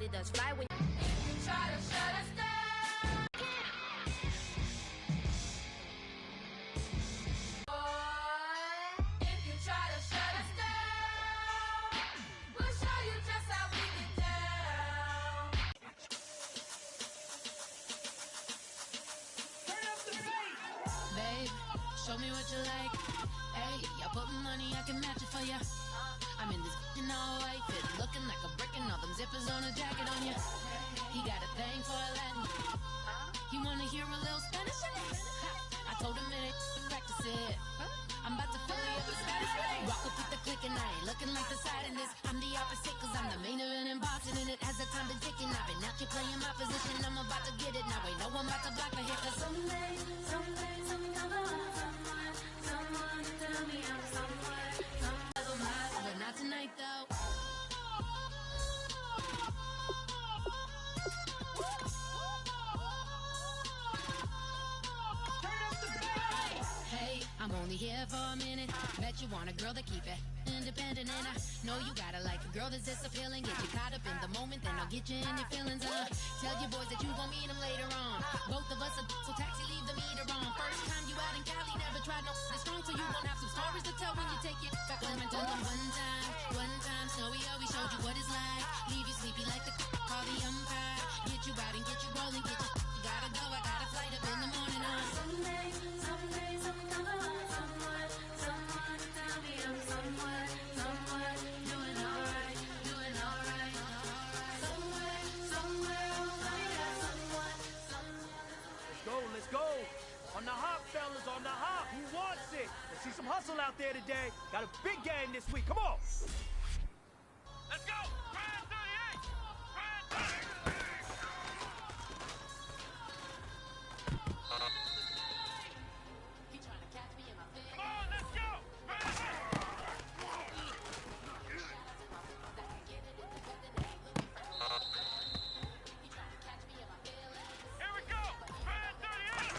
It does right when you try to shut us down. If you try to shut us down, we'll show you just how we get down. Turn up the bass. Babe, show me what you like. Hey, I put money, I can match it for ya. I'm in this all white fit, looking like a brick and all them zippers on a jacket on ya. He got a thing for a Latin. He wanna hear a little Spanish in it. I told him it ain't practice it. I'm about to fill you up with Spanish. Walk up with the click and I ain't looking like the side in this. I'm the opposite cause I'm the main event and bossing in it. As the time been ticking, I've been out here playing my position. I'm about to get it now. Ain't no one about to block my hit. Cause someday, something comes along. Someone to tell me I'm someone. But not tonight though. Hey, I'm only here for a minute. Bet you want a girl to keep it independent, and I know you gotta like a girl that's this appealing. Get you caught up in the moment, then I'll get you in your feelings. Tell your boys that you gon' meet them later on. Both of us are so taxi, leave the meter on. First time you out in Cali, never tried no this strong, so you gon' have some stories to tell when you take it back home and tell them one time, Snowy always showed you what it's like. Leave you sleepy like the call the umpire. Get you out and get you rolling, get you gotta go. I got a flight up in the morning on someday, something come along. Someone to tell me I'm someone doing alright. Somewhere, oh yeah, someone. Let's go. On the hop, fellas, on the hop. Who wants it? Let's see some hustle out there today. Got a big game this week. Come on. Let's go! Ryan 38! Ryan 38! He trying to catch me in my face. Come on, let's go! Ryan 38! Here we go! Ryan 38!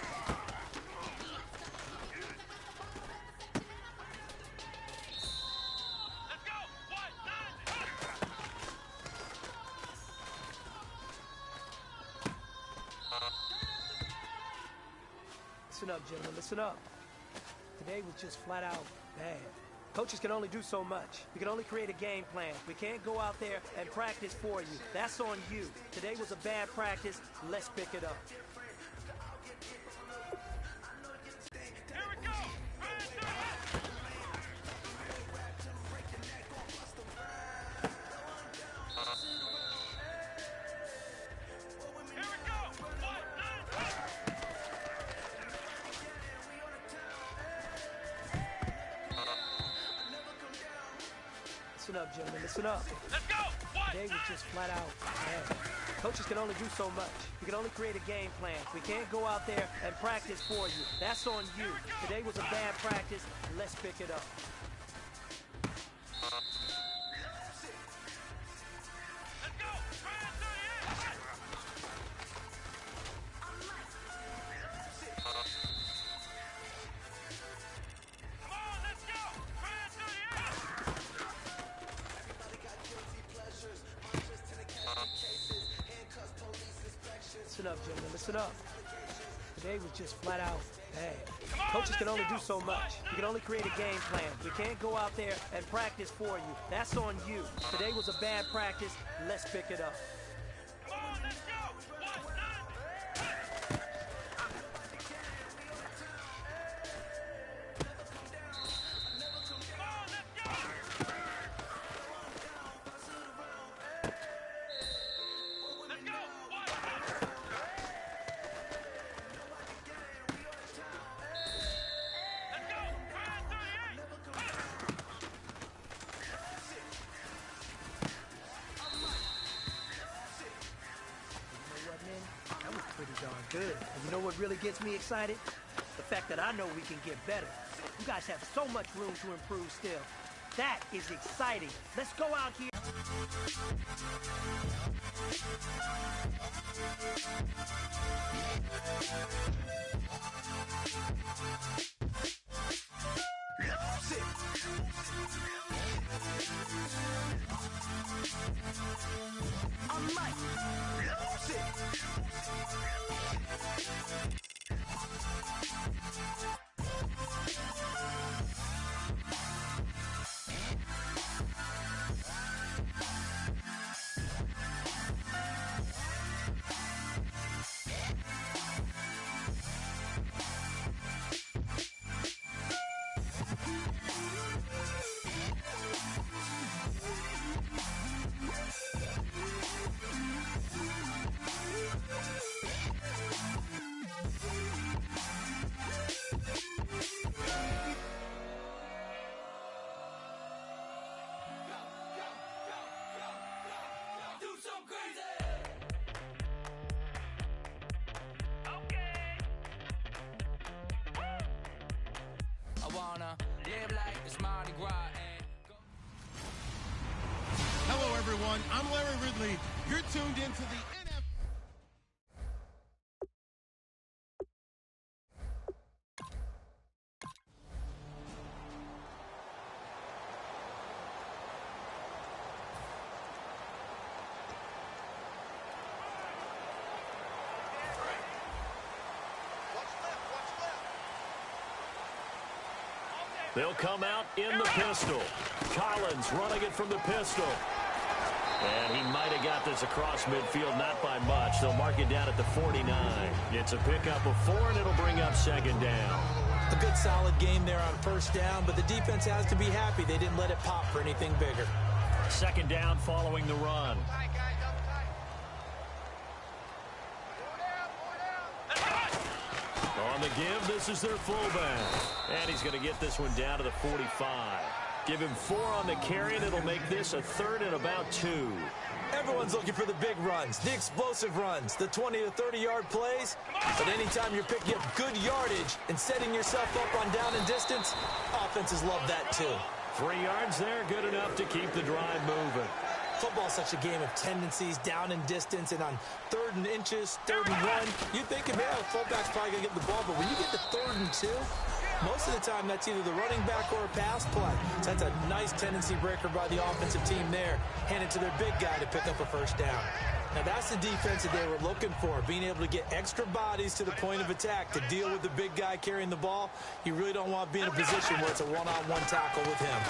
Let's go! 1-9! Listen up, gentlemen, listen up. Today was just flat out bad. Coaches can only do so much. We can only create a game plan. We can't go out there and practice for you. That's on you. Today was a bad practice. Let's pick it up. Here we go! Ryan 38! Here we go! 1-9! Listen up, gentlemen, listen up. Let's go! Today was just flat out bad. Coaches can only do so much. We can only create a game plan. We can't go out there and practice for you. That's on you. Today was a bad practice. Let's pick it up. Let's go! Ryan 38! Come on, let's go! Ryan 38! Listen up, gentlemen, listen up. Today was just flat out bad. Come on, Coaches can let's only go. do so much. We can only create a game plan. We can't go out there and practice for you. That's on you. Today was a bad practice. Let's pick it up. Come on, let's go! 1-9! Come on, let's go! Let's go! 1-9! Let's go! Ryan 38! That was pretty darn good. And you know what really gets me excited? The fact that I know we can get better. You guys have so much room to improve still. That is exciting. Let's go out here. I'm Mike. Hello, everyone. I'm Larry Ridley. You're tuned into the NFL. They'll come out in the pistol. Collins running it from the pistol. And he might have got this across midfield, not by much. They'll mark it down at the 49. It's a pickup of 4, and it'll bring up second down. A good solid game there on first down, but the defense has to be happy they didn't let it pop for anything bigger. Second down following the run. On the give, this is their fullback. And he's going to get this one down to the 45. Give him 4 on the carry, and it'll make this a 3rd and about 2. Everyone's looking for the big runs, the explosive runs, the 20 to 30-yard plays. But anytime you're picking up good yardage and setting yourself up on down and distance, offenses love that too. 3 yards there, good enough to keep the drive moving. Football's such a game of tendencies, down and distance, and on 3rd and inches, 3rd and 1, you're thinking, man, the fullback's probably going to get the ball. But when you get to 3rd and 2, most of the time that's either the running back or a pass play. So that's a nice tendency breaker by the offensive team there. Hand it to their big guy to pick up a first down. Now that's the defense that they were looking for, being able to get extra bodies to the point of attack to deal with the big guy carrying the ball. You really don't want to be in a position where it's a one-on-one tackle with him.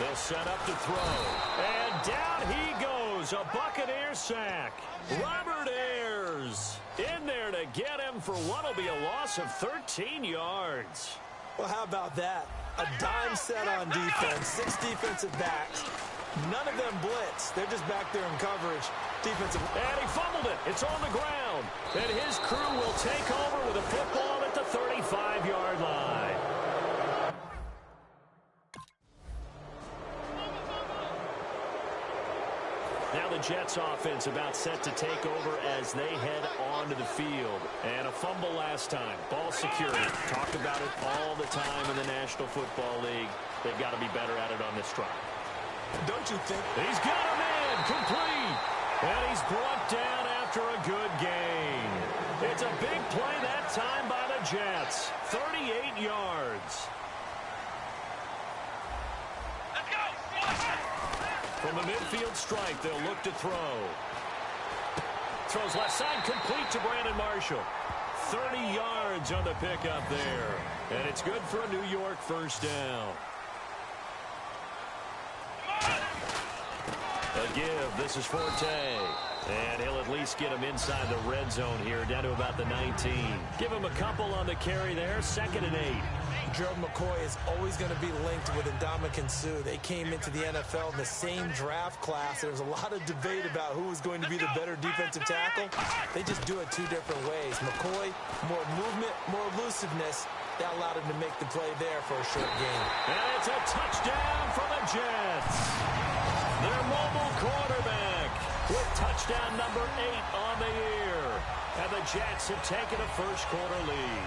They'll set up to throw. And down he goes. A Buccaneer sack. Robert Ayers in there to get him for what will be a loss of 13 yards. Well, how about that? A dime set on defense. 6 defensive backs. None of them blitz. They're just back there in coverage. Defensive. And he fumbled it. It's on the ground. And his crew will take over with a football at the 35-yard line. Now the Jets offense about set to take over as they head onto the field. And a fumble last time. Ball security. Talked about it all the time in the National Football League. They've got to be better at it on this drive. Don't you think? He's got a man complete. And he's brought down after a good gain. It's a big play that time by the Jets. 38 yards. Let's go. From the midfield strike, they'll look to throw. Throws left side, complete to Brandon Marshall. 30 yards on the pickup there. And it's good for a New York first down. A give. This is Forte. And he'll at least get him inside the red zone here, down to about the 19. Give him a couple on the carry there. 2nd and 8. Gerald McCoy is always going to be linked with Ndamukong Suh. They came into the NFL in the same draft class. There was a lot of debate about who was going to be the better defensive tackle. They just do it 2 different ways. McCoy, more movement, more elusiveness. That allowed him to make the play there for a short gain. And it's a touchdown for the Jets. Their mobile quarterback with touchdown number 8 on the year. And the Jets have taken a first-quarter lead.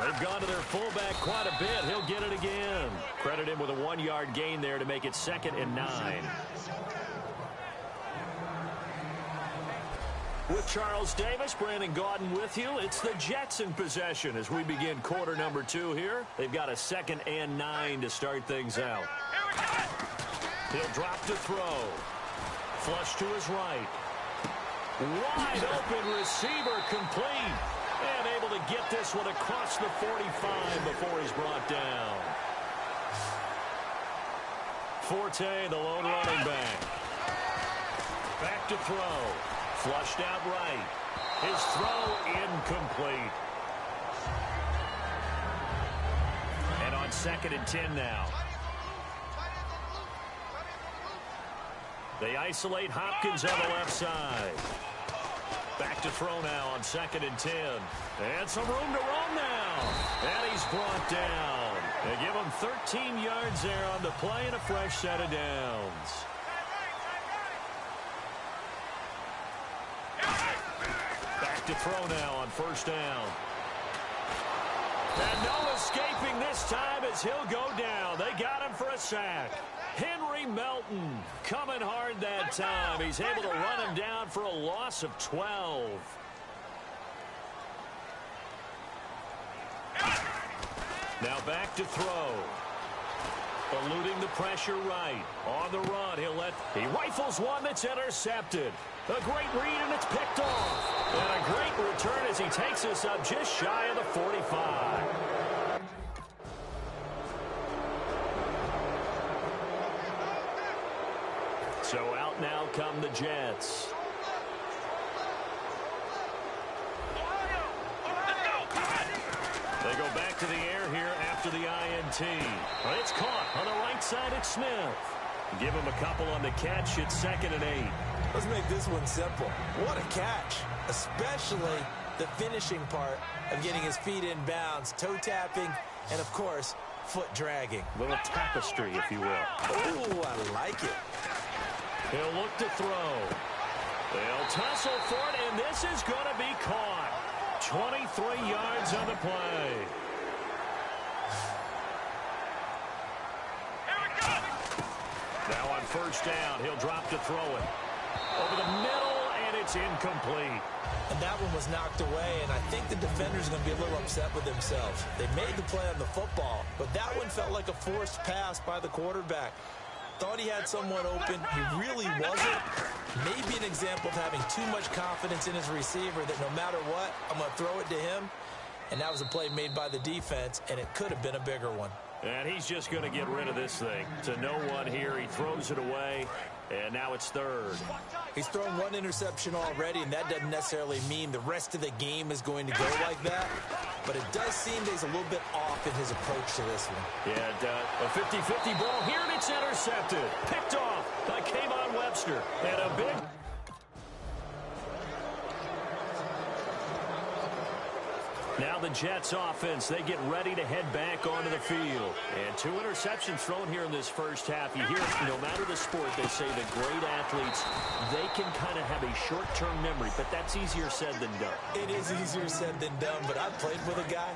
They've gone to their fullback quite a bit. He'll get it again. Credit him with a 1-yard gain there to make it 2nd and 9. With Charles Davis, Brandon Gaudin with you. It's the Jets in possession as we begin quarter number 2 here. They've got a 2nd and 9 to start things out. He'll drop to throw. Flush to his right. Wide open receiver complete. And able to get this one across the 45 before he's brought down. Forte, the lone running back. Back to throw. Flushed out right. His throw incomplete. And on 2nd and 10 now. They isolate Hopkins on the left side. Back to throw now on 2nd and 10. And some room to roam now. And he's brought down. They give him 13 yards there on the play and a fresh set of downs. Back to throw now on 1st down. And no escaping this time as he'll go down. They got him for a sack. Henry Melton coming hard that time. He's able to run him down for a loss of 12. Now back to throw. Eluding the pressure right. On the run, he rifles one that's intercepted. A great read, and it's picked off. And a great return as he takes us up just shy of the 45. So out now come the Jets. They go back to the air here after the INT. It's caught on the right side. It's Smith. Give him a couple on the catch. It's 2nd and 8. Let's make this one simple. What a catch, especially the finishing part of getting his feet in bounds, toe tapping, and, of course, foot dragging. Little tapestry, if you will. Oh, I like it. He'll look to throw. They'll tussle for it, and this is going to be caught. 23 yards on the play. Now on 1st down, he'll drop to throw it. Over the middle, and it's incomplete. And that one was knocked away, and I think the defender's going to be a little upset with themselves. They made the play on the football, but that one felt like a forced pass by the quarterback. Thought he had someone open. He really wasn't. Maybe an example of having too much confidence in his receiver that no matter what, I'm going to throw it to him. And that was a play made by the defense, and it could have been a bigger one. And he's just going to get rid of this thing. To no one here. He throws it away, and now it's 3rd. He's thrown one interception already, and that doesn't necessarily mean the rest of the game is going to go like that. But it does seem that he's a little bit off in his approach to this one. Yeah, a 50-50 ball here, and it's intercepted. Picked off by Kayvon Webster. And a big... Now the Jets offense, they get ready to head back onto the field. And 2 interceptions thrown here in this first half. You hear, no matter the sport, they say that great athletes, they can kind of have a short-term memory, but that's easier said than done. It is easier said than done, but I played with a guy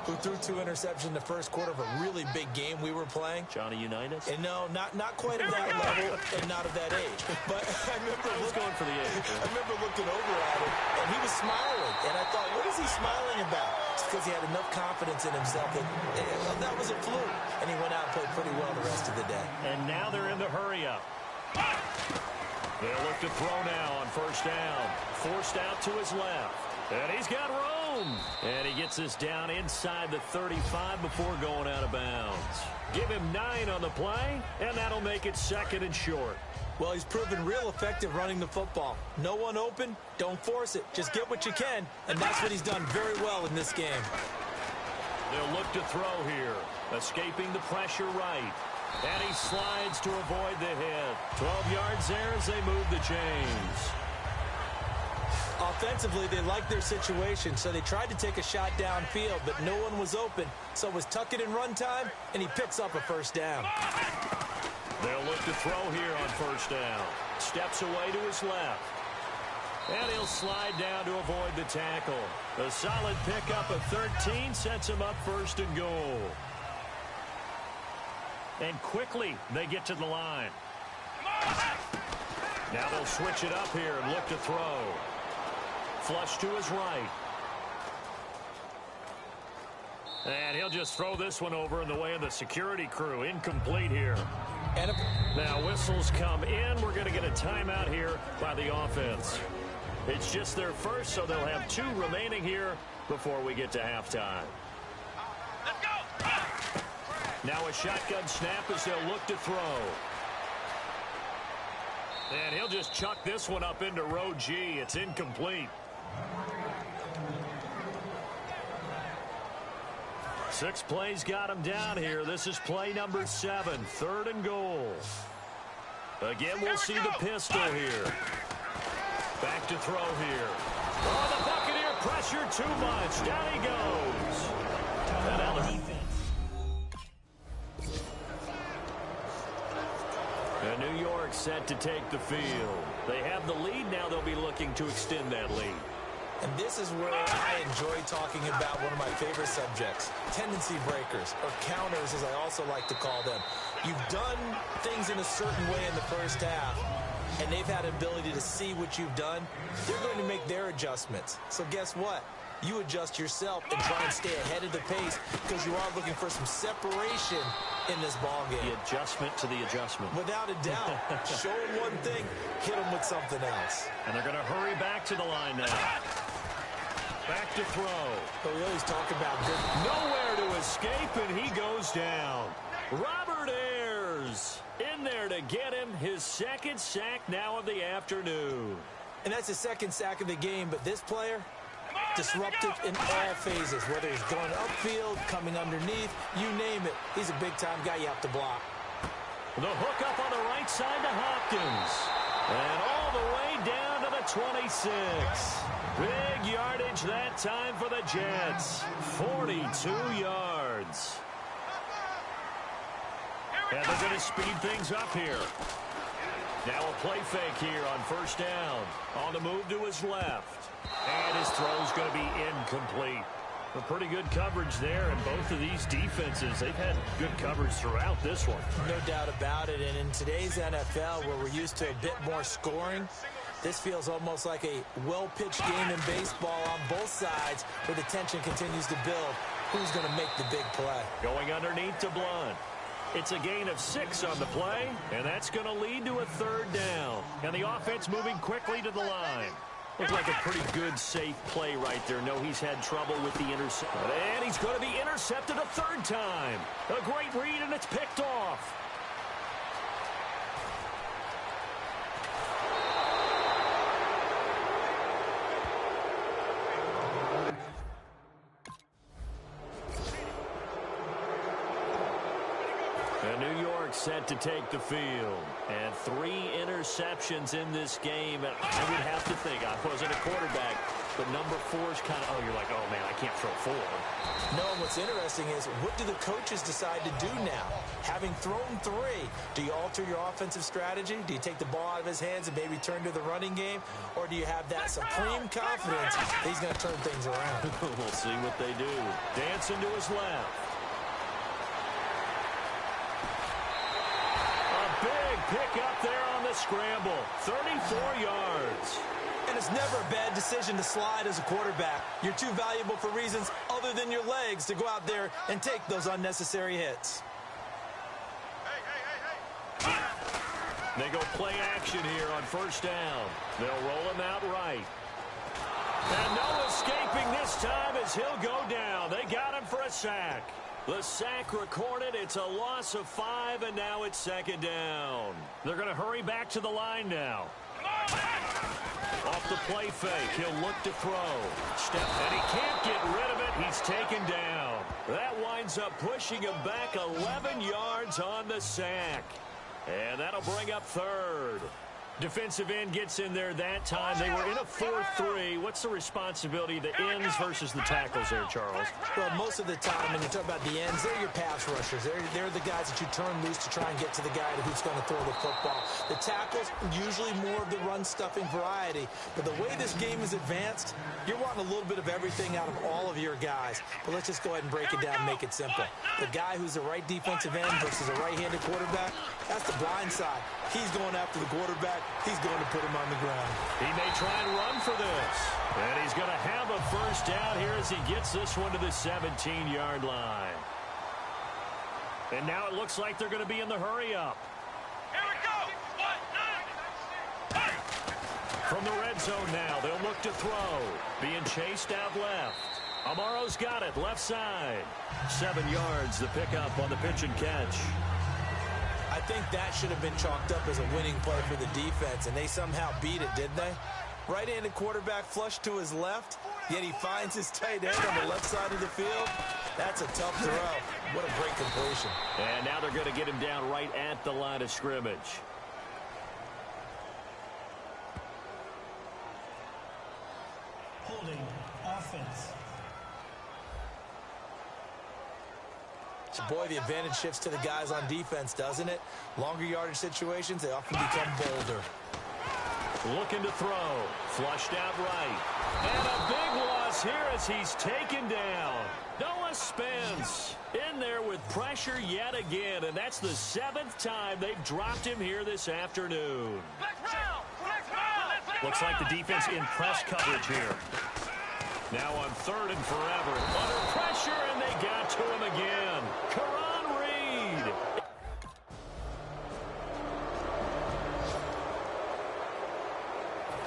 who threw 2 interceptions in the first quarter of a really big game we were playing. Johnny Unitas? And no, not quite at that level and not of that age. But I remember going for the age. I remember looking over at him, and he was smiling. And I thought, what is he smiling about? It's because he had enough confidence in himself that was a fluke. And he went out and played pretty well the rest of the day. And now they're in the hurry-up. They'll look to throw now on 1st down. Forced out to his left. And he's got room. And he gets this down inside the 35 before going out of bounds. Give him 9 on the play, and that'll make it 2nd and short. Well, he's proven real effective running the football. No one open, don't force it. Just get what you can, and that's what he's done very well in this game. They'll look to throw here. Escaping the pressure right. And he slides to avoid the hit. 12 yards there as they move the chains. Offensively, they liked their situation, so they tried to take a shot downfield, but no one was open. So it was tuck it and run time, and he picks up a 1st down. They'll look to throw here on 1st down. Steps away to his left. And he'll slide down to avoid the tackle. A solid pickup of 13 sets him up 1st and goal. And quickly, they get to the line. Now they'll switch it up here and look to throw. Flush to his right. And he'll just throw this one over in the way of the security crew. Incomplete here. And now whistles come in. We're going to get a timeout here by the offense. It's just their first, so they'll have 2 remaining here before we get to halftime. Let's go. Now a shotgun snap as they'll look to throw. And he'll just chuck this one up into row G. It's incomplete. 6 plays got him down here. This is play number 7, 3rd and goal. Again, we'll see the pistol here. Back to throw here. Oh, the Buccaneer pressure too much. Down he goes. And now the defense. And New York set to take the field. They have the lead now. They'll be looking to extend that lead. And this is where I enjoy talking about one of my favorite subjects, tendency breakers, or counters as I also like to call them. You've done things in a certain way in the first half, and they've had an ability to see what you've done. They're going to make their adjustments. So guess what? You adjust yourself and try and stay ahead of the pace because you are looking for some separation in this ball game. The adjustment to the adjustment. Without a doubt. Show them one thing, hit them with something else. And they're going to hurry back to the line now. Back to throw. But we always talk about good. Nowhere to escape, and he goes down. Robert Ayers in there to get him his 2nd sack now of the afternoon. And that's the 2nd sack of the game, but this player, disruptive in all phases, whether he's going upfield, coming underneath, you name it. He's a big-time guy you have to block. The hook up on the right side to Hopkins. And all the way down to the 26. Big yardage that time for the Jets. 42 yards. And they're going to speed things up here. Now a play fake here on 1st down. On the move to his left. And his throw's going to be incomplete. A pretty good coverage there, and both of these defenses, they've had good coverage throughout this one. No doubt about it, and in today's NFL, where we're used to a bit more scoring, this feels almost like a well-pitched game in baseball on both sides, where the tension continues to build. Who's going to make the big play? Going underneath to Blunt. It's a gain of 6 on the play, and that's going to lead to a 3rd down. And the offense moving quickly to the line. Looked like a pretty good, safe play right there. No, he's had trouble with the interception. And he's going to be intercepted a 3rd time. A great read, and it's picked off. And New York set to take the field. And 3 interceptions in this game. And I would have to think, I wasn't a quarterback, but number 4 is kind of, oh, you're like, oh, man, I can't throw 4. No, and what's interesting is, what do the coaches decide to do now? Having thrown 3, do you alter your offensive strategy? Do you take the ball out of his hands and maybe turn to the running game? Or do you have that supreme confidence that he's going to turn things around? We'll see what they do. Dancing to his left. Pick up there on the scramble. 34 yards. And it's never a bad decision to slide as a quarterback. You're too valuable for reasons other than your legs to go out there and take those unnecessary hits. They go play action here on 1st down. They'll roll him out right. And no escaping this time as he'll go down. They got him for a sack. The sack recorded. It's a loss of 5, and now it's 2nd down. They're going to hurry back to the line now. Off the play fake, he'll look to throw. And he can't get rid of it. He's taken down. That winds up pushing him back 11 yards on the sack. And that'll bring up 3rd. Defensive end gets in there that time. They were in a 4-3. What's the responsibility of the ends versus the tackles there, Charles? Well, most of the time, when you talk about the ends, they're your pass rushers. They're the guys that you turn loose to try and get to the guy who's going to throw the football. The tackles, usually more of the run-stuffing variety. But the way this game is advanced, you're wanting a little bit of everything out of all of your guys. But let's just go ahead and break it down and make it simple. The guy who's the right defensive end versus a right-handed quarterback, that's the blind side. He's going after the quarterback. he's going to put him on the ground. He may try and run for this. And he's going to have a first down here as he gets this one to the 17-yard line. And now it looks like they're going to be in the hurry-up. Here we go. 1, 9. From the red zone now, they'll look to throw. Being chased out left. Amaro's got it, left side. 7 yards, the pickup on the pitch and catch. I think that should have been chalked up as a winning play for the defense, and they somehow beat it, didn't they? Right-handed quarterback flush to his left, yet he finds his tight end on the left side of the field. That's a tough throw. What a great completion. And now they're going to get him down right at the line of scrimmage. Holding offense. So boy, the advantage shifts to the guys on defense, doesn't it? Longer yardage situations, they often become bolder. Looking to throw. Flushed out right. And a big loss here as he's taken down. Noah Spence in there with pressure yet again, and that's the 7th time they've dropped him here this afternoon. Looks like the defense in press coverage here. Now on 3rd and forever. Under pressure, and they got to him again. Karan Reed.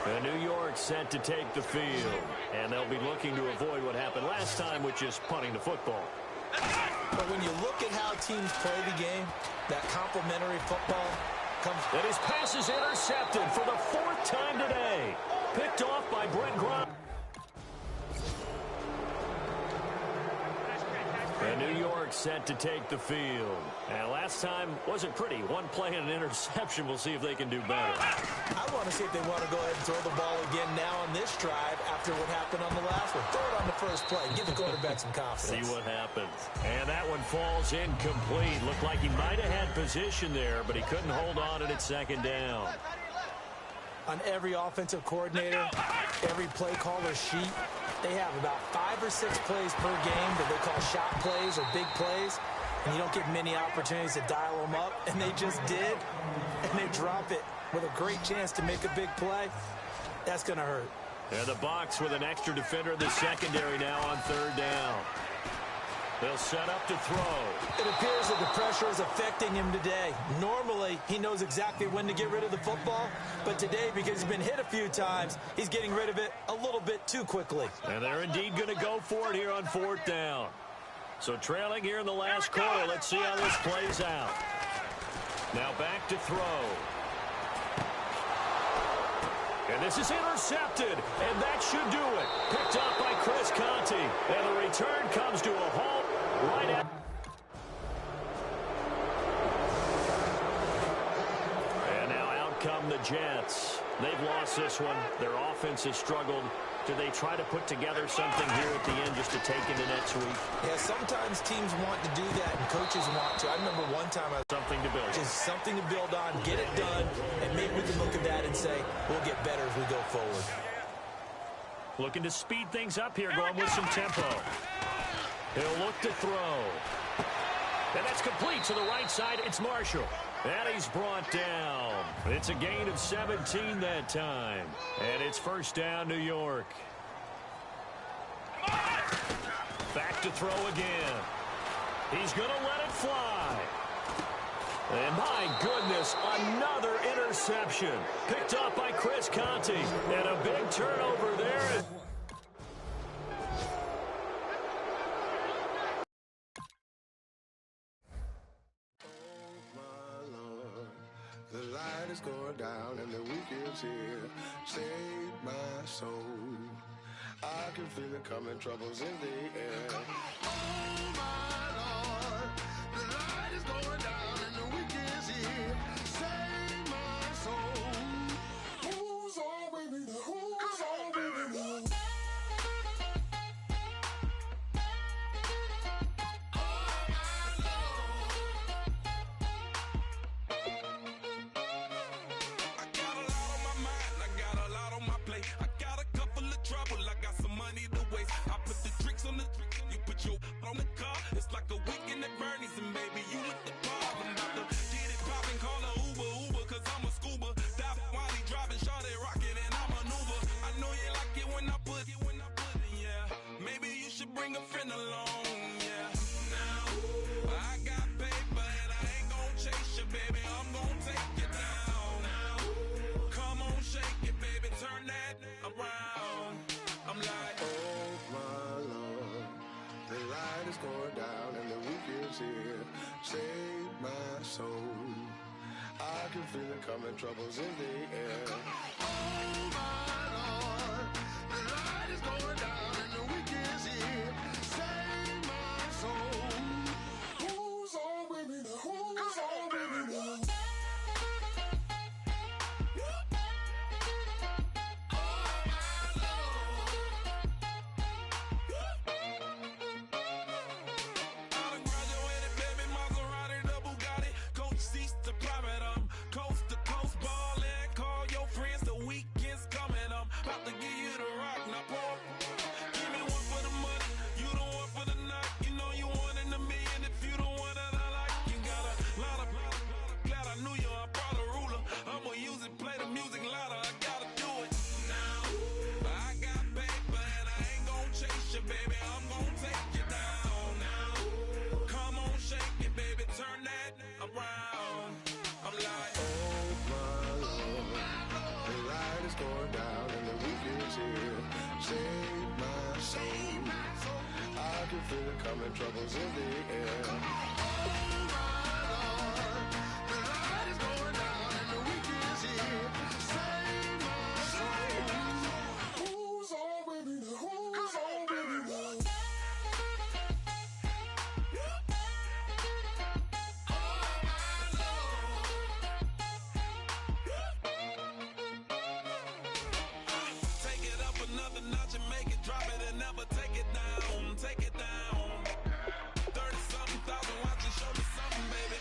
And New York set to take the field. And they'll be looking to avoid what happened last time, which is punting the football. But when you look at how teams play the game, that complementary football comes. And his pass is intercepted for the 4th time today. Picked off by Brent Grimes. And New York set to take the field. And last time wasn't pretty. One play and an interception. We'll see if they can do better. I want to see if they want to go ahead and throw the ball again now on this drive after what happened on the last one. Throw it on the first play. Give the quarterback some confidence. See what happens. And that one falls incomplete. Looked like he might have had position there, but he couldn't hold on and it's 2nd down. On every offensive coordinator, every play caller sheet, they have about 5 or 6 plays per game that they call shot plays or big plays, and you don't get many opportunities to dial them up, and they just did, and they drop it with a great chance to make a big play. That's going to hurt. And the Bucs with an extra defender in the secondary now on 3rd down. They'll set up to throw. It appears that the pressure is affecting him today. Normally, he knows exactly when to get rid of the football, but today, because he's been hit a few times, he's getting rid of it a little bit too quickly. And they're indeed going to go for it here on 4th down. So trailing here in the last quarter, let's see how this plays out. Now back to throw. And this is intercepted, and that should do it. Picked up by Chris Conte, and the return comes to a halt right at. And now out come the Jets. They've lost this one. Their offense has struggled. Do they try to put together something here at the end just to take into next week? Yeah, sometimes teams want to do that, and coaches want to. I remember one time Something to build. just something to build on, get it done, and maybe we can look at that and say, we'll get better as we go forward. Looking to speed things up here, going with some tempo. He'll look to throw. And that's complete to the right side. It's Marshall. And he's brought down. It's a gain of 17 that time. And it's 1st down, New York. Back to throw again. He's going to let it fly. And my goodness, another interception. Picked up by Chris Conte. And a big turnover there. The light is going down and the weekend's here. Save my soul. I can feel it coming, troubles in the air. Oh my Lord, the light is going down and the weekend's here. Save my soul. Who's all with me? Who's all with me? On the car, it's like a weekend at Bernie's, and baby, you with the problem. Doctor, get it poppin', call a Uber, cause I'm a scuba. Dive while he bring a friend along, yeah. Now, I got paper and I ain't gon' chase you, baby. I'm gon' take you down. Now, come on, shake it, baby. Turn that around. I'm like, Oh my Lord, the light is going down and the week is here. Save my soul. I can feel it coming, troubles in the air. Oh my Lord, the light is going down and the week is here. Save my soul. Who's on with me now? Who's on with me now? Feel it coming, troubles in the air. Oh my Lord, the light is going down and the week is here. Save my soul. Who's on with me now? Who's on with me now? take it up another notch and make it drop it and never take it down. Take it down. 30-something thousand watching, show me something, baby.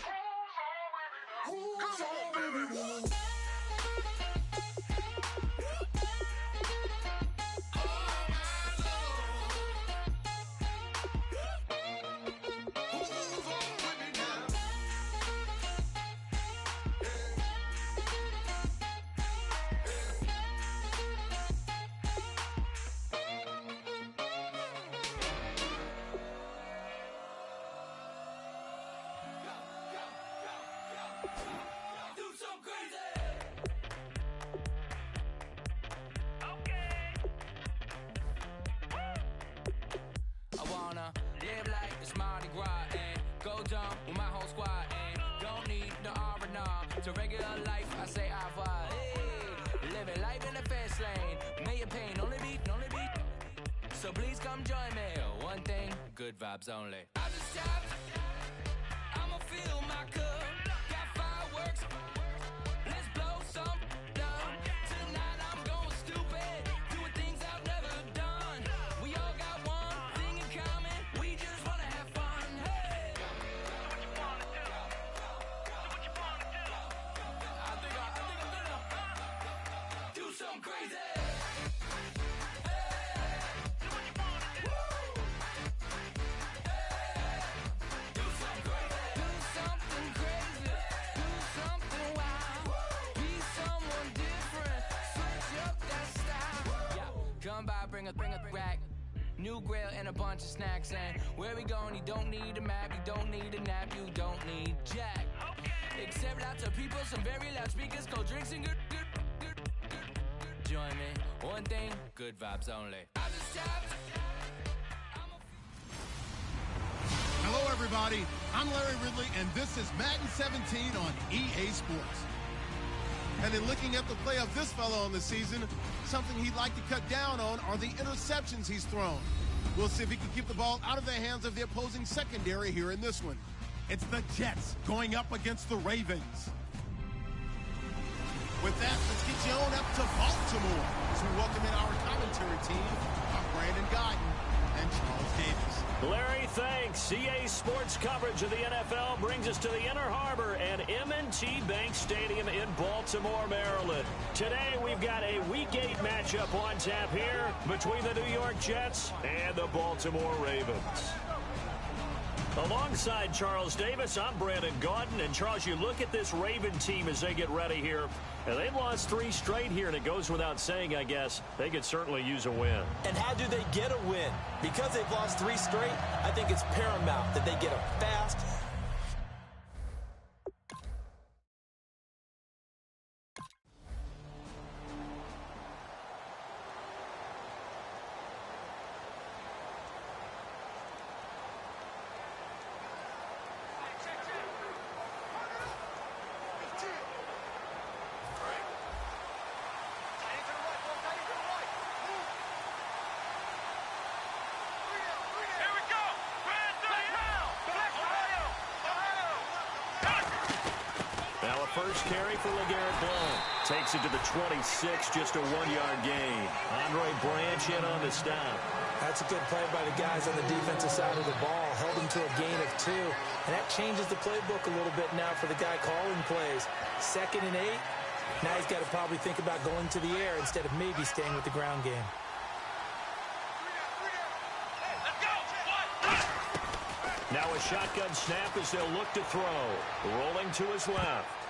Who's on with me now? To regular life, I say I vibe. Hey, living life in the fast lane. May your pain only be. So please come join me. One thing, good vibes only. I just tapped. I'ma fill my cup. Got fireworks. Let's blow some down. Tonight I'm going stupid. Doing things I've never done. We all got one thing in common. We just wanna have fun. Hey. Crazy. Come by, bring a rack. New grill and a bunch of snacks. And where we going, you don't need a map. You don't need a nap. You don't need jack. Except lots of people, some very loud speakers, cold drinks and good. Join me. One thing, good vibes only. I just tapped. Hello, everybody. I'm Larry Ridley, and this is Madden 17 on EA Sports. And in looking at the play of this fellow on the season, something he'd like to cut down on are the interceptions he's thrown. We'll see if he can keep the ball out of the hands of the opposing secondary here in this one. It's the Jets going up against the Ravens. With that, let's get you on up to Baltimore as we welcome in our commentary team of Brandon Guyton and Charles Davis. Larry, thanks. EA Sports coverage of the NFL brings us to the Inner Harbor and M&T Bank Stadium in Baltimore, Maryland. Today, we've got a Week 8 matchup on tap here between the New York Jets and the Baltimore Ravens. Alongside Charles Davis, I'm Brandon Gaudin. And, Charles, you look at this Raven team as they get ready here. And they've lost 3 straight here, and it goes without saying, I guess, they could certainly use a win. And how do they get a win? Because they've lost 3 straight, I think it's paramount that they get a fast, First carry for LeGarrette Blount. Takes it to the 26, just a 1-yard gain. Andre Branch in on the stop. That's a good play by the guys on the defensive side of the ball. Held him to a gain of 2. And that changes the playbook a little bit now for the guy calling plays. 2nd and 8. Now he's got to probably think about going to the air instead of maybe staying with the ground game. Now a shotgun snap as they'll look to throw. Rolling to his left.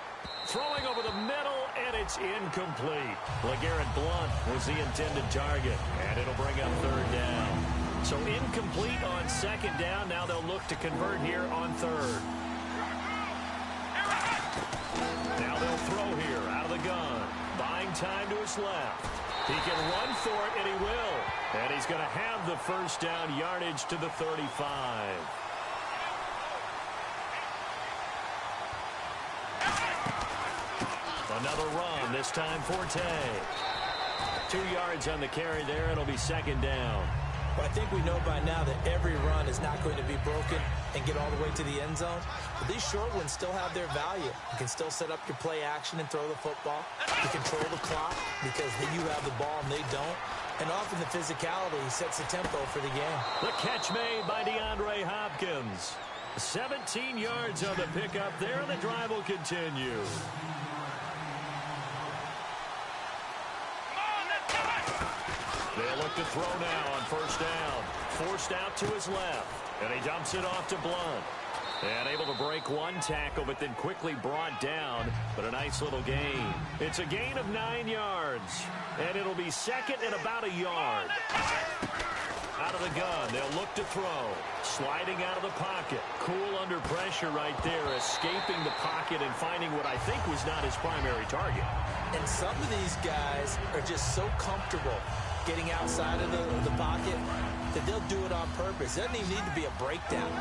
Throwing over the middle, and it's incomplete. LeGarrette Blount was the intended target, and it'll bring up 3rd down. So incomplete on 2nd down. Now they'll look to convert here on 3rd. Now they'll throw here out of the gun. Buying time to his left. He can run for it, and he will. And he's going to have the 1st down yardage to the 35. Another run, this time Forte. 2 yards on the carry there. It'll be 2nd down. But I think we know by now that every run is not going to be broken and get all the way to the end zone. But these short ones still have their value. You can still set up your play action and throw the football. You control the clock because you have the ball and they don't. And often the physicality sets the tempo for the game. The catch made by DeAndre Hopkins. 17 yards on the pickup there, and the drive will continue. They'll look to throw now on 1st down. Forced out to his left. And he dumps it off to Blount. And able to break 1 tackle, but then quickly brought down. But a nice little gain. It's a gain of 9 yards. And it'll be 2nd and about a yard. Out of the gun, they'll look to throw. Sliding out of the pocket. Cool under pressure right there. Escaping the pocket and finding what I think was not his primary target. And some of these guys are just so comfortable getting outside of the pocket that they'll do it on purpose. It doesn't even need to be a breakdown.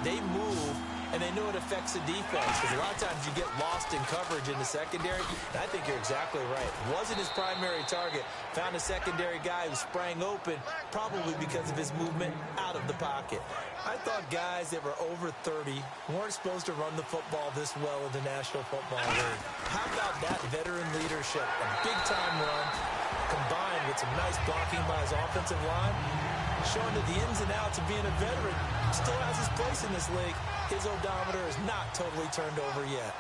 They move, and they know it affects the defense. Because a lot of times you get lost in coverage in the secondary. And I think you're exactly right. Wasn't his primary target. Found a secondary guy who sprang open, probably because of his movement out of the pocket. I thought guys that were over 30 weren't supposed to run the football this well in the National Football League. How about that veteran leadership? A big-time run, combined with some nice blocking by his offensive line, showing that the ins and outs of being a veteran still has his place in this league. His odometer is not totally turned over yet.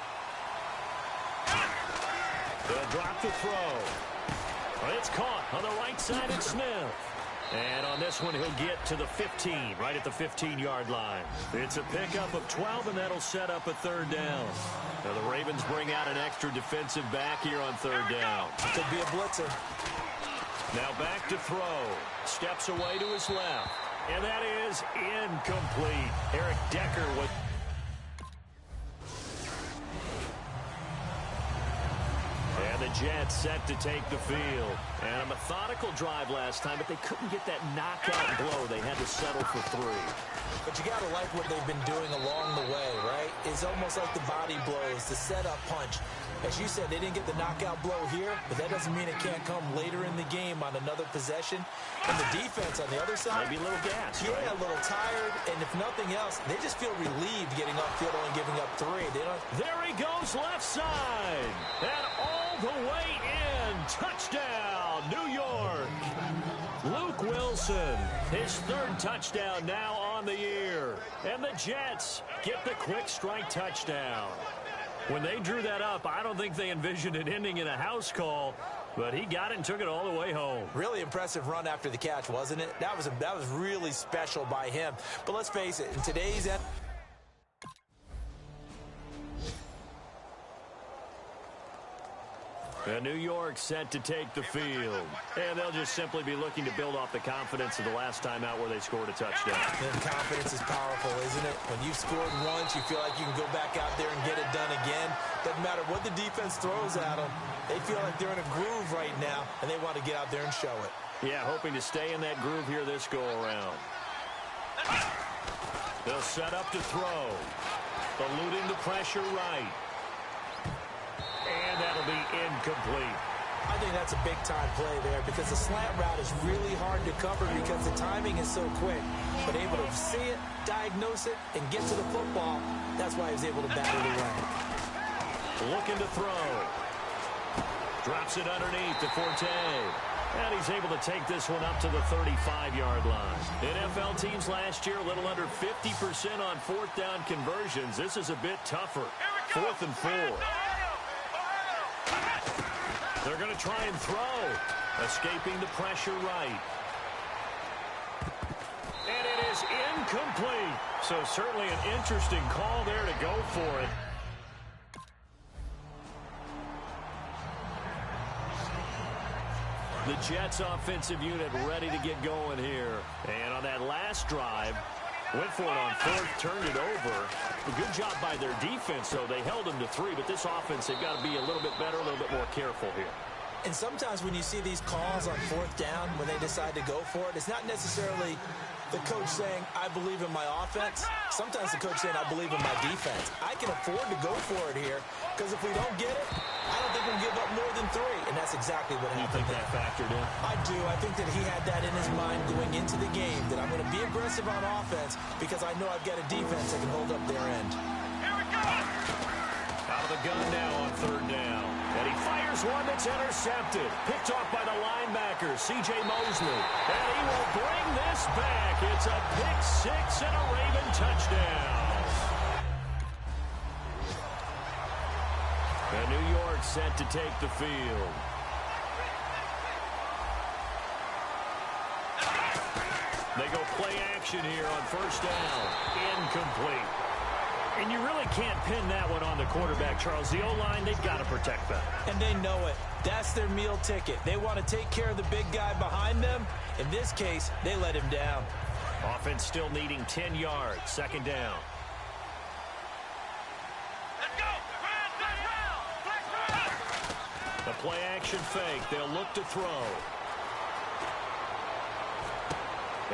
They'll drop the throw. It's caught on the right side of Smith. And on this one, he'll get to the 15, right at the 15-yard line. It's a pickup of 12, and that'll set up a 3rd down. Now the Ravens bring out an extra defensive back here on 3rd down. Could be a blitzer. Now back to throw. Steps away to his left. And that is incomplete. Eric Decker was... And the Jets set to take the field. And a methodical drive last time, but they couldn't get that knockout blow. They had to settle for 3. But you got to like what they've been doing along the way, right? It's almost like the body blows, the setup punch. As you said, they didn't get the knockout blow here, but that doesn't mean it can't come later in the game on another possession. And the defense on the other side, maybe a little gas, yeah, right? A little tired, and if nothing else, they just feel relieved getting upfield, only giving up 3. There he goes, left side, and all the way in. Touchdown, New York. Luke Wilson, his 3rd touchdown now on the year. And the Jets get the quick strike touchdown. When they drew that up, I don't think they envisioned it ending in a house call. But he got it and took it all the way home. Really impressive run after the catch, wasn't it? That was really special by him. But let's face it, in today's And New York set to take the field. And they'll just simply be looking to build off the confidence of the last time out where they scored a touchdown. And confidence is powerful, isn't it? When you've scored once, you feel like you can go back out there and get it done again. Doesn't matter what the defense throws at them. They feel like they're in a groove right now, and they want to get out there and show it. Yeah, hoping to stay in that groove here this go-around. They'll set up to throw. Eluding the pressure right. And that'll be incomplete. I think that's a big-time play there because the slant route is really hard to cover because the timing is so quick. But able to see it, diagnose it, and get to the football, that's why he was able to bat it away. Looking to throw. Drops it underneath to Forte. And he's able to take this one up to the 35-yard line. NFL teams last year, a little under 50% on fourth down conversions. This is a bit tougher. 4th and 4. They're going to try and throw. Escaping the pressure right. And it is incomplete. So certainly an interesting call there to go for it. The Jets offensive unit ready to get going here. And on that last drive, went for it on 4th, turned it over. A good job by their defense, though. They held them to 3, but this offense, they've got to be a little bit better, a little bit more careful here. And sometimes when you see these calls on 4th down, when they decide to go for it, it's not necessarily the coach saying, I believe in my offense. Sometimes the coach saying, I believe in my defense. I can afford to go for it here because if we don't get it, I don't think we'll give up more than 3. And that's exactly what happened. You think that factored in? I do. I think that he had that in his mind going into the game, that I'm going to be aggressive on offense because I know I've got a defense that can hold up their end. Here we go! Out of the gun now on 3rd down. And he fires one that's intercepted. Picked off by the linebacker, C.J. Mosley. And he will bring this back. It's a pick 6 and a Raven touchdown. And New York set to take the field. They go play action here on 1st down. Incomplete. And you really can't pin that one on the quarterback, Charles. The O-line, they've got to protect that. And they know it. That's their meal ticket. They want to take care of the big guy behind them. In this case, they let him down. Offense still needing 10 yards. 2nd down. Let's go! The play action fake. They'll look to throw.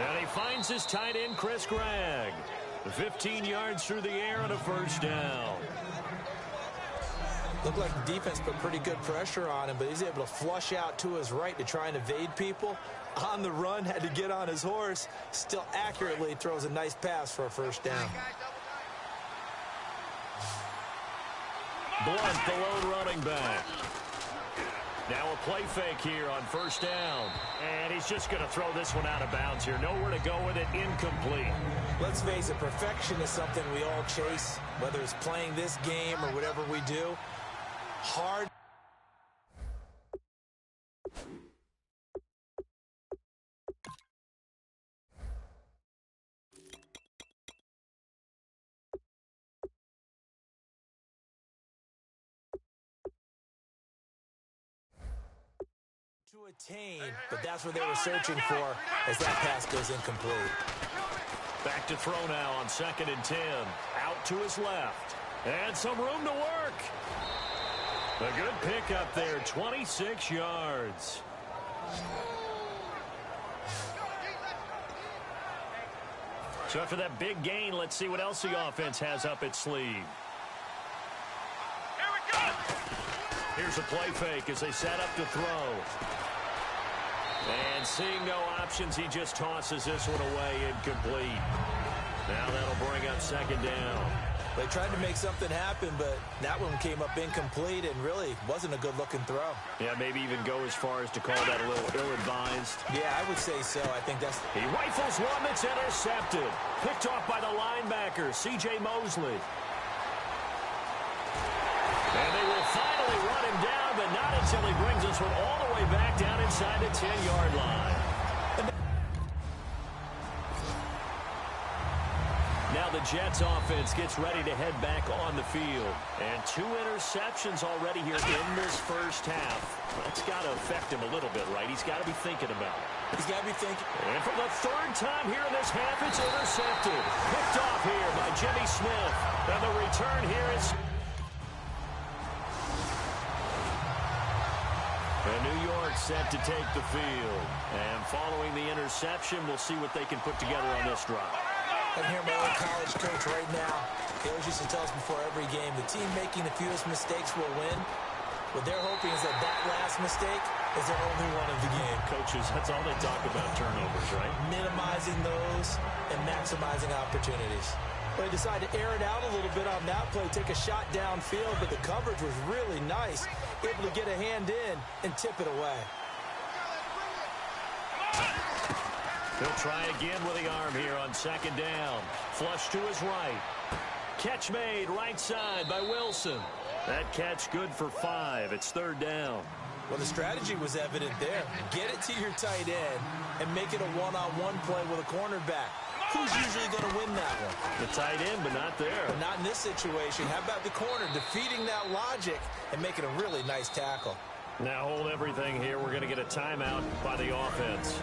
And he finds his tight end, Chris Gregg. 15 yards through the air on a 1st down. Looked like the defense put pretty good pressure on him, but he's able to flush out to his right to try and evade people. On the run, had to get on his horse. Still accurately throws a nice pass for a 1st down. Blunt, the lone running back. Now a play fake here on 1st down. And he's just going to throw this one out of bounds here. Nowhere to go with it. Incomplete. Let's face it, perfection is something we all chase, whether it's playing this game or whatever we do. Hard. To attain, but that's what they were searching for as that pass goes incomplete. Back to throw now on 2nd and 10. Out to his left. And some room to work. A good pick up there, 26 yards. So after that big gain, let's see what else the offense has up its sleeve. Here we go! Here's a play fake as they set up to throw. And seeing no options, he just tosses this one away, incomplete. Now that'll bring up 2nd down. They tried to make something happen, but that one came up incomplete and really wasn't a good-looking throw. Yeah, maybe even go as far as to call that a little ill-advised. Yeah, I would say so. I think that's... He rifles one that's intercepted. Picked off by the linebacker, C.J. Mosley. And they will finally run him down, but not until he brings this one all the way back down inside the 10-yard line. Now the Jets offense gets ready to head back on the field. And 2 interceptions already here in this first half. That's got to affect him a little bit, right? He's got to be thinking about it. He's got to be thinking. And for the 3rd time here in this half, it's intercepted. Picked off here by Jimmy Smith. And the return here is... And New York set to take the field. And following the interception, we'll see what they can put together on this drive. I can hear my old college coach right now. He always used to tell us before every game, the team making the fewest mistakes will win. What they're hoping is that last mistake is their only one of the game. Coaches, that's all they talk about, turnovers, right? Minimizing those and maximizing opportunities. But they decided to air it out a little bit on that play, take a shot downfield, but the coverage was really nice, able to get a hand in and tip it away. He'll try again with the arm here on 2nd down. Flush to his right. Catch made right side by Wilson. That catch good for 5. It's 3rd down. Well, the strategy was evident there. Get it to your tight end and make it a one-on-one play with a cornerback. Who's usually going to win that one? The tight end, but not there. But not in this situation. How about the corner defeating that logic and making a really nice tackle? Now hold everything here. We're going to get a timeout by the offense.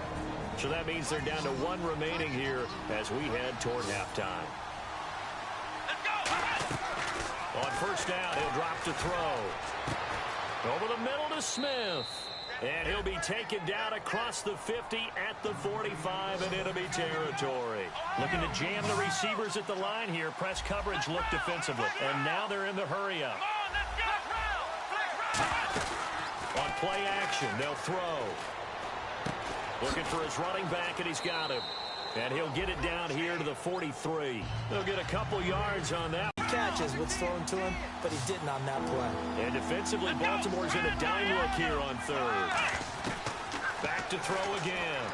So that means they're down to 1 remaining here as we head toward halftime. On 1st down, he'll drop to throw. Over the middle to Smith. And he'll be taken down across the 50 at the 45, and it'll be territory. Looking to jam the receivers at the line here. Press coverage looked defensively. And now they're in the hurry-up. On play action, they'll throw. Looking for his running back, and he's got him. And he'll get it down here to the 43. He'll get a couple yards on that. Catches what's thrown to him, but he didn't on that play. And defensively, Baltimore's in a dime look here on 3rd. Back to throw again.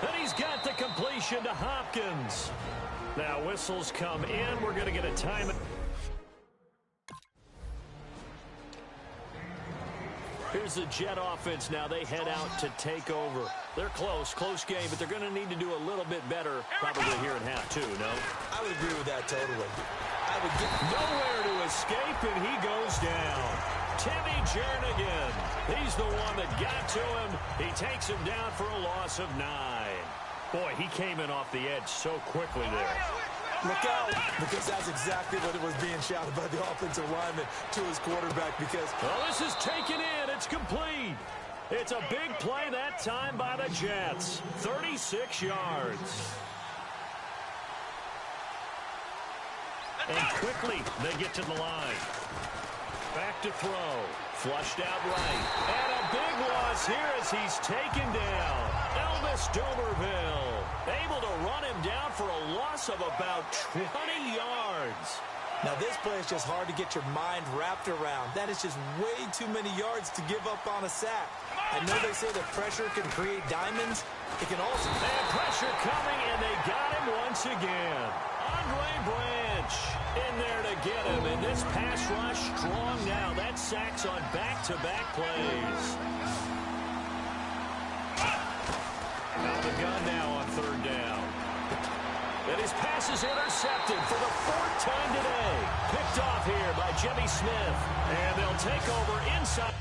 And he's got the completion to Hopkins. Now whistles come in. We're going to get a timeout. Here's the Jet offense now. They head out to take over. They're close game, but they're going to need to do a little bit better probably here in half 2, no? I would agree with that totally. I would get nowhere to escape, and he goes down. Timmy Jernigan. He's the one that got to him. He takes him down for a loss of 9. Boy, he came in off the edge so quickly there. Look out, because that's exactly what it was being shouted by the offensive lineman to his quarterback because... Well, this is taken in. It's complete. It's a big play that time by the Jets. 36 yards. And quickly, they get to the line. Back to throw. Flushed out right. And a big loss here as he's taken down. Elvis Dumerville able to run him down for a loss of about 20 yards. Now, this play is just hard to get your mind wrapped around. That is just way too many yards to give up on a sack. I know they say that pressure can create diamonds. It can also... And pressure coming, and they got him once again. Andre Branch in there to get him. And this pass rush strong now. That sack's on back-to-back plays. Out of the gun now on 3rd down. And his pass is intercepted for the 4th time today. Picked off here by Jimmy Smith. And they'll take over inside.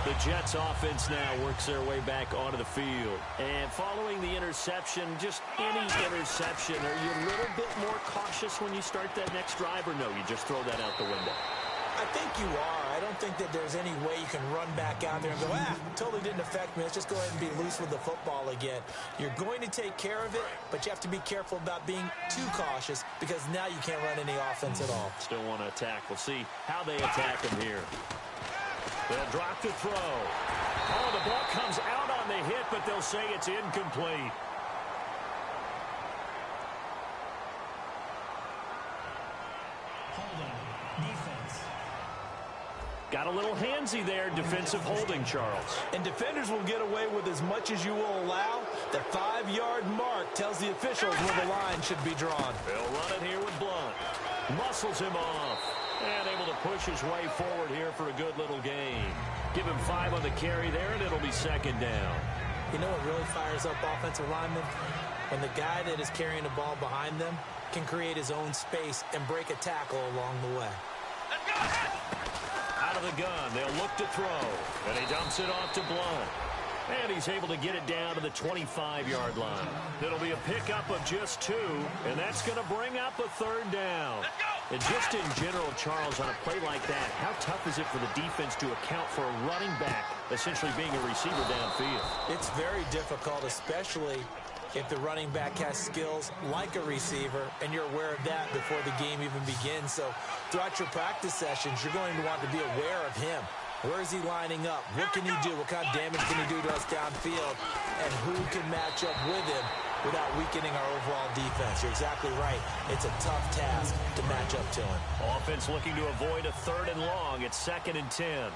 The Jets offense now works their way back onto the field. And following the interception, just any interception, are you a little bit more cautious when you start that next drive, or no, you just throw that out the window? I think you are. I don't think that there's any way you can run back out there and go, totally didn't affect me. Let's just go ahead and be loose with the football again. You're going to take care of it, but you have to be careful about being too cautious because now you can't run any offense at all. Still want to attack. We'll see how they attack him here. They'll drop to throw. Oh, the ball comes out on the hit, but they'll say it's incomplete. Got a little handsy there, defensive holding, Charles. And defenders will get away with as much as you will allow. The 5-yard mark tells the officials where the line should be drawn. They'll run it here with Blunt. Muscles him off. And able to push his way forward here for a good little gain. Give him 5 on the carry there, and it'll be second down. You know what really fires up offensive linemen? When the guy that is carrying the ball behind them can create his own space and break a tackle along the way. Out of the gun, they'll look to throw. And he dumps it off to Blunt. And he's able to get it down to the 25-yard line. It'll be a pickup of just 2, and that's going to bring up a third down. And just in general, Charles, on a play like that, how tough is it for the defense to account for a running back essentially being a receiver downfield? It's very difficult, especially if the running back has skills like a receiver, and you're aware of that before the game even begins. So throughout your practice sessions, you're going to want to be aware of him. Where is he lining up? What can he do? What kind of damage can he do to us downfield? And who can match up with him without weakening our overall defense? You're exactly right. It's a tough task to match up to him. Offense looking to avoid a 3rd and long. It's 2nd and 10.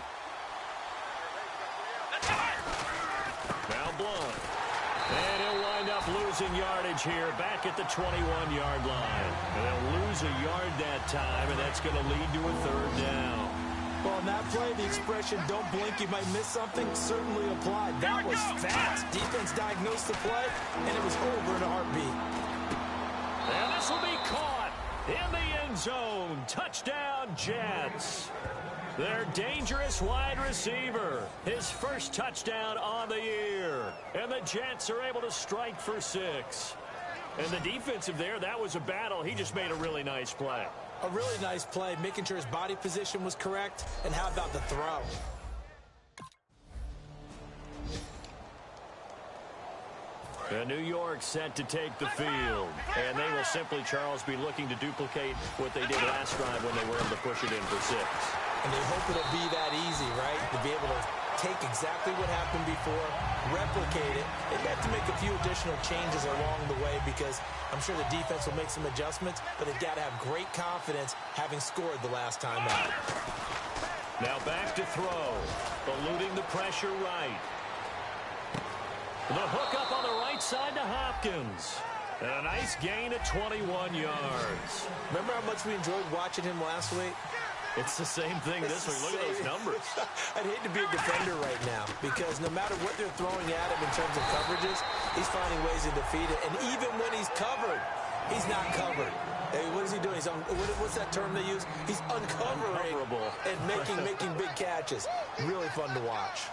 Now Blunt. And he'll wind up losing yardage here back at the 21-yard line. And they'll lose a yard that time, and that's going to lead to a 3rd down. Well, in that play, the expression, don't blink, you might miss something, certainly applied. That was fast. Defense diagnosed the play, and it was over in a heartbeat. And this will be caught in the end zone. Touchdown, Jets. Their dangerous wide receiver. His first touchdown on the year. And the Jets are able to strike for 6. And the defensive there, that was a battle. He just made a really nice play. A really nice play, making sure his body position was correct. And how about the throw? And New York set to take the field. And they will simply, Charles, be looking to duplicate what they did last drive when they were able to push it in for 6. And they hope it'll be that easy, right? To be able to take exactly what happened before, replicate it. They have to make a few additional changes along the way because I'm sure the defense will make some adjustments, but they've got to have great confidence having scored the last time out. Now back to throw. Eluding the pressure right. The hook up on the right side to Hopkins. And a nice gain of 21 yards. Remember how much we enjoyed watching him last week? It's the same thing this week. Look at those numbers. I'd hate to be a defender right now because no matter what they're throwing at him in terms of coverages, he's finding ways to defeat it. And even when he's covered, he's not covered. Hey, what is he doing? What's that term they use? He's uncovering and making big catches. Really fun to watch.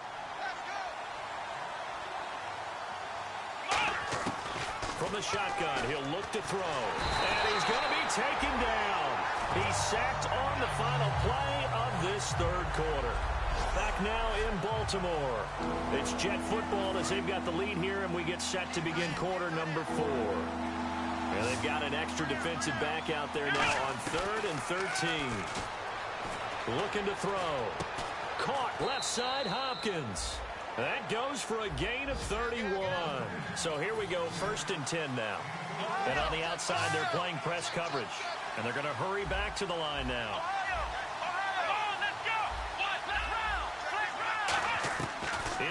From the shotgun, he'll look to throw. And he's going to be taken down. He's sacked on the final play of this 3rd quarter. Back now in Baltimore. It's Jet football as they've got the lead here, and we get set to begin quarter number 4. And they've got an extra defensive back out there now on 3rd and 13. Looking to throw. Caught left side, Hopkins. That goes for a gain of 31. So here we go, 1st and 10 now. And on the outside, they're playing press coverage. And they're going to hurry back to the line now.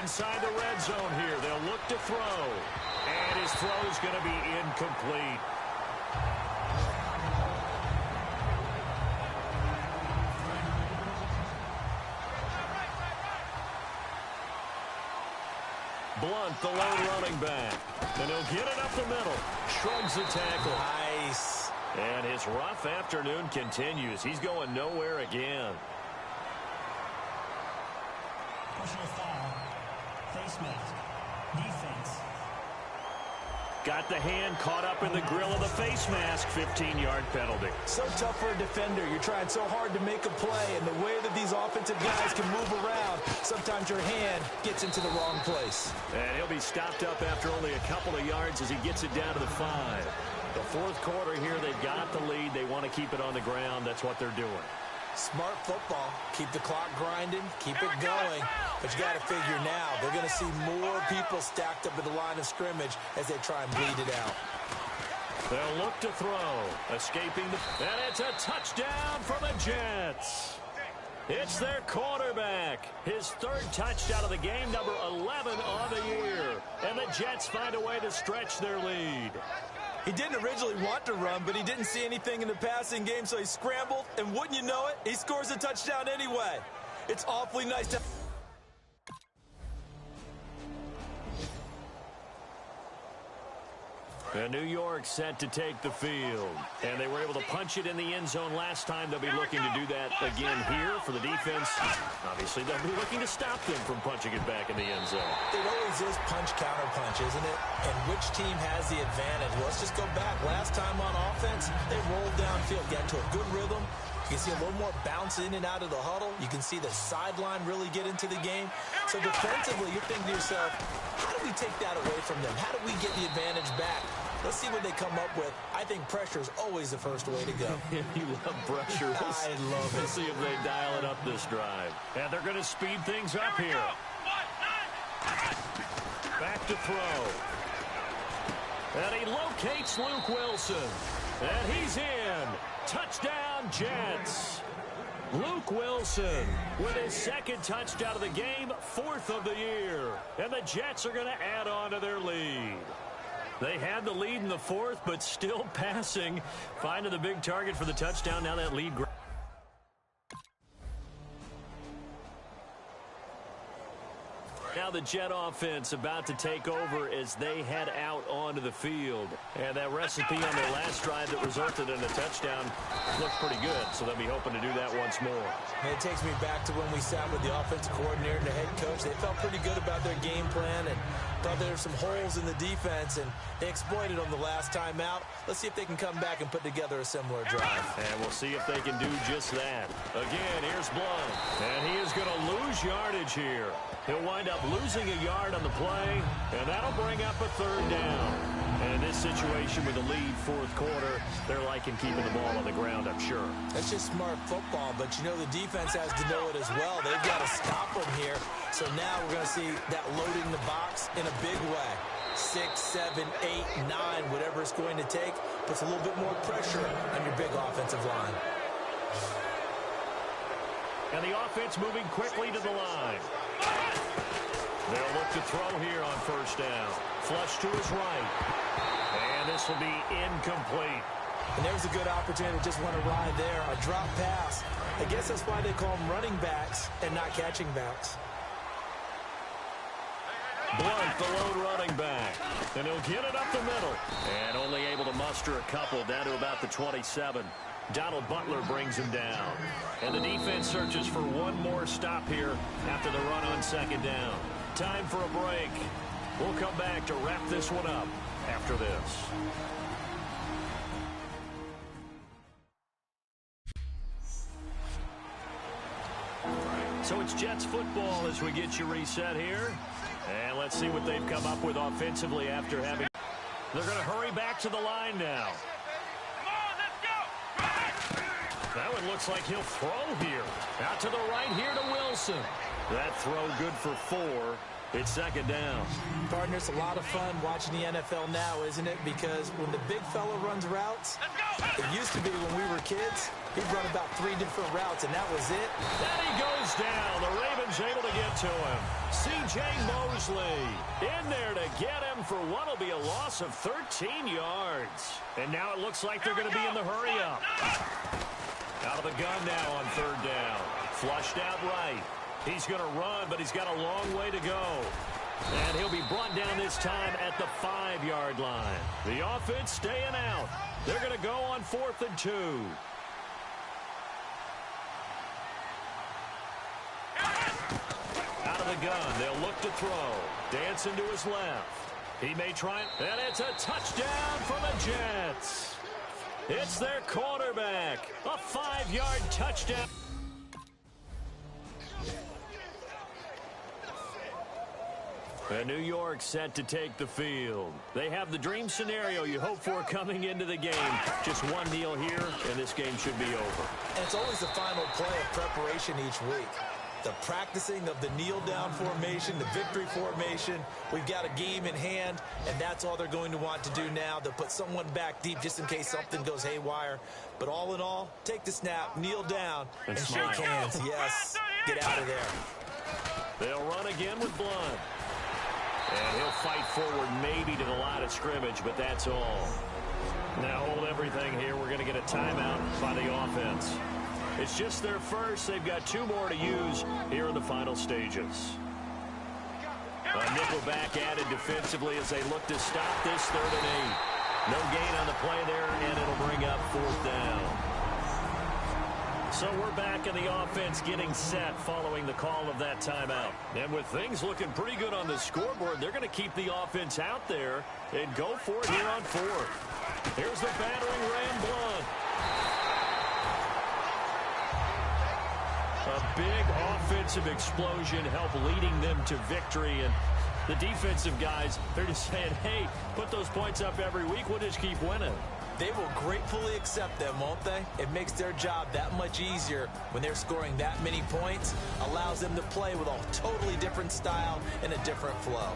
Inside the red zone here, they'll look to throw. And his throw is going to be incomplete. Blunt, the lone running back. And he'll get it up the middle. Shrugs the tackle. Nice. And his rough afternoon continues. He's going nowhere again. Personal foul. Face mask. Defense. Got the hand caught up in the grill of the face mask. 15-yard penalty. So tough for a defender. You're trying so hard to make a play, and the way that these offensive guys can move around, sometimes your hand gets into the wrong place. And he'll be stopped up after only a couple of yards as he gets it down to the 5. The 4th quarter here, they've got the lead. They want to keep it on the ground. That's what they're doing. Smart football. Keep the clock grinding. Keep it going. But you got to figure now, they're going to see more people stacked up at the line of scrimmage as they try and bleed it out. They'll look to throw. Escaping the... And it's a touchdown for the Jets. It's their quarterback. His third touchdown of the game, number 11 on the year. And the Jets find a way to stretch their lead. He didn't originally want to run, but he didn't see anything in the passing game, so he scrambled, and wouldn't you know it, he scores a touchdown anyway. It's awfully nice to... And New York set to take the field. And they were able to punch it in the end zone last time. They'll be looking to do that again here for the defense. Obviously, they'll be looking to stop them from punching it back in the end zone. It always is punch-counter-punch, isn't it? And which team has the advantage? Well, let's just go back. Last time on offense, they rolled downfield, got to a good rhythm. You can see a little more bounce in and out of the huddle. You can see the sideline really get into the game. So defensively, you're thinking to yourself, how do we take that away from them? How do we get the advantage back? Let's see what they come up with. I think pressure is always the first way to go. You love pressure. I love it. Let's see if they dial it up this drive. And they're going to speed things up here. Back to throw. And he locates Luke Wilson. And he's in. Touchdown, Jets. Luke Wilson with his second touchdown of the game, fourth of the year. And the Jets are going to add on to their lead. They had the lead in the fourth, but still passing. Finding the big target for the touchdown. Now that lead. Now the Jet offense about to take over as they head out onto the field. And that recipe on their last drive that resulted in a touchdown looked pretty good, so they'll be hoping to do that once more. And it takes me back to when we sat with the offensive coordinator and the head coach. They felt pretty good about their game plan and thought there were some holes in the defense, and they exploited them the last time out. Let's see if they can come back and put together a similar drive. And we'll see if they can do just that. Again, here's Blount. And he is going to lose yardage here. He'll wind up losing a yard on the play, and that'll bring up a third down. And in this situation with the lead fourth quarter, they're liking keeping the ball on the ground, I'm sure. That's just smart football, but you know the defense has to know it as well. They've got to stop them here. So now we're going to see that loading the box in a big way. 6, 7, 8, 9, whatever it's going to take, puts a little bit more pressure on your big offensive line. And the offense moving quickly to the line. They'll look to throw here on first down. Flush to his right. And this will be incomplete. And there's a good opportunity to just want to ride there. A drop pass. I guess that's why they call them running backs and not catching backs. Blount, the lone running back. And he'll get it up the middle. And only able to muster a couple down to about the 27. Donald Butler brings him down. And the defense searches for one more stop here after the run on second down. Time for a break. We'll come back to wrap this one up after this. So it's Jets football as we get you reset here. And let's see what they've come up with offensively after having... They're going to hurry back to the line now. That one looks like he'll throw here. Out to the right here to Wilson. That throw good for 4. It's second down. Partner, it's a lot of fun watching the NFL now, isn't it? Because when the big fella runs routes, it used to be when we were kids, he'd run about 3 different routes, and that was it. Then he goes down. The Ravens able to get to him. C.J. Mosley in there to get him for what will be a loss of 13 yards. And now it looks like they're going to be in the hurry-up. Out of the gun now on third down. Flushed out right. He's going to run, but he's got a long way to go. And he'll be brought down this time at the 5-yard line. The offense staying out. They're going to go on 4th and 2. Out of the gun, they'll look to throw. Dancing to his left. He may try, and it's a touchdown for the Jets. It's their quarterback. A 5-yard touchdown. And New York set to take the field. They have the dream scenario you hope for coming into the game. Just one kneel here, and this game should be over. And it's always the final play of preparation each week. the practicing of the kneel-down formation, the victory formation. We've got a game in hand, and that's all they're going to want to do now. They'll put someone back deep just in case something goes haywire. But all in all, take the snap, kneel down, and shake hands. Yes, get out of there. They'll run again with Blunt. And he'll fight forward maybe to the line of scrimmage, but that's all. Now hold everything here. We're going to get a timeout by the offense. It's just their first. They've got 2 more to use here in the final stages. A nickel back added defensively as they look to stop this 3rd and 8. No gain on the play there, and it'll bring up 4th down. So we're back in the offense getting set following the call of that timeout. And with things looking pretty good on the scoreboard, they're going to keep the offense out there and go for it here on 4th. Here's the battering ram, Blunt. A big offensive explosion helped leading them to victory. And the defensive guys, they're just saying, hey, put those points up every week. We'll just keep winning. They will gratefully accept them, won't they? It makes their job that much easier when they're scoring that many points. Allows them to play with a totally different style and a different flow.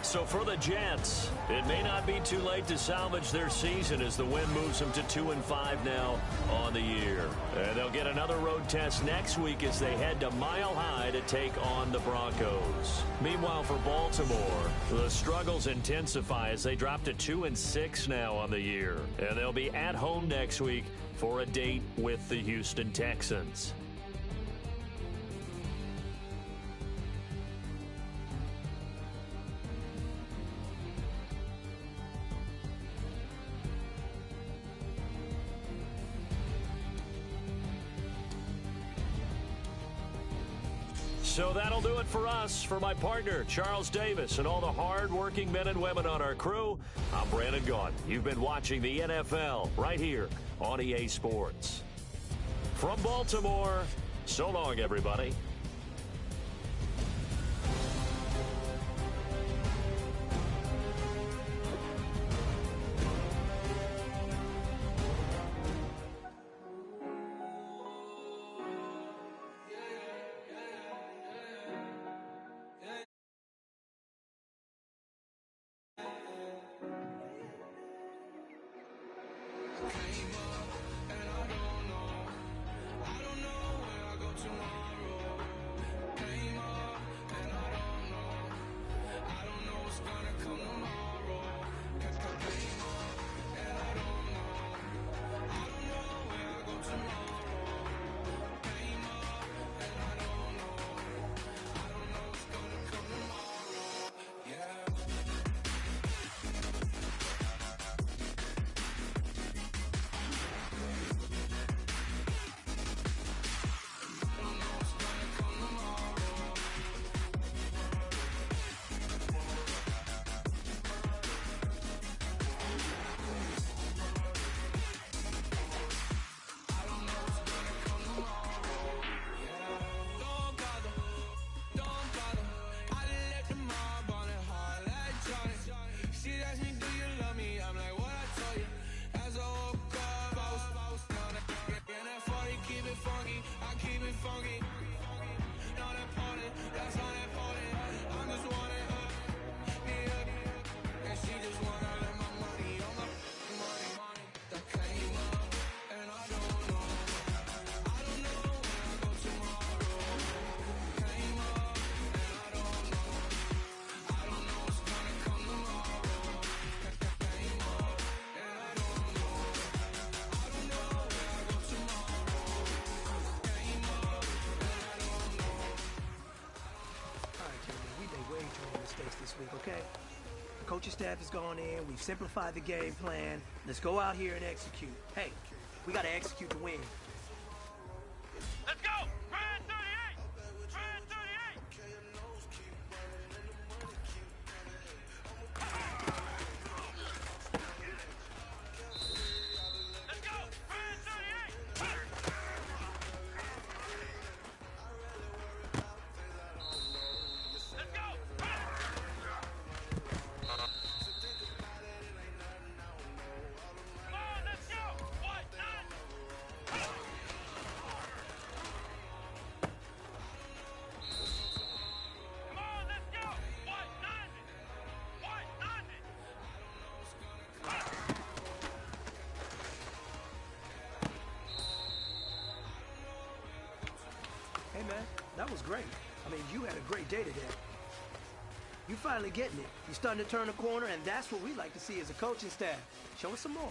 So for the Jets, it may not be too late to salvage their season as the win moves them to 2-5 now on the year. And they'll get another road test next week as they head to Mile High to take on the Broncos. Meanwhile, for Baltimore, the struggles intensify as they drop to 2-6 now on the year. And they'll be at home next week for a date with the Houston Texans. So that'll do it for us. For my partner, Charles Davis, and all the hard-working men and women on our crew, I'm Brandon Gaudin. You've been watching the NFL right here on EA Sports. From Baltimore, so long, everybody. This week, okay? The coaching staff has gone in. We've simplified the game plan. Let's go out here and execute. Hey, we got to execute to win. Let's go! Brand 38! Brand 38! Let's go! Brand 38! Let's go! Come on, let's go! What? None? was great. I mean, you had a great day today. You finally getting it. You're starting to turn a corner, and that's what we like to see as a coaching staff. Show us some more.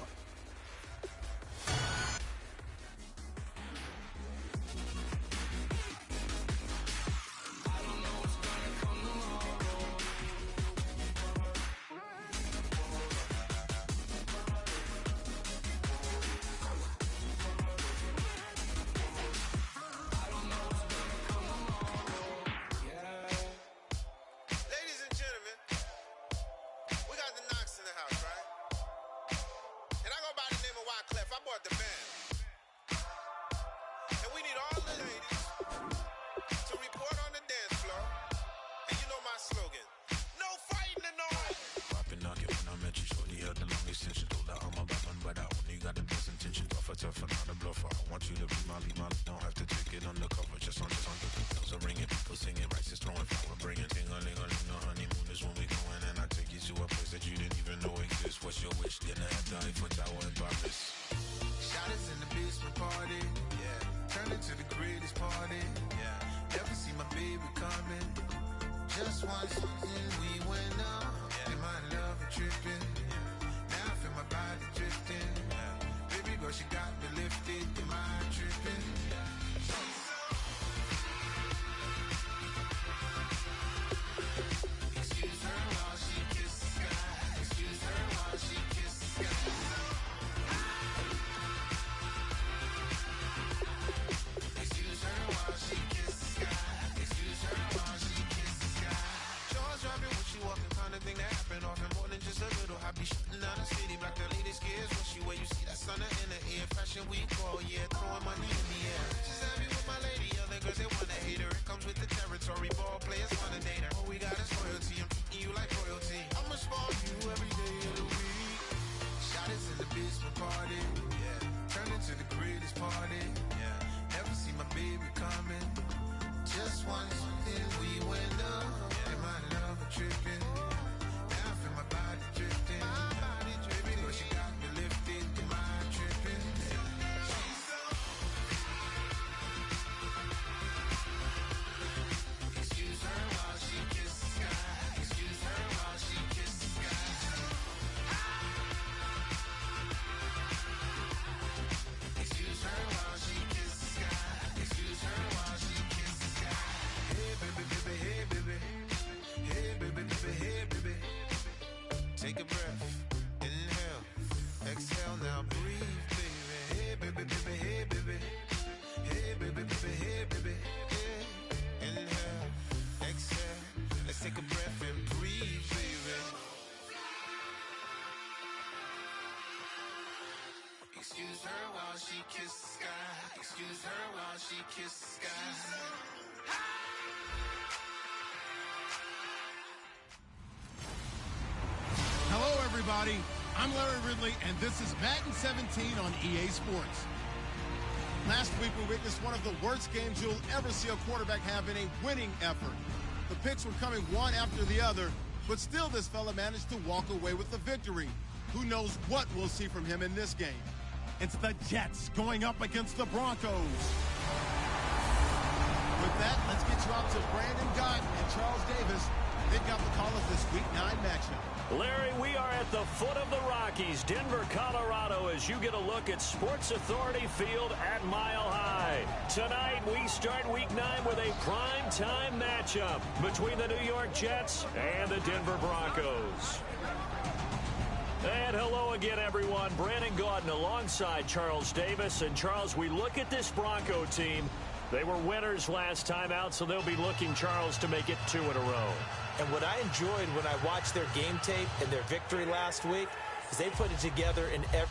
Excuse her while she kiss the sky. Excuse her while she kiss the sky. Hello, everybody. I'm Larry Ridley, and this is Madden 17 on EA Sports. Last week, we witnessed one of the worst games you'll ever see a quarterback have in a winning effort. The picks were coming one after the other, but still this fella managed to walk away with the victory. Who knows what we'll see from him in this game? It's the Jets going up against the Broncos. With that, let's get you out to Brandon Gott and Charles Davis. They've got the call of this Week 9 matchup. Larry, we are at the foot of the Rockies, Denver, Colorado, as you get a look at Sports Authority Field at Mile High. Tonight, we start Week 9 with a prime-time matchup between the New York Jets and the Denver Broncos. And hello again, everyone. Brandon Gaudin alongside Charles Davis. And, Charles, we look at this Bronco team. They were winners last time out, so they'll be looking, Charles, to make it 2 in a row. And what I enjoyed when I watched their game tape and their victory last week is they put it together in every...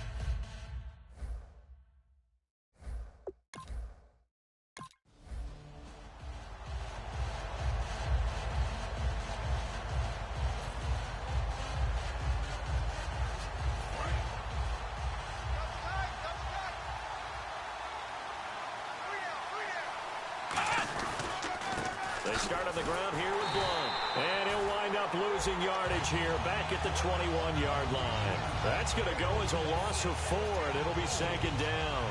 They start on the ground here with Blunt. And he'll wind up losing yardage here back at the 21-yard line. That's going to go as a loss of 4, and it'll be second down.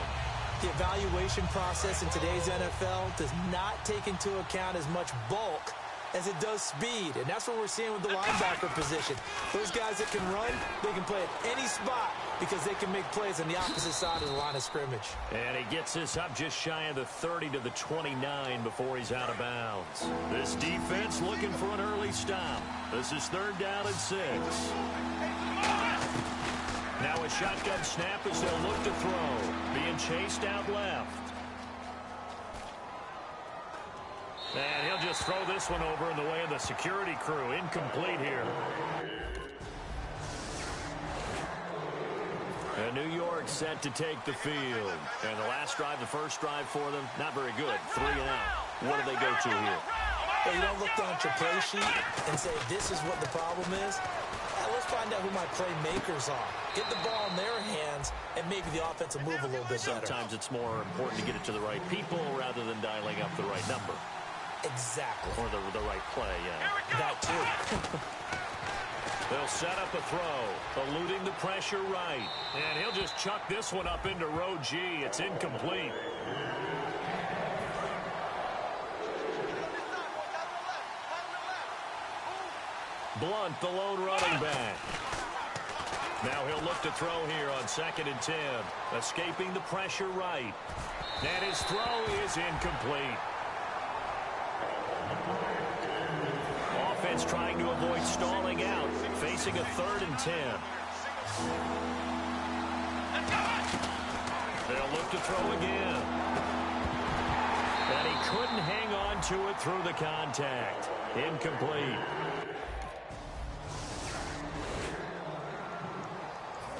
The evaluation process in today's NFL does not take into account as much bulk as it does speed, and that's what we're seeing with the linebacker position. Those guys that can run, they can play at any spot because they can make plays on the opposite side of the line of scrimmage. And he gets this up just shy of the 30 to the 29 before he's out of bounds. This defense looking for an early stop. This is 3rd down and 6. Now a shotgun snap as they'll look to throw. Being chased out left. And he'll just throw this one over in the way of the security crew. Incomplete here. And New York set to take the field. And the last drive, the first drive for them, not very good. 3 and out. What do they go to here? Well, you don't look down at your play sheet and say, this is what the problem is. Let's find out who my playmakers are. Get the ball in their hands, and maybe the offense will move a little bit better. Sometimes it's more important to get it to the right people rather than dialing up the right number. Exactly. Or the right play, yeah. That too. They'll set up a throw, eluding the pressure right. And he'll just chuck this one up into row G. It's incomplete. Blunt, the lone running back. Now he'll look to throw here on 2nd and 10. Escaping the pressure right. And his throw is incomplete. Offense trying to avoid stalling out. Facing a 3rd and 10. They'll look to throw again. And he couldn't hang on to it through the contact. Incomplete.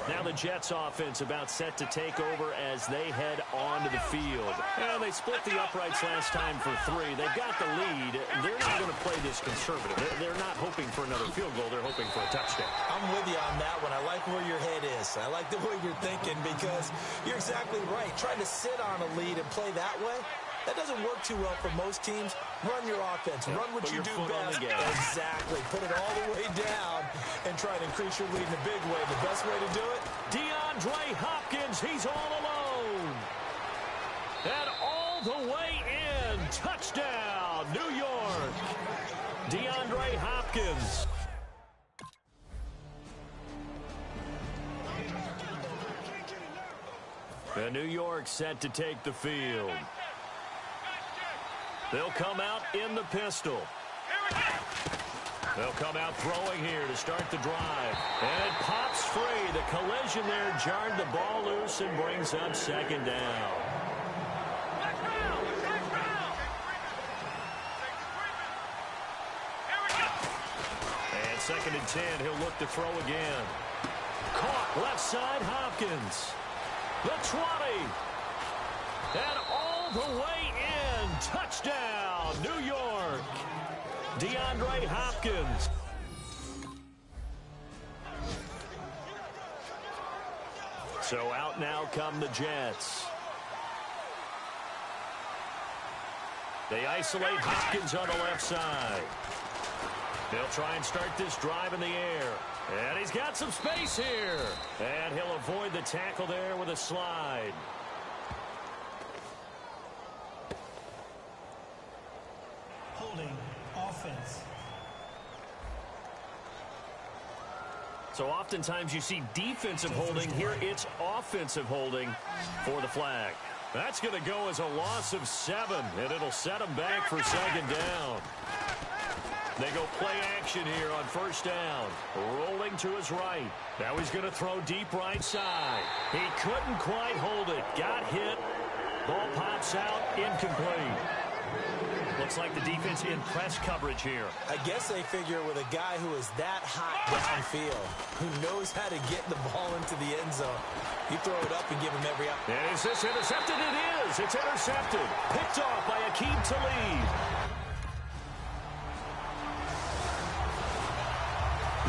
Now the Jets offense about set to take over as they head onto the field. And they split the uprights last time for 3. They've got the lead. They're not going to play this conservative. They're not hoping for another field goal. They're hoping for a touchdown. I'm with you on that one. I like where your head is. I like the way you're thinking because you're exactly right. Trying to sit on a lead and play that way, that doesn't work too well for most teams. Run your offense. Run what you do best. Exactly. Put it all the way down and try to increase your lead in a big way. The best way to do it? DeAndre Hopkins, he's all alone. And all the way in. Touchdown, New York. DeAndre Hopkins. And New York set to take the field. They'll come out in the pistol. They'll come out throwing here to start the drive. And it pops free. The collision there jarred the ball loose and brings up 2nd down. And 2nd and 10. He'll look to throw again. Caught left side Hopkins. The 20. And all the way in. Touchdown, New York. DeAndre Hopkins. So out now come the Jets. They isolate Hopkins on the left side. They'll try and start this drive in the air. And he's got some space here. And he'll avoid the tackle there with a slide. Holding offense. So oftentimes you see defensive holding. Here it's offensive holding for the flag. That's going to go as a loss of 7, and it'll set them back for 2nd down. They go play action here on 1st down. Rolling to his right. Now he's going to throw deep right side. He couldn't quite hold it. Got hit. Ball pops out. Incomplete. Looks like the defense in press coverage here. I guess they figure with a guy who is that hot downfield, who knows how to get the ball into the end zone, you throw it up and give him every opportunity. And is this intercepted? It is. It's intercepted. Picked off by Akeem Talib.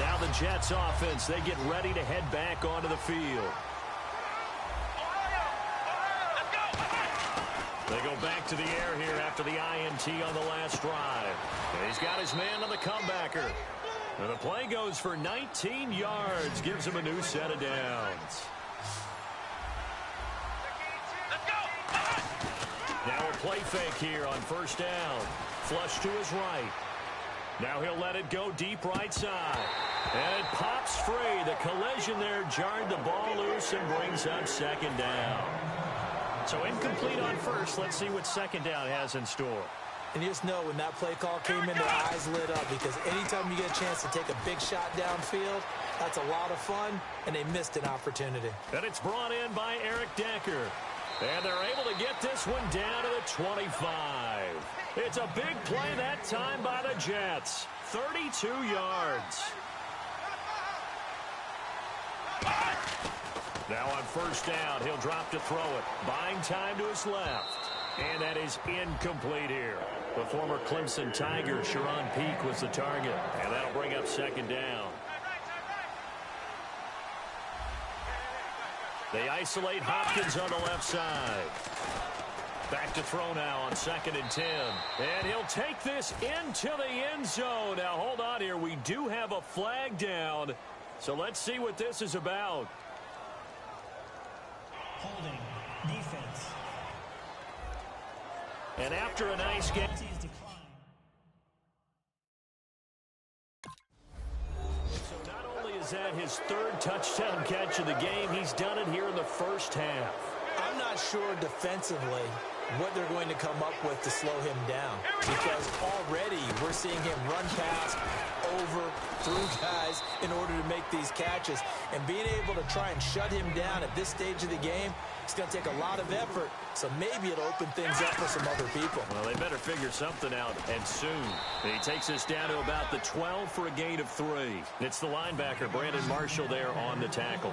Now the Jets offense, they get ready to head back onto the field. They go back to the air here after the INT on the last drive. And he's got his man on the comebacker. And the play goes for 19 yards, gives him a new set of downs. play fake here on first down. Flush to his right. Now he'll let it go deep right side. And it pops free. The collision there jarred the ball loose and brings up second down. So incomplete on first. Let's see what second down has in store. And you just know when that play call came in, their eyes lit up, because anytime you get a chance to take a big shot downfield, that's a lot of fun, and they missed an opportunity. And it's brought in by Eric Decker. And they're able to get this one down to the 25. It's a big play that time by the Jets. 32 yards. Now on first down, he'll drop to throw it. Buying time to his left. And that is incomplete here. The former Clemson Tiger, Sharon Peak, was the target. And that'll bring up second down. They isolate Hopkins on the left side. Back to throw now on 2nd and 10. And he'll take this into the end zone. Now, hold on here. We do have a flag down. So let's see what this is about. Holding. Defense. And after a nice game. So not only is that his 3rd touchdown catch of the game, he's done it here in the first half. I'm not sure defensively what they're going to come up with to slow him down, because already we're seeing him run past, over, through guys in order to make these catches. And being able to try and shut him down at this stage of the game, it's going to take a lot of effort. So maybe it'll open things up for some other people. Well, they better figure something out, and soon. And he takes us down to about the 12 for a gain of 3. It's the linebacker, Brandon Marshall, there on the tackle.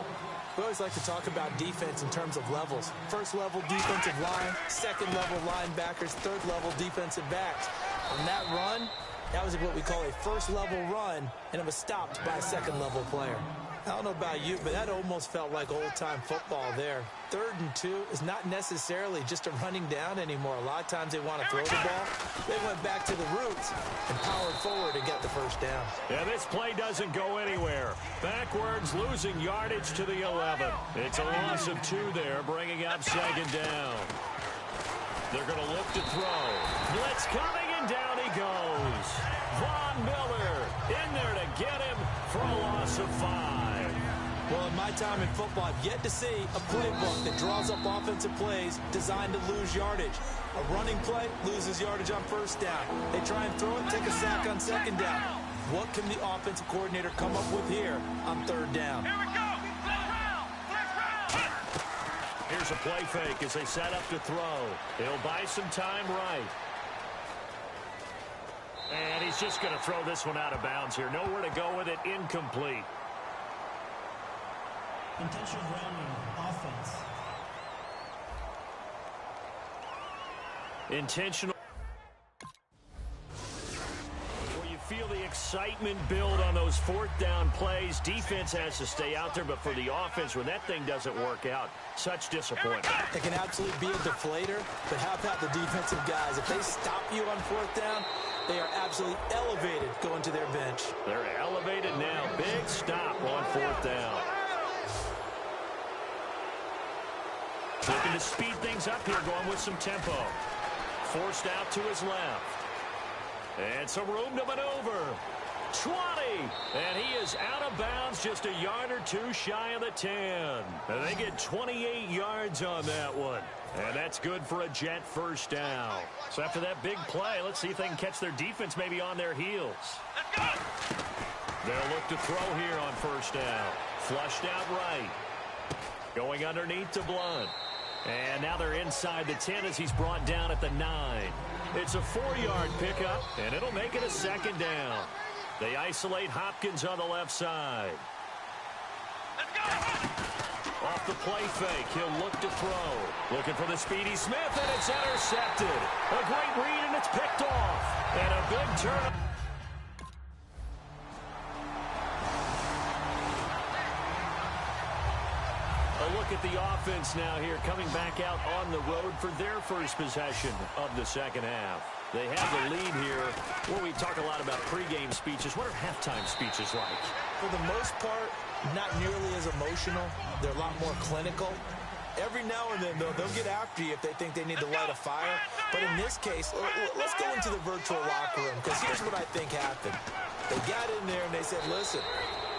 We always like to talk about defense in terms of levels. First level defensive line, second level linebackers, third level defensive backs. On that run, that was what we call a first level run, and it was stopped by a second level player. I don't know about you, but that almost felt like old-time football there. 3rd and 2 is not necessarily just a running down anymore. A lot of times they want to throw the ball. They went back to the roots and powered forward to get the first down. Yeah, this play doesn't go anywhere. Backwards, losing yardage to the 11. It's a loss of 2 there, bringing up second down. They're going to look to throw. Blitz coming, and down he goes. Von Miller in there to get him for a loss of 5. Well, in my time in football, I've yet to see a playbook that draws up offensive plays designed to lose yardage. A running play loses yardage on first down. They try and throw it, take a sack on second down. What can the offensive coordinator come up with here on 3rd down? Here we go. Here's a play fake as they set up to throw. He'll buy some time right. And he's just going to throw this one out of bounds here. Nowhere to go with it. Incomplete. Intentional grounding. Offense. Intentional. Well, you feel the excitement build on those 4th down plays. Defense has to stay out there, but for the offense, when that thing doesn't work out, such disappointment. It can absolutely be a deflator, but how about the defensive guys? If they stop you on 4th down, they are absolutely elevated going to their bench. They're elevated now. Big stop on 4th down. Looking to speed things up here, going with some tempo. Forced out to his left. And some room to maneuver. 20. And he is out of bounds, just a yard or 2 shy of the 10. And they get 28 yards on that one. And that's good for a Jet first down. So after that big play, let's see if they can catch their defense maybe on their heels. Let's go. They'll look to throw here on first down. Flushed out right. Going underneath to Blunt. And now they're inside the 10 as he's brought down at the 9. It's a 4-yard pickup, and it'll make it a second down. They isolate Hopkins on the left side. Let's go. Off the play fake, he'll look to throw. Looking for the speedy Smith, and it's intercepted. A great read, and it's picked off. And a big turn. A look at the offense now here, coming back out on the road for their first possession of the second half. They have the lead here. Well, we talk a lot about pregame speeches. What are halftime speeches like? For the most part, not nearly as emotional. They're a lot more clinical. Every now and then, though, they'll get after you if they think they need to light a fire. But in this case, let's go into the virtual locker room, because here's what I think happened. They got in there and they said, listen,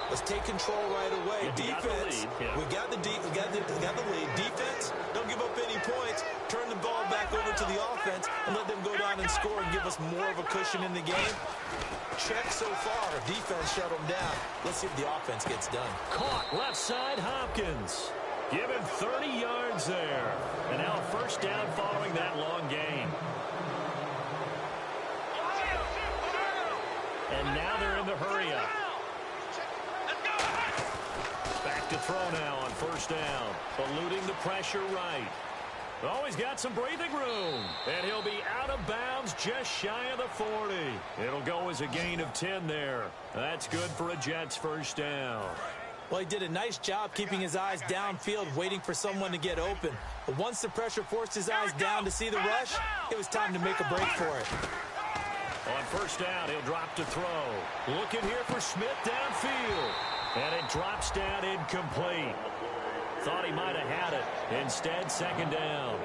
let's take control right away. Defense, we got the lead. Defense, don't give up any points. Turn the ball back over to the offense and let them go down and score and give us more of a cushion in the game. Check so far. Defense shut them down. Let's see if the offense gets done. Caught left side, Hopkins. Give him 30 yards there. And now a first down following that long gain. And now they're in the hurry up. Back to throw now on first down. Eluding the pressure right. Oh, he's got some breathing room. And he'll be out of bounds just shy of the 40. It'll go as a gain of 10 there. That's good for a Jets first down. Well, he did a nice job keeping his eyes downfield, waiting for someone to get open. But once the pressure forced his eyes down to see the rush, it was time to make a break for it. On first down, he'll drop to throw. Looking here for Smith downfield. And it drops down incomplete. Thought he might have had it. Instead, second down.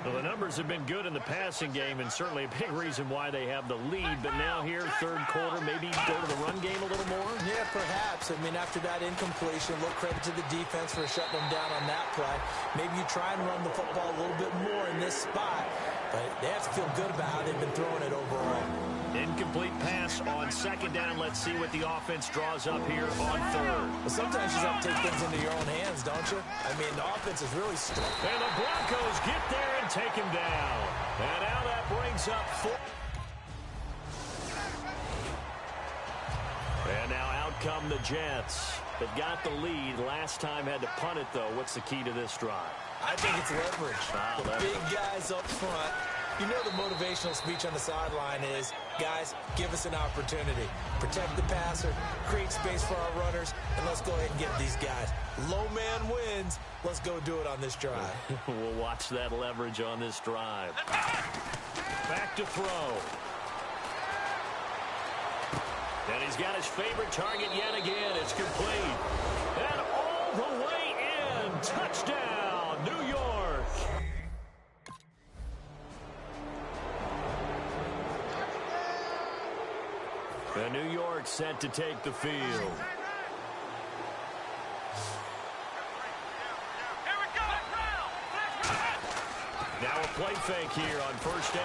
Well, the numbers have been good in the passing game, and certainly a big reason why they have the lead. But now here, third quarter, maybe go to the run game a little more? Yeah, perhaps. I mean, after that incompletion, a little credit to the defense for shutting them down on that play. Maybe you try and run the football a little bit more in this spot. But they have to feel good about how they've been throwing it overall. Incomplete pass on second down. Let's see what the offense draws up here on third. Well, sometimes you just have to take things into your own hands, don't you? I mean, the offense is really strong. And the Broncos get there and take him down. And now that brings up 4. And now out come the Jets. They've got the lead. Last time had to punt it, though. What's the key to this drive? I think it's leverage. The big guys up front. You know the motivational speech on the sideline is, guys, give us an opportunity. Protect the passer, create space for our runners, and let's go ahead and get these guys. Low man wins. Let's go do it on this drive. We'll watch that leverage on this drive. Back to throw. And he's got his favorite target yet again. It's complete. And all the way in. Touchdown, New York. And New York set to take the field. Now a play fake here on first down.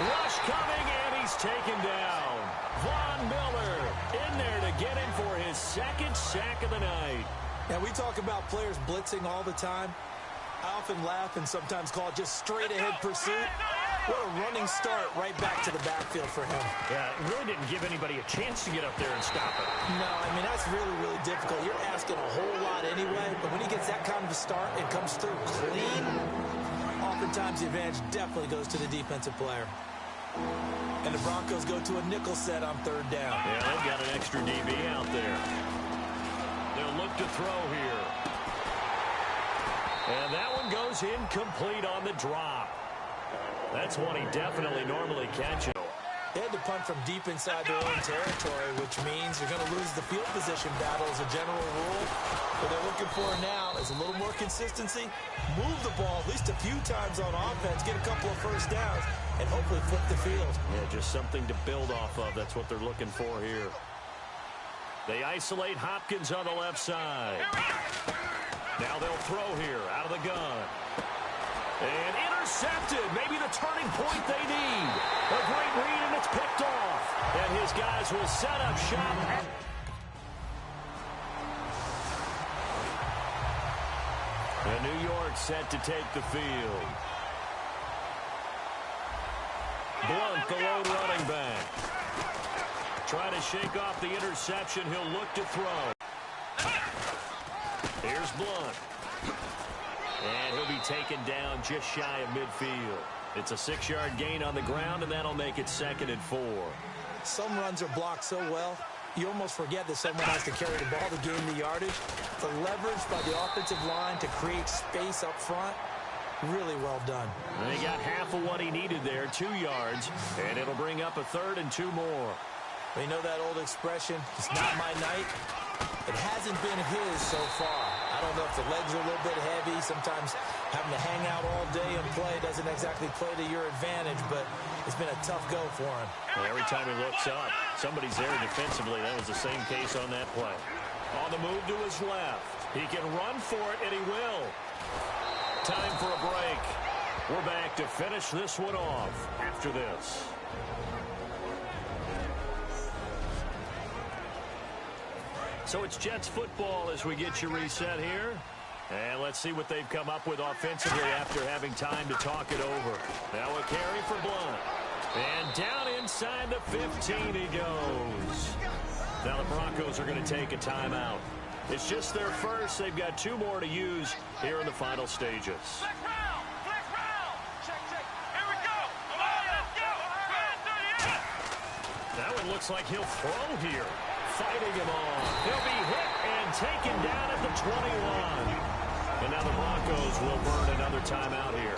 Rush coming, and he's taken down. Von Miller in there to get him for his second sack of the night. Now, we talk about players blitzing all the time. I often laugh and sometimes call it just straight-ahead pursuit. What a running start right back to the backfield for him. Yeah, it really didn't give anybody a chance to get up there and stop it. No, I mean, that's really, really difficult. You're asking a whole lot anyway, but when he gets that kind of a start and comes through clean, oftentimes the advantage definitely goes to the defensive player. And the Broncos go to a nickel set on third down. Yeah, they've got an extra DB out there. They'll look to throw here. And that one goes incomplete on the drop. That's one he definitely normally catches. They had to punt from deep inside their own territory, which means you're going to lose the field position battle as a general rule. What they're looking for now is a little more consistency, move the ball at least a few times on offense, get a couple of first downs, and hopefully flip the field. Yeah, just something to build off of. That's what they're looking for here. They isolate Hopkins on the left side. Now they'll throw here out of the gun. And intercepted. Maybe the turning point they need. A great read, and it's picked off. And his guys will set up shop. And New York set to take the field. Blunt, the lone running back. Trying to shake off the interception. He'll look to throw. Here's Blunt. And he'll be taken down just shy of midfield. It's a 6-yard gain on the ground, and that'll make it 2nd and 4. Some runs are blocked so well, you almost forget that someone has to carry the ball to gain the yardage. The leverage by the offensive line to create space up front, really well done. And he got half of what he needed there, 2 yards, and it'll bring up a 3rd and 2 more. We know that old expression, it's not my night. It hasn't been his so far. I don't know if the legs are a little bit heavy. Sometimes having to hang out all day and play doesn't exactly play to your advantage, but it's been a tough go for him. Well, every time he looks up, somebody's there defensively. That was the same case on that play. On the move to his left. He can run for it, and he will. Time for a break. We're back to finish this one off after this. So it's Jets football as we get you reset here. And let's see what they've come up with offensively after having time to talk it over. Now a carry for Blunt. And down inside the 15 he goes. Now the Broncos are going to take a timeout. It's just their first. They've got 2 more to use here in the final stages. Flex round! Flex round! Check, check. Here we go! Come on, let's go! Run 38! That one looks like he'll throw here. Fighting him on. He'll be hit and taken down at the 21. And now the Broncos will burn another timeout here.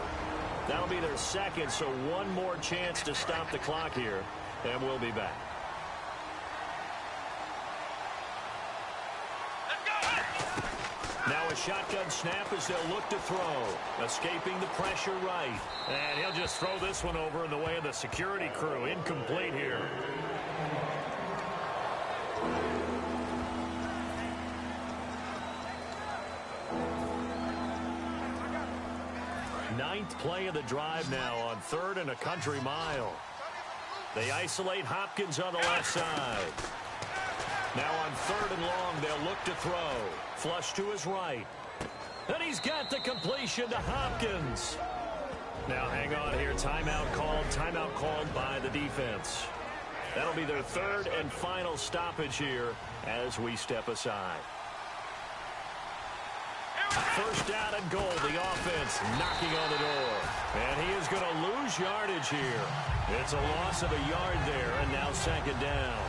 That'll be their second, so one more chance to stop the clock here, and we'll be back. Now a shotgun snap as they'll look to throw. Escaping the pressure right. And he'll just throw this one over in the way of the security crew. Incomplete here. Ninth play of the drive now on 3rd and a country mile. They isolate Hopkins on the left side. Now on 3rd and long, they'll look to throw. Flush to his right. And he's got the completion to Hopkins. Now hang on here. Timeout called by the defense. That'll be their 3rd and final stoppage here as we step aside. First down and goal. The offense knocking on the door. And he is going to lose yardage here. It's a loss of a yard there, and now 2nd down.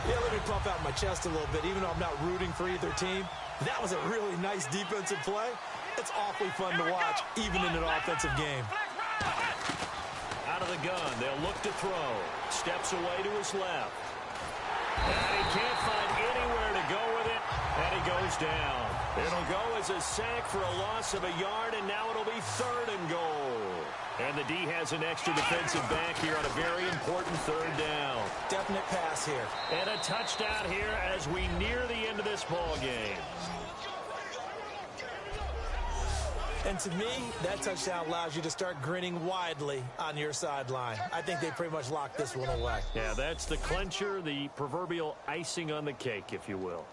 Yeah, let me puff out my chest a little bit. Even though I'm not rooting for either team, that was a really nice defensive play. It's awfully fun to watch, even in an offensive game. Out of the gun, they'll look to throw. Steps away to his left. And he can't find anywhere to go with it, and he goes down. It'll go as a sack for a loss of a yard, and now it'll be 3rd and goal. And the D has an extra defensive back here on a very important 3rd down. Definite pass here. And a touchdown here as we near the end of this ball game. And to me, that touchdown allows you to start grinning widely on your sideline. I think they pretty much locked this one away. Yeah, that's the clincher, the proverbial icing on the cake, if you will.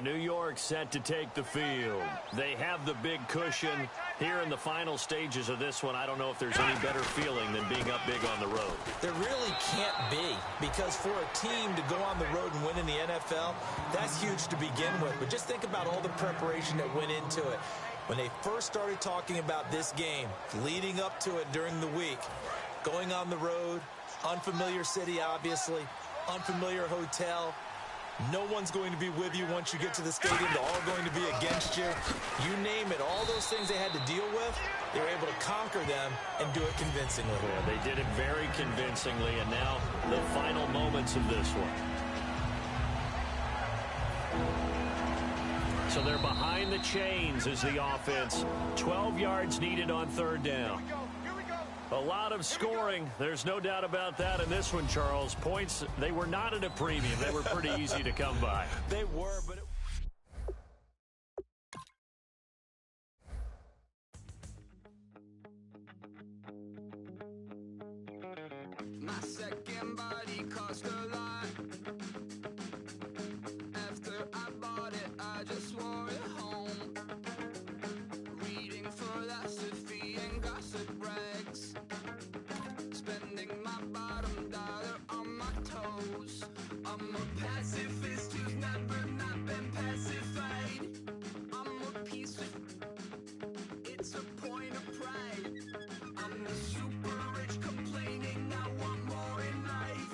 New York set to take the field. They have the big cushion here in the final stages of this one. I don't know if there's any better feeling than being up big on the road. There really can't be, because for a team to go on the road and win in the NFL, that's huge to begin with. But just think about all the preparation that went into it. When they first started talking about this game, leading up to it during the week, going on the road, unfamiliar city, obviously, unfamiliar hotel. No one's going to be with you once you get to the stadium. They're all going to be against you. You name it, all those things they had to deal with, they were able to conquer them and do it convincingly. Yeah, they did it very convincingly, and now the final moments of this one. So they're behind the chains as the offense. 12 yards needed on 3rd down. A lot of scoring. There's no doubt about that in this one, Charles. Points, they were not at a premium. They were pretty easy to come by. They were, but My second body cost a lot. After I bought it, I just wore it home. Reading philosophy and gossip rags. Spending my bottom dollar on my toes. I'm a pacifist who's never not been pacified. I'm a piece of... It's a point of pride. I'm the super rich complaining I want more in life.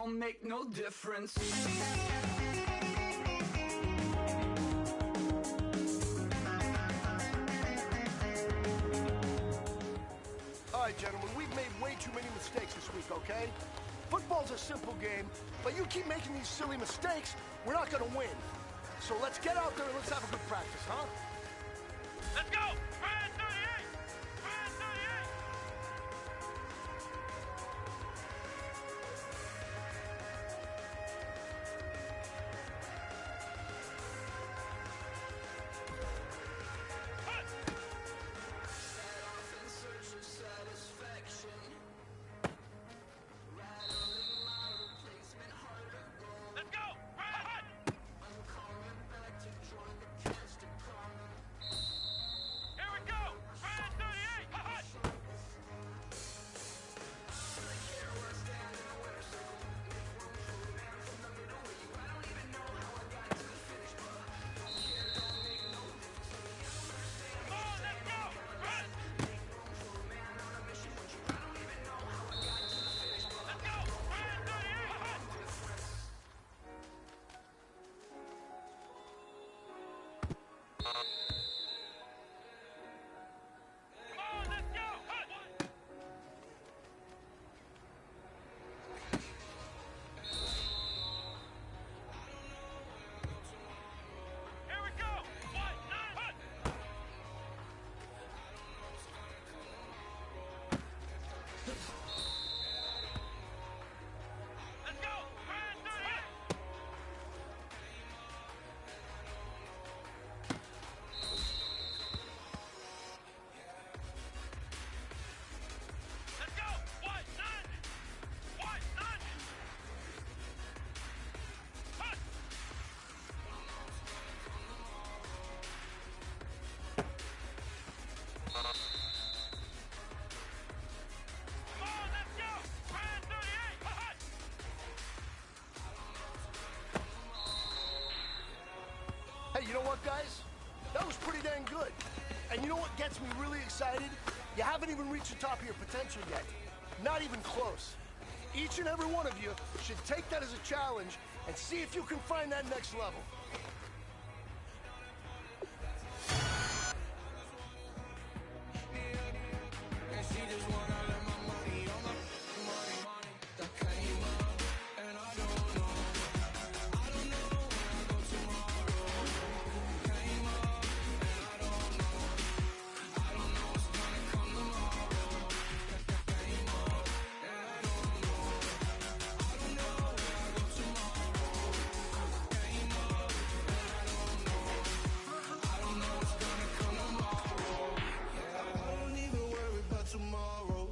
don't make no difference. All right, gentlemen, we've made way too many mistakes this week, okay? Football's a simple game, but you keep making these silly mistakes, we're not gonna win. So let's get out there and let's have a good practice, huh? Let's go! Brad 38! Brad 38! Let's go! Brad! Here we go! Brad 38! Hut! Come on, let's go! Brad! Let's go! Brad 38! Hut! Come on, let's go! Hut! Here we go! 1, 9, hut! Let's go! Brad 38! Let's go! 1, 9! 1, 9! Hut! Come on, let's go! Brad 38! Hut! Hey, you know what, guys? That was pretty dang good. And you know what gets me really excited? You haven't even reached the top of your potential yet. Not even close. Each and every one of you should take that as a challenge and see if you can find that next level. And she just wanna let my money on my money that came up, and I don't know when I go tomorrow. Came up, and I don't know what's gonna come tomorrow. Came up, and I don't know where I go tomorrow. Came up, and I don't know what's gonna come tomorrow. I don't even worry about tomorrow.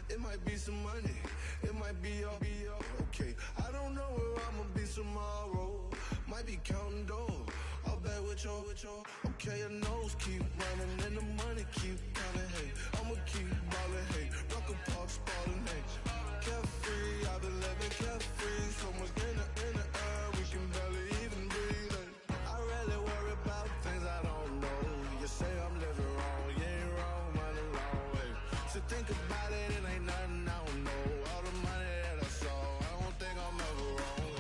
It might be some money, it might be all okay. I don't know where I'ma be tomorrow. Might be counting dough. I'll bet with your. Okay, your nose keep running and the money keep coming. Hey, I'ma keep ballin'. Hey, rock a park spallin'. Hey, carefree, I've been living carefree. So much in the air, we can barely even breathe. Hey, I rarely worry about things I don't know. You say I'm living wrong, you ain't wrong, man, alone. Hey, so think about it, it ain't nothing I don't know. All the money that I saw, I don't think I'm ever wrong.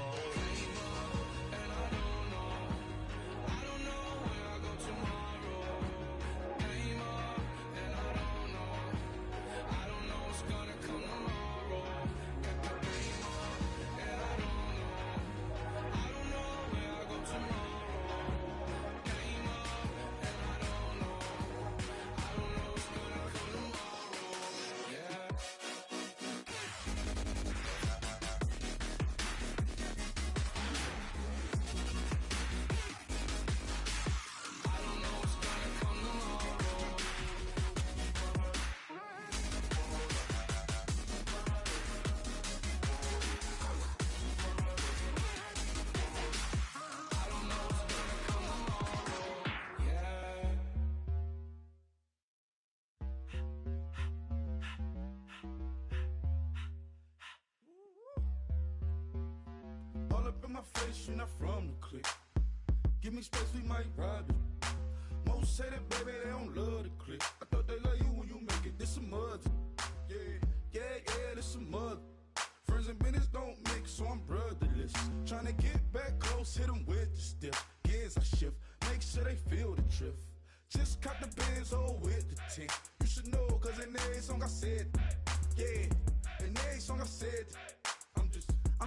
And I don't know where I go tomorrow. Came up, and I don't know what's gonna come tomorrow. Came up, and I don't know where I go tomorrow. Came up, and I don't know what's gonna come tomorrow. Yeah. All up in my face, you're not from the clique. Give me space, we might ride it. Most say that, baby, they don't love the clique. I thought they love you when you make it. This some mud. Yeah, this some mud. Friends and business don't make quick, so I'm brotherless. Trying to get back close, hit them with the stiff. Gears I shift, make sure they feel the drift. Just caught the Benz, oh, with the tick. You should know, cause in every song I said, yeah, in every song I said, I'm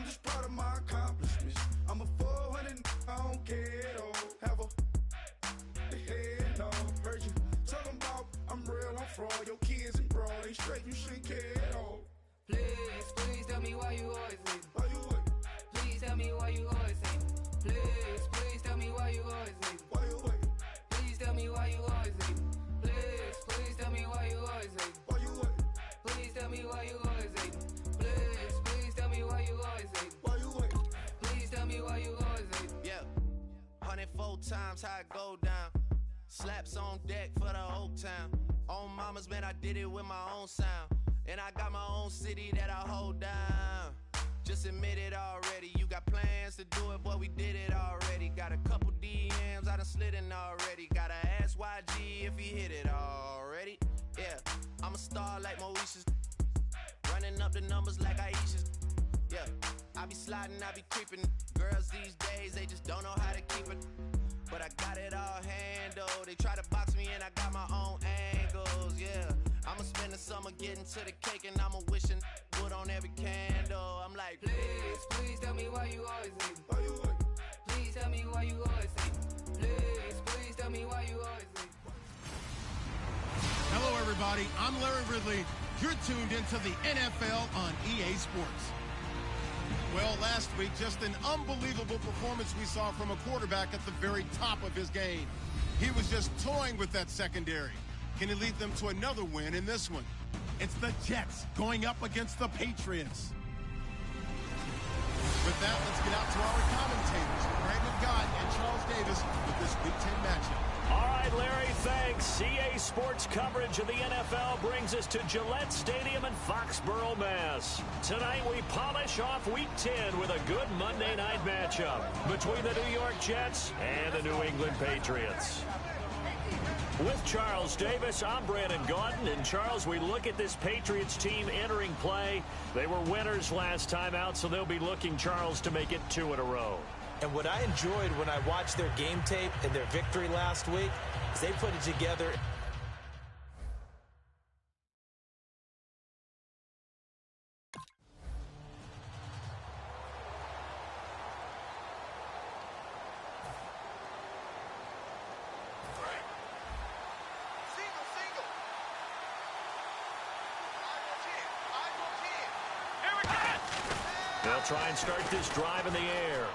just proud of my accomplishments. I'm a 400, I don't care at all. Have a head, no, heard you talking about I'm real, I'm fraud. Your kids and broad, they straight, you shouldn't care at all. Please, please tell me why you always leave. Why you wait? Please tell me why you always leave. Please, please tell me why you always leave. Why you wait? Please tell me why you always leave. Please, please tell me why you always leave. Why you wait? Please tell me why you always leave. Please, please tell me why you always leave. Why you wait? Please tell me why you always leave. Yeah, 104 times how it go down. Slaps on deck for the whole town. On mamas, man, I did it with my own sound. And I got my own city that I hold down. Just admit it already. You got plans to do it, boy, we did it already. Got a couple DMs, I done slid in already. Gotta ask YG if he hit it already. Yeah, I'm a star like Moesha's. Running up the numbers like Aisha's. Yeah, I be sliding, I be creeping. Girls these days, they just don't know how to keep it. But I got it all handled. They try to box me in, I got my own angles, yeah. I'ma spend the summer getting to the cake and I'ma wishing wood on every candle. I'm like, please, please tell me why you always leave. Why you wait? Please tell me why you always leave. Please, please tell me why you always leave. Hello, everybody. I'm Larry Ridley. You're tuned into the NFL on EA Sports. Well, last week, just an unbelievable performance we saw from a quarterback at the very top of his game. He was just toying with that secondary. Can he lead them to another win in this one? It's the Jets going up against the Patriots. With that, let's get out to our commentators, Brandon Gott and Charles Davis, with this Week 10 matchup. All right, Larry, thanks. EA Sports coverage of the NFL brings us to Gillette Stadium in Foxborough, Mass. Tonight, we polish off Week 10 with a good Monday night matchup between the New York Jets and the New England Patriots. With Charles Davis, I'm Brandon Gaudin. And, Charles, we look at this Patriots team entering play. They were winners last time out, so they'll be looking, Charles, to make it 2 in a row. And what I enjoyed when I watched their game tape and their victory last week is they put it together. They'll try and start this drive in the air.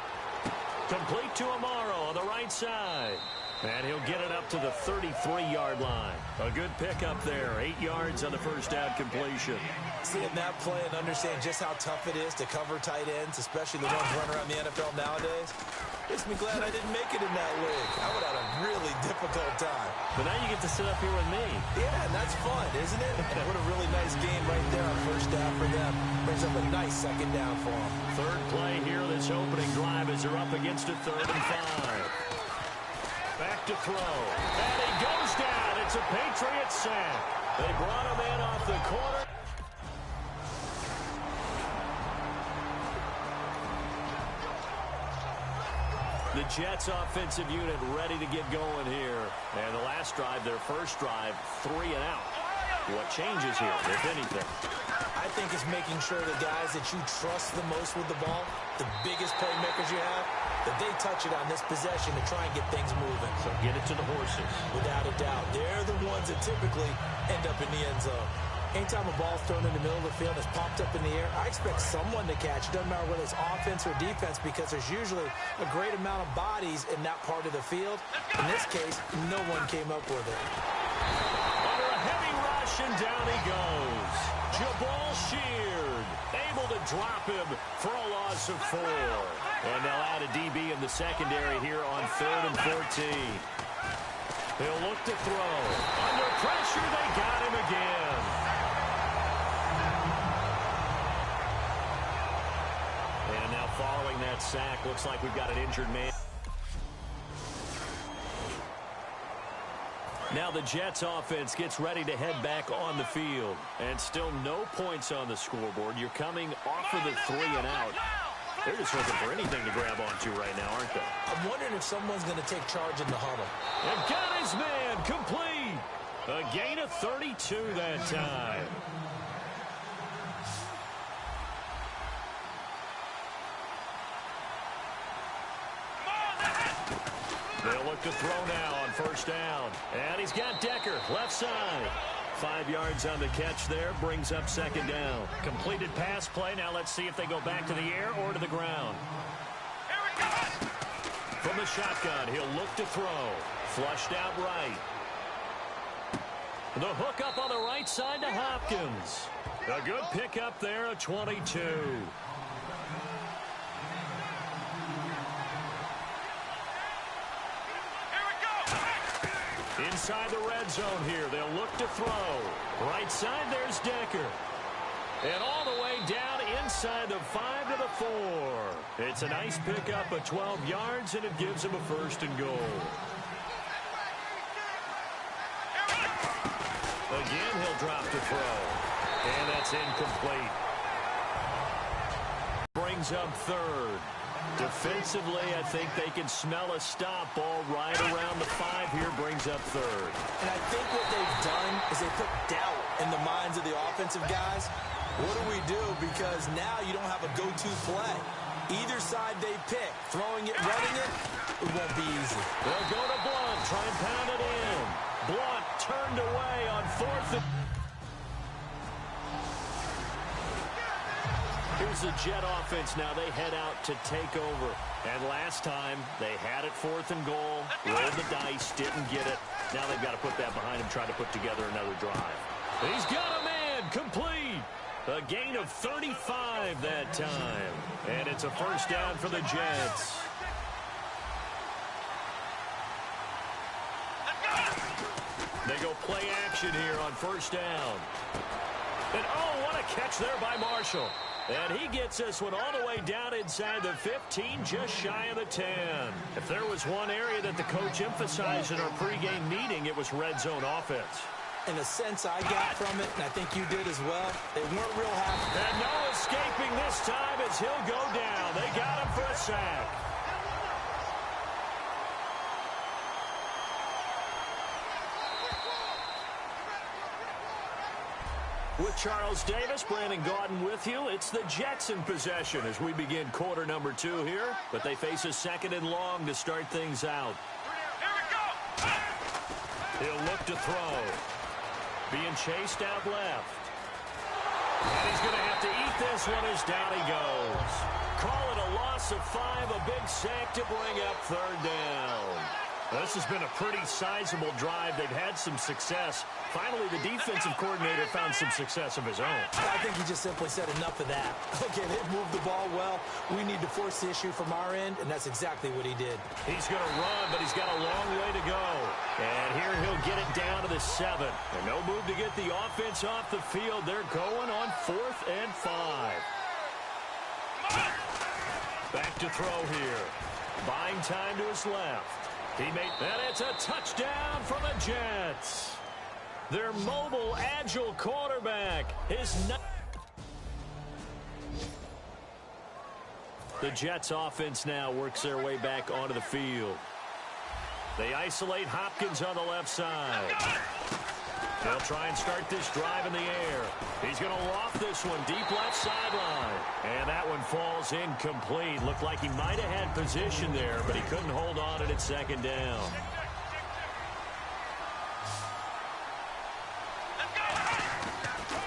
Complete to Amaro on the right side. And he'll get it up to the 33-yard line. A good pickup there. 8 yards on the first down completion. Seeing that play and understand just how tough it is to cover tight ends, especially the ones running around the NFL nowadays, makes me glad I didn't make it in that league. I would have had a really difficult time. But now you get to sit up here with me. Yeah, and that's fun, isn't it? And what a really nice game right there on first down for them. Brings up a nice second down for them. Third play here, this opening drive as they're up against a 3rd and 5. Back to throw. And he goes down. It's a Patriots sack. They brought him in off the corner. The Jets offensive unit ready to get going here. And the last drive, their first drive, 3 and out. What changes here, if anything? I think it's making sure the guys that you trust the most with the ball, the biggest playmakers you have, that they touch it on this possession to try and get things moving. So get it to the horses. Without a doubt. They're the ones that typically end up in the end zone. Anytime a ball's thrown in the middle of the field, it's popped up in the air, I expect someone to catch. It doesn't matter whether it's offense or defense, because there's usually a great amount of bodies in that part of the field. In this case, no one came up with it. Under a heavy rush, and down he goes. Jabal Sheard able to drop him for a loss of 4. And they'll add a DB in the secondary here on 3rd and 14. They'll look to throw. Under pressure, they got him again. And now following that sack, looks like we've got an injured man. Now the Jets offense gets ready to head back on the field. And still no points on the scoreboard. You're coming off of the 3 and out. They're just looking for anything to grab onto right now, aren't they? I'm wondering if someone's going to take charge in the huddle. And got his man complete. A gain of 32 that time. They'll look to throw now on first down. And he's got Decker, left side. 5 yards on the catch there, brings up second down. Completed pass play. Now let's see if they go back to the air or to the ground. From the shotgun, he'll look to throw. Flushed out right. The hook up on the right side to Hopkins. A good pickup there, a 22. Inside the red zone here. They'll look to throw. Right side, there's Decker. And all the way down inside the 5 to the 4. It's a nice pickup of 12 yards, and it gives him a first and goal. Again, he'll drop to throw. And that's incomplete. Brings up third. Defensively, I think they can smell a stop. Ball right around the 5 here, brings up third. And I think what they've done is they put doubt in the minds of the offensive guys. What do we do? Because now you don't have a go-to play. Either side they pick, throwing it, running it, it won't be easy. They'll go to Blunt, try and pound it in. Blunt turned away on 4th and... Here's the Jet offense now. They head out to take over. And last time, they had it 4th and goal, rolled the dice, didn't get it. Now they've got to put that behind them, try to put together another drive. He's got a man, complete. A gain of 35 that time. And it's a first down for the Jets. They go play action here on first down. And oh, what a catch there by Marshall. And he gets this one all the way down inside the 15, just shy of the 10. If there was one area that the coach emphasized in our pregame meeting, it was red zone offense. In a sense I got from it, and I think you did as well, they weren't real happy. And no escaping this time as he'll go down. They got him for a sack. With Charles Davis, Brandon Gaudin with you. It's the Jets in possession as we begin quarter number 2 here. But they face a second and long to start things out. He'll look to throw. Being chased out left. And he's going to have to eat this one as down he goes. Call it a loss of 5, a big sack to bring up third down. This has been a pretty sizable drive. They've had some success. Finally, the defensive coordinator found some success of his own. I think he just simply said enough of that. Okay, they moved the ball well. We need to force the issue from our end, and that's exactly what he did. He's going to run, but he's got a long way to go. And here he'll get it down to the 7. And no move to get the offense off the field. They're going on 4th and 5. Back to throw here. Buying time to his left. And it's a touchdown for the Jets. Their mobile, agile quarterback is not. The Jets offense now works their way back onto the field. They isolate Hopkins on the left side. They'll try and start this drive in the air. He's going to loft this one deep left sideline. And that one falls incomplete. Looked like he might have had position there, but he couldn't hold on at second down.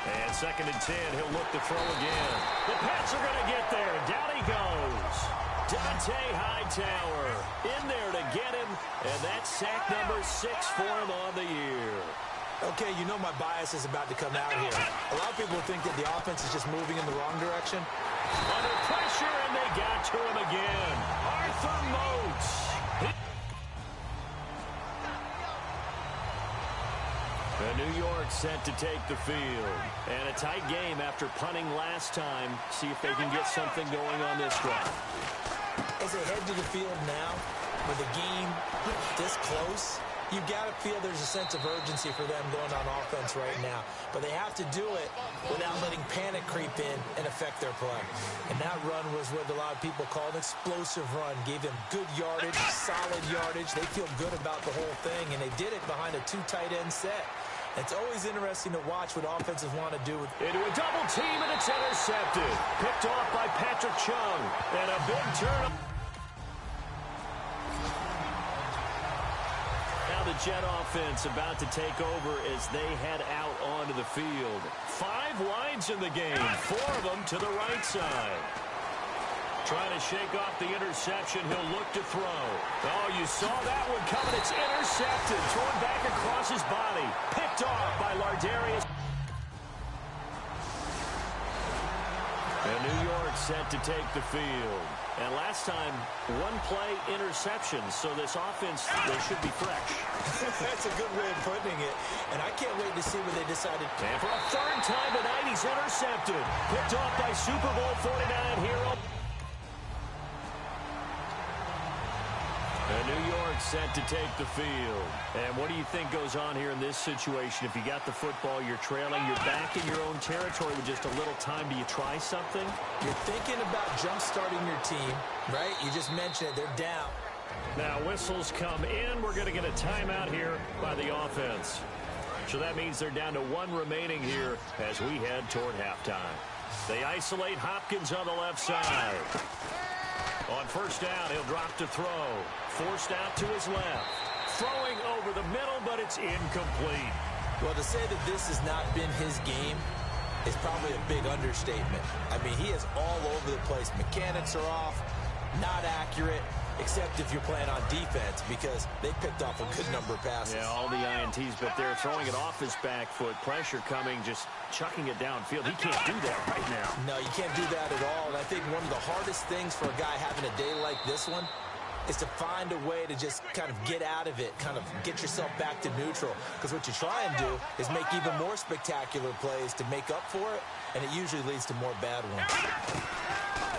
And 2nd and 10, he'll look to throw again. The Pats are going to get there. Down he goes. Dante Hightower in there to get him. And that's sack number 6 for him on the year. Okay, you know my bias is about to come out here. A lot of people think that the offense is just moving in the wrong direction. Under pressure, and they got to him again. Arthur Moats. New York set to take the field. And a tight game after punting last time. See if they can get something going on this drive. As they head to the field now, with the game this close, You've got to feel there's a sense of urgency for them going on offense right now. But they have to do it without letting panic creep in and affect their play. And that run was what a lot of people call an explosive run. Gave them good yardage, solid yardage. They feel good about the whole thing, and they did it behind a 2 tight end set. It's always interesting to watch what offenses want to do. Into a double team, and it's intercepted. Picked off by Patrick Chung. And a big turn. Now the Jet offense about to take over as they head out onto the field. 5 wides in the game, 4 of them to the right side. Trying to shake off the interception. He'll look to throw. Oh, you saw that one coming. It's intercepted. Thrown back across his body. Picked off by Lardarius. And New York set to take the field. And last time, 1-play interception. So this offense, they should be fresh. That's a good way of putting it. And I can't wait to see what they decided. And for a 3rd time tonight, he's intercepted. Picked off by Super Bowl 49 hero. And New York set to take the field. And what do you think goes on here in this situation? If you got the football, you're trailing, you're back in your own territory with just a little time. Do you try something? You're thinking about jump-starting your team, right? You just mentioned it. They're down. Now whistles come in. We're going to get a timeout here by the offense. So that means they're down to 1 remaining here as we head toward halftime. They isolate Hopkins on the left side. On 1st down, he'll drop to throw. Forced out to his left. Throwing over the middle, but it's incomplete. Well, to say that this has not been his game is probably a big understatement. I mean, he is all over the place. Mechanics are off, not accurate, except if you're playing on defense, because they picked off a good number of passes. Yeah, all the INTs, but they're throwing it off his back foot. Pressure coming, just chucking it downfield. He can't do that right now. No, you can't do that at all. And I think one of the hardest things for a guy having a day like this one is to find a way to just kind of get out of it, kind of get yourself back to neutral. Because what you try and do is make even more spectacular plays to make up for it, and it usually leads to more bad ones.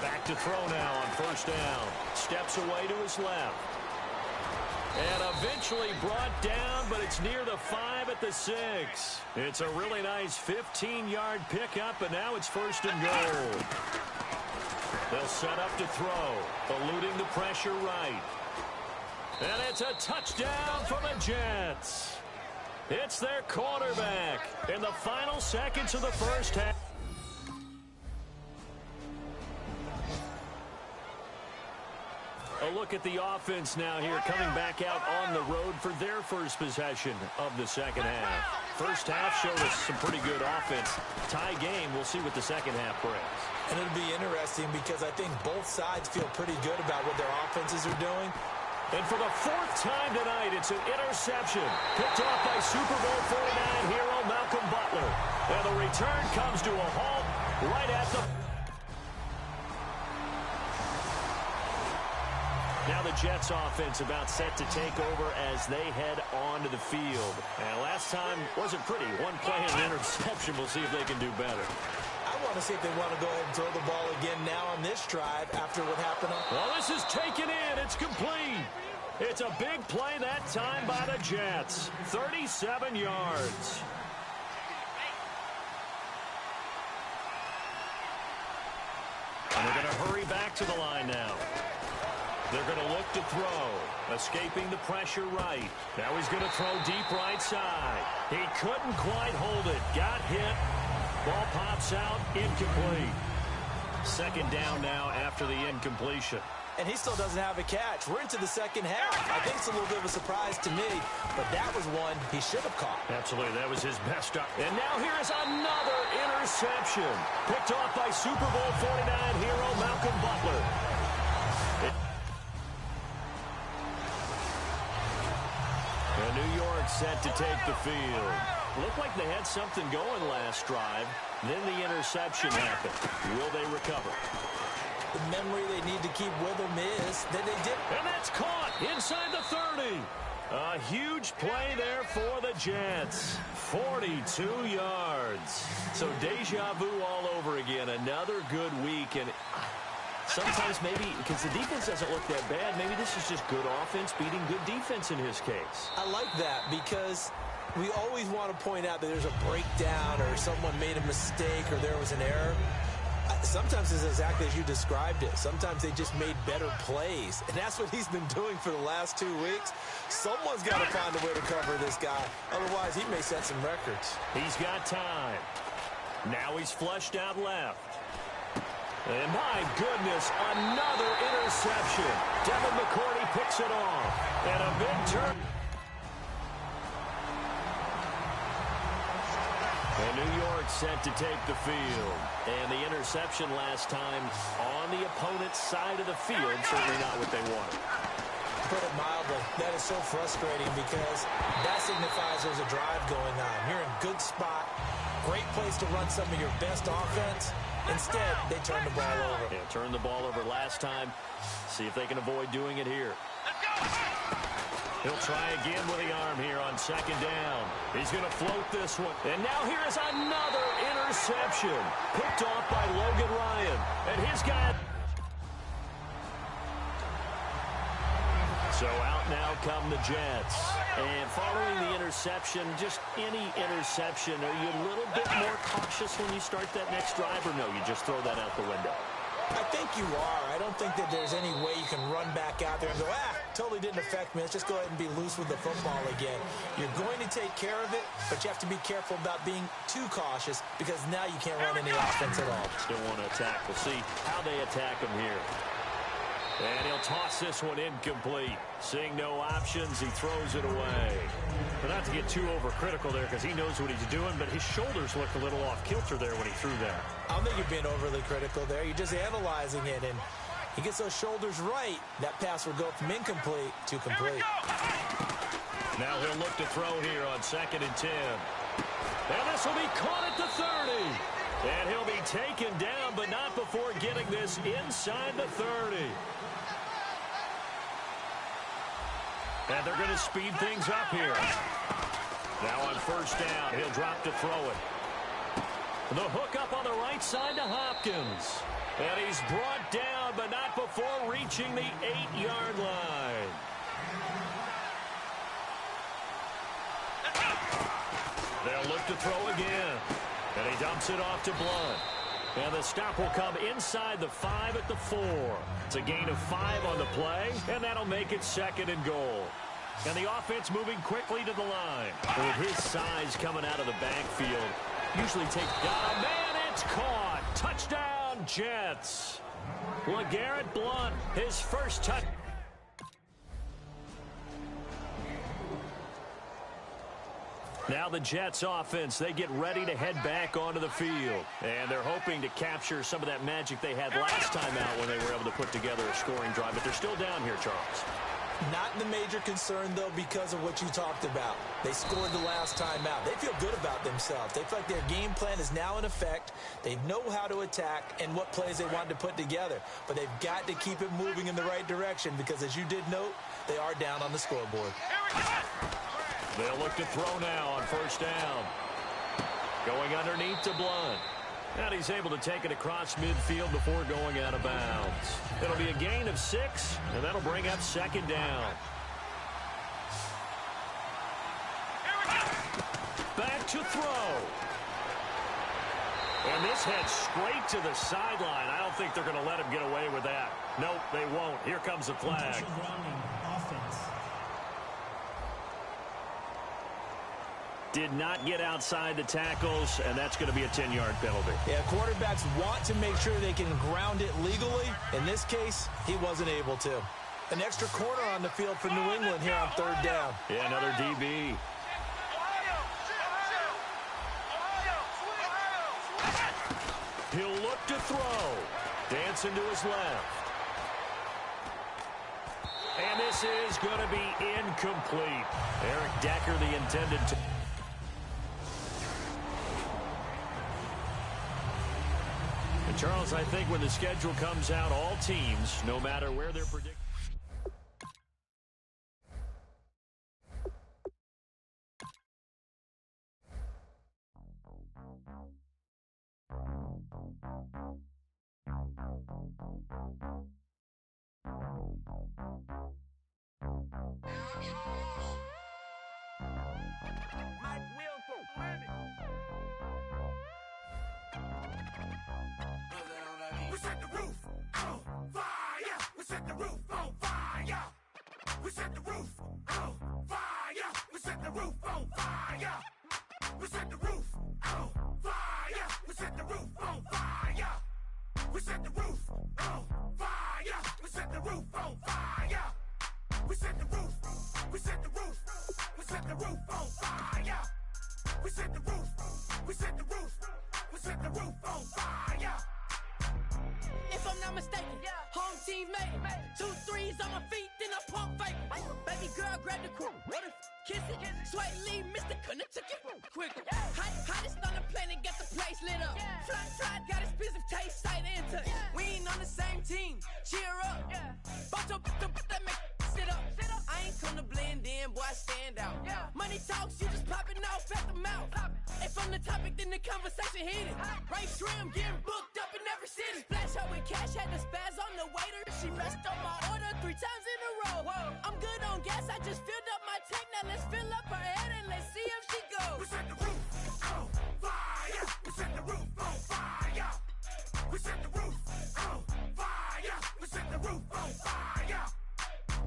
Back to throw now on 1st down. Steps away to his left. And eventually brought down, but it's near the 5 at the 6. It's a really nice 15-yard pickup, and now it's 1st and goal. They'll set up to throw, eluding the pressure right. And it's a touchdown for the Jets. It's their quarterback in the final seconds of the 1st half. A look at the offense now here, coming back out on the road for their first possession of the 2nd half. 1st half showed us some pretty good offense. Tie game, we'll see what the 2nd half brings. And it'll be interesting because I think both sides feel pretty good about what their offenses are doing. And for the 4th time tonight, it's an interception. Picked off by Super Bowl 49 hero Malcolm Butler. And the return comes to a halt right at the... Now the Jets offense about set to take over as they head onto the field. And last time wasn't pretty. 1 play and an interception. We'll see if they can do better. I want to see if they want to go ahead and throw the ball again now on this drive after what happened on... Well, this is taken in. It's complete. It's a big play that time by the Jets. 37 yards. And they're going to hurry back to the line now. They're going to look to throw. Escaping the pressure right. Now he's going to throw deep right side. He couldn't quite hold it. Got hit. Ball pops out. Incomplete. 2nd down now after the incompletion. And he still doesn't have a catch. We're into the 2nd half. I think it's a little bit of a surprise to me, but that was one he should have caught. Absolutely. That was his best shot. And now here is another interception. Picked off by Super Bowl 49 hero Malcolm Butler. And New York set to take the field. Looked like they had something going last drive. Then the interception happened. Will they recover? The memory they need to keep with them is that they did. And that's caught inside the 30. A huge play there for the Jets. 42 yards. So deja vu all over again. Another good week. And Sometimes maybe, because the defense doesn't look that bad, maybe this is just good offense beating good defense in his case. I like that because we always want to point out that there's a breakdown or someone made a mistake or there was an error. Sometimes it's exactly as you described it. Sometimes they just made better plays, and that's what he's been doing for the last 2 weeks. Someone's got to find a way to cover this guy. Otherwise, he may set some records. He's got time. Now he's flushed out left. And my goodness, another interception. Devin McCourty picks it off. And a big turn. And New York set to take the field. And the interception last time on the opponent's side of the field. Certainly not what they wanted. To put it mildly, that is so frustrating because that signifies there's a drive going on. You're in a good spot. Great place to run some of your best offense. Instead, they turn the ball over. Yeah, turned the ball over last time. See if they can avoid doing it here. He'll try again with the arm here on second down. He's going to float this one. And now here is another interception. Picked off by Logan Ryan. And his guy... So out now come the Jets. And following the interception, just any interception, are you a little bit more cautious when you start that next drive, or no, you just throw that out the window? I think you are. I don't think that there's any way you can run back out there and go, totally didn't affect me. Let's just go ahead and be loose with the football again. You're going to take care of it, but you have to be careful about being too cautious because now you can't run any offense at all. Still want to attack. We'll see how they attack him here. And he'll toss this one incomplete. Seeing no options, he throws it away. But not to get too overcritical there because he knows what he's doing, but his shoulders looked a little off kilter there when he threw that. I don't think you're being overly critical there. You're just analyzing it, and he gets those shoulders right. That pass will go from incomplete to complete. Now he'll look to throw here on 2nd and 10. And this will be caught at the 30. And he'll be taken down, but not before getting this inside the 30. And they're going to speed things up here. Now on 1st down, he'll drop to throw it. The hook up on the right side to Hopkins. And he's brought down, but not before reaching the 8-yard line. They'll look to throw again. And he dumps it off to Blunt. And the stop will come inside the 5 at the 4. It's a gain of 5 on the play, and that'll make it 2nd and goal. And the offense moving quickly to the line. With his size coming out of the backfield, usually takes down. Man, it's caught. Touchdown, Jets. LeGarrette Blunt, his first touch. Now the Jets offense, they get ready to head back onto the field. And they're hoping to capture some of that magic they had last time out when they were able to put together a scoring drive. But they're still down here, Charles. Not the major concern, though, because of what you talked about. They scored the last time out. They feel good about themselves. They feel like their game plan is now in effect. They know how to attack and what plays they want to put together. But they've got to keep it moving in the right direction because, as you did note, they are down on the scoreboard. They'll look to throw now on 1st down. Going underneath to Blunt. And he's able to take it across midfield before going out of bounds. It'll be a gain of 6, and that'll bring up 2nd down. Back to throw. And this heads straight to the sideline. I don't think they're going to let him get away with that. Nope, they won't. Here comes the flag. Did not get outside the tackles, and that's going to be a 10-yard penalty. Yeah, quarterbacks want to make sure they can ground it legally. In this case, he wasn't able to. An extra corner on the field for New England here on 3rd down. Yeah, another DB. He'll look to throw. Dancing to his left. And this is going to be incomplete. Eric Decker, the intended to... Charles, I think when the schedule comes out, all teams, no matter where they're predicted. We set the roof on fire. We set the roof on fire. We set the roof on fire. We set the roof on fire. We set the roof on fire. We set the roof on fire. We set the roof on fire. We set the roof on fire. We set the roof. We set the roof. We set the roof on fire. We set the roof. We set the roof. We set the roof on fire. If I'm not mistaken, home team made it. 2 3s on my feet, then I pump fake. Baby girl, grab the crew. Kiss it. Sway Lee, Mr. Couldn't took it quicker. Hottest on the planet, got the place lit up. Fly, got expensive taste, sight and touch. We ain't on the same team. Cheer up. Bunch of that make sit up. I ain't come to blend in, boy, I stand out. Money talks, you just popping off at the mouth. If I'm the topic, then the conversation heated. Right shrimp, getting booked up in every city. Splash her with cash, had the spaz on the waiter. She messed up my order 3 times in a row. I'm good on gas, I just filled up my tank. Now let's fill up her head and let's see if she goes. We set the roof on fire. We set the roof on fire. We set the roof on fire. We set the roof on fire.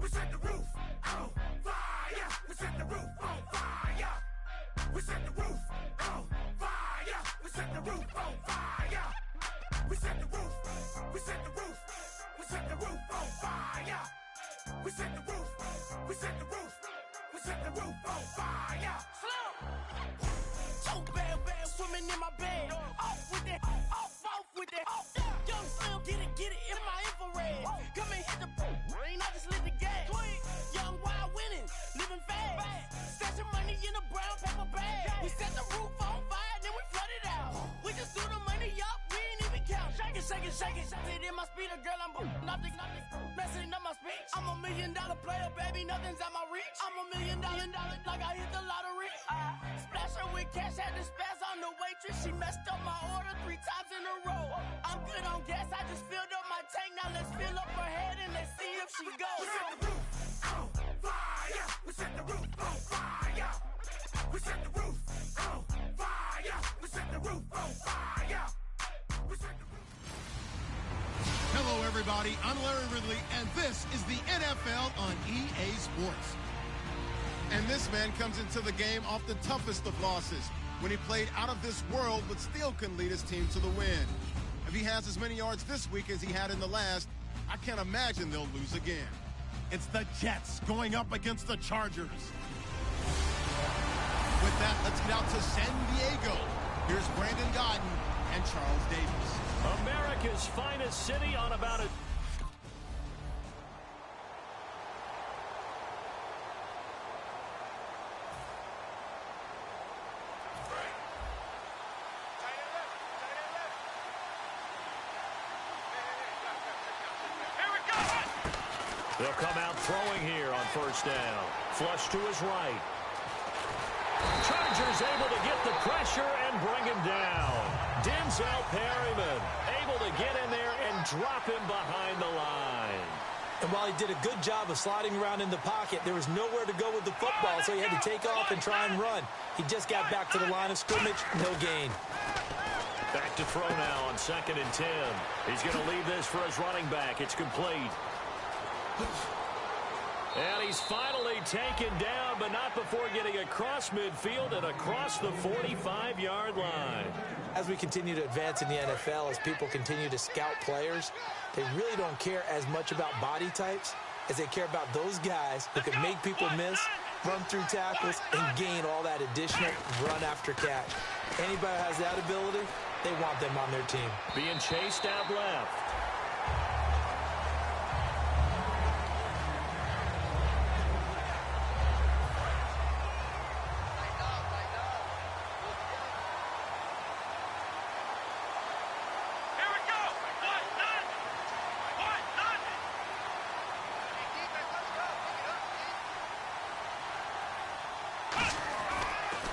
We set the roof on fire. We set the roof on fire. We set the roof on fire. We set the roof on fire. We set the roof. We set the roof. We set the roof on fire. We set the roof. We set the roof. We set the roof on fire. So bad, swimming in my bed. Off with that, off with that. Young Slim, get it in my infrared. Come and hit the rain, I just lit the gas. Young wild winning, living fast. Stashing money in a brown paper bag. We set the roof on fire, then we flood it out. We just threw the money up, we ain't even count. Shake it. It in my speeder, girl, I'm nothing, messing up my speech. I'm $1 million player, baby, nothing's out my reach. I'm $1 million, like I hit the lottery. Splash her with cash, had the spaz on the waitress. She messed up my order 3 times in a row. I'm good on gas, I just filled up my tank. Now let's fill up her head and let's see if she goes. We set the roof on fire. We set the roof on fire. We set the roof on fire. We set the roof on fire. We set the roof. Hello, everybody. I'm Larry Ridley, and this is the NFL on EA Sports. And this man comes into the game off the toughest of losses when he played out of this world but still can lead his team to the win. If he has as many yards this week as he had in the last, I can't imagine they'll lose again. It's the Jets going up against the Chargers. With that, let's get out to San Diego. Here's Brandon Godden and Charles Davis. America's finest city on about a... They'll come out throwing here on first down. Flush to his right. Chargers able to get the pressure and bring him down. Denzel Perryman able to get in there and drop him behind the line. And while he did a good job of sliding around in the pocket, there was nowhere to go with the football, so he had to take off and try and run. He just got back to the line of scrimmage, no gain. Back to throw now on 2nd and 10. He's going to leave this for his running back. It's complete. And he's finally taken down, but not before getting across midfield and across the 45-yard line. As we continue to advance in the NFL, as people continue to scout players, they really don't care as much about body types as they care about those guys who can make people miss, run through tackles, and gain all that additional run after catch. Anybody who has that ability, they want them on their team. Being chased out left.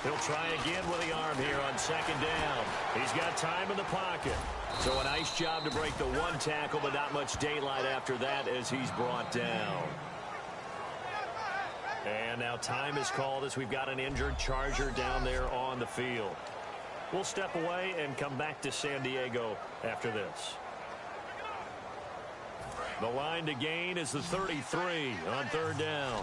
He'll try again with the arm here on second down. He's got time in the pocket. So a nice job to break the one tackle, but not much daylight after that as he's brought down. And now time is called as we've got an injured Charger down there on the field. We'll step away and come back to San Diego after this. The line to gain is the 33 on third down.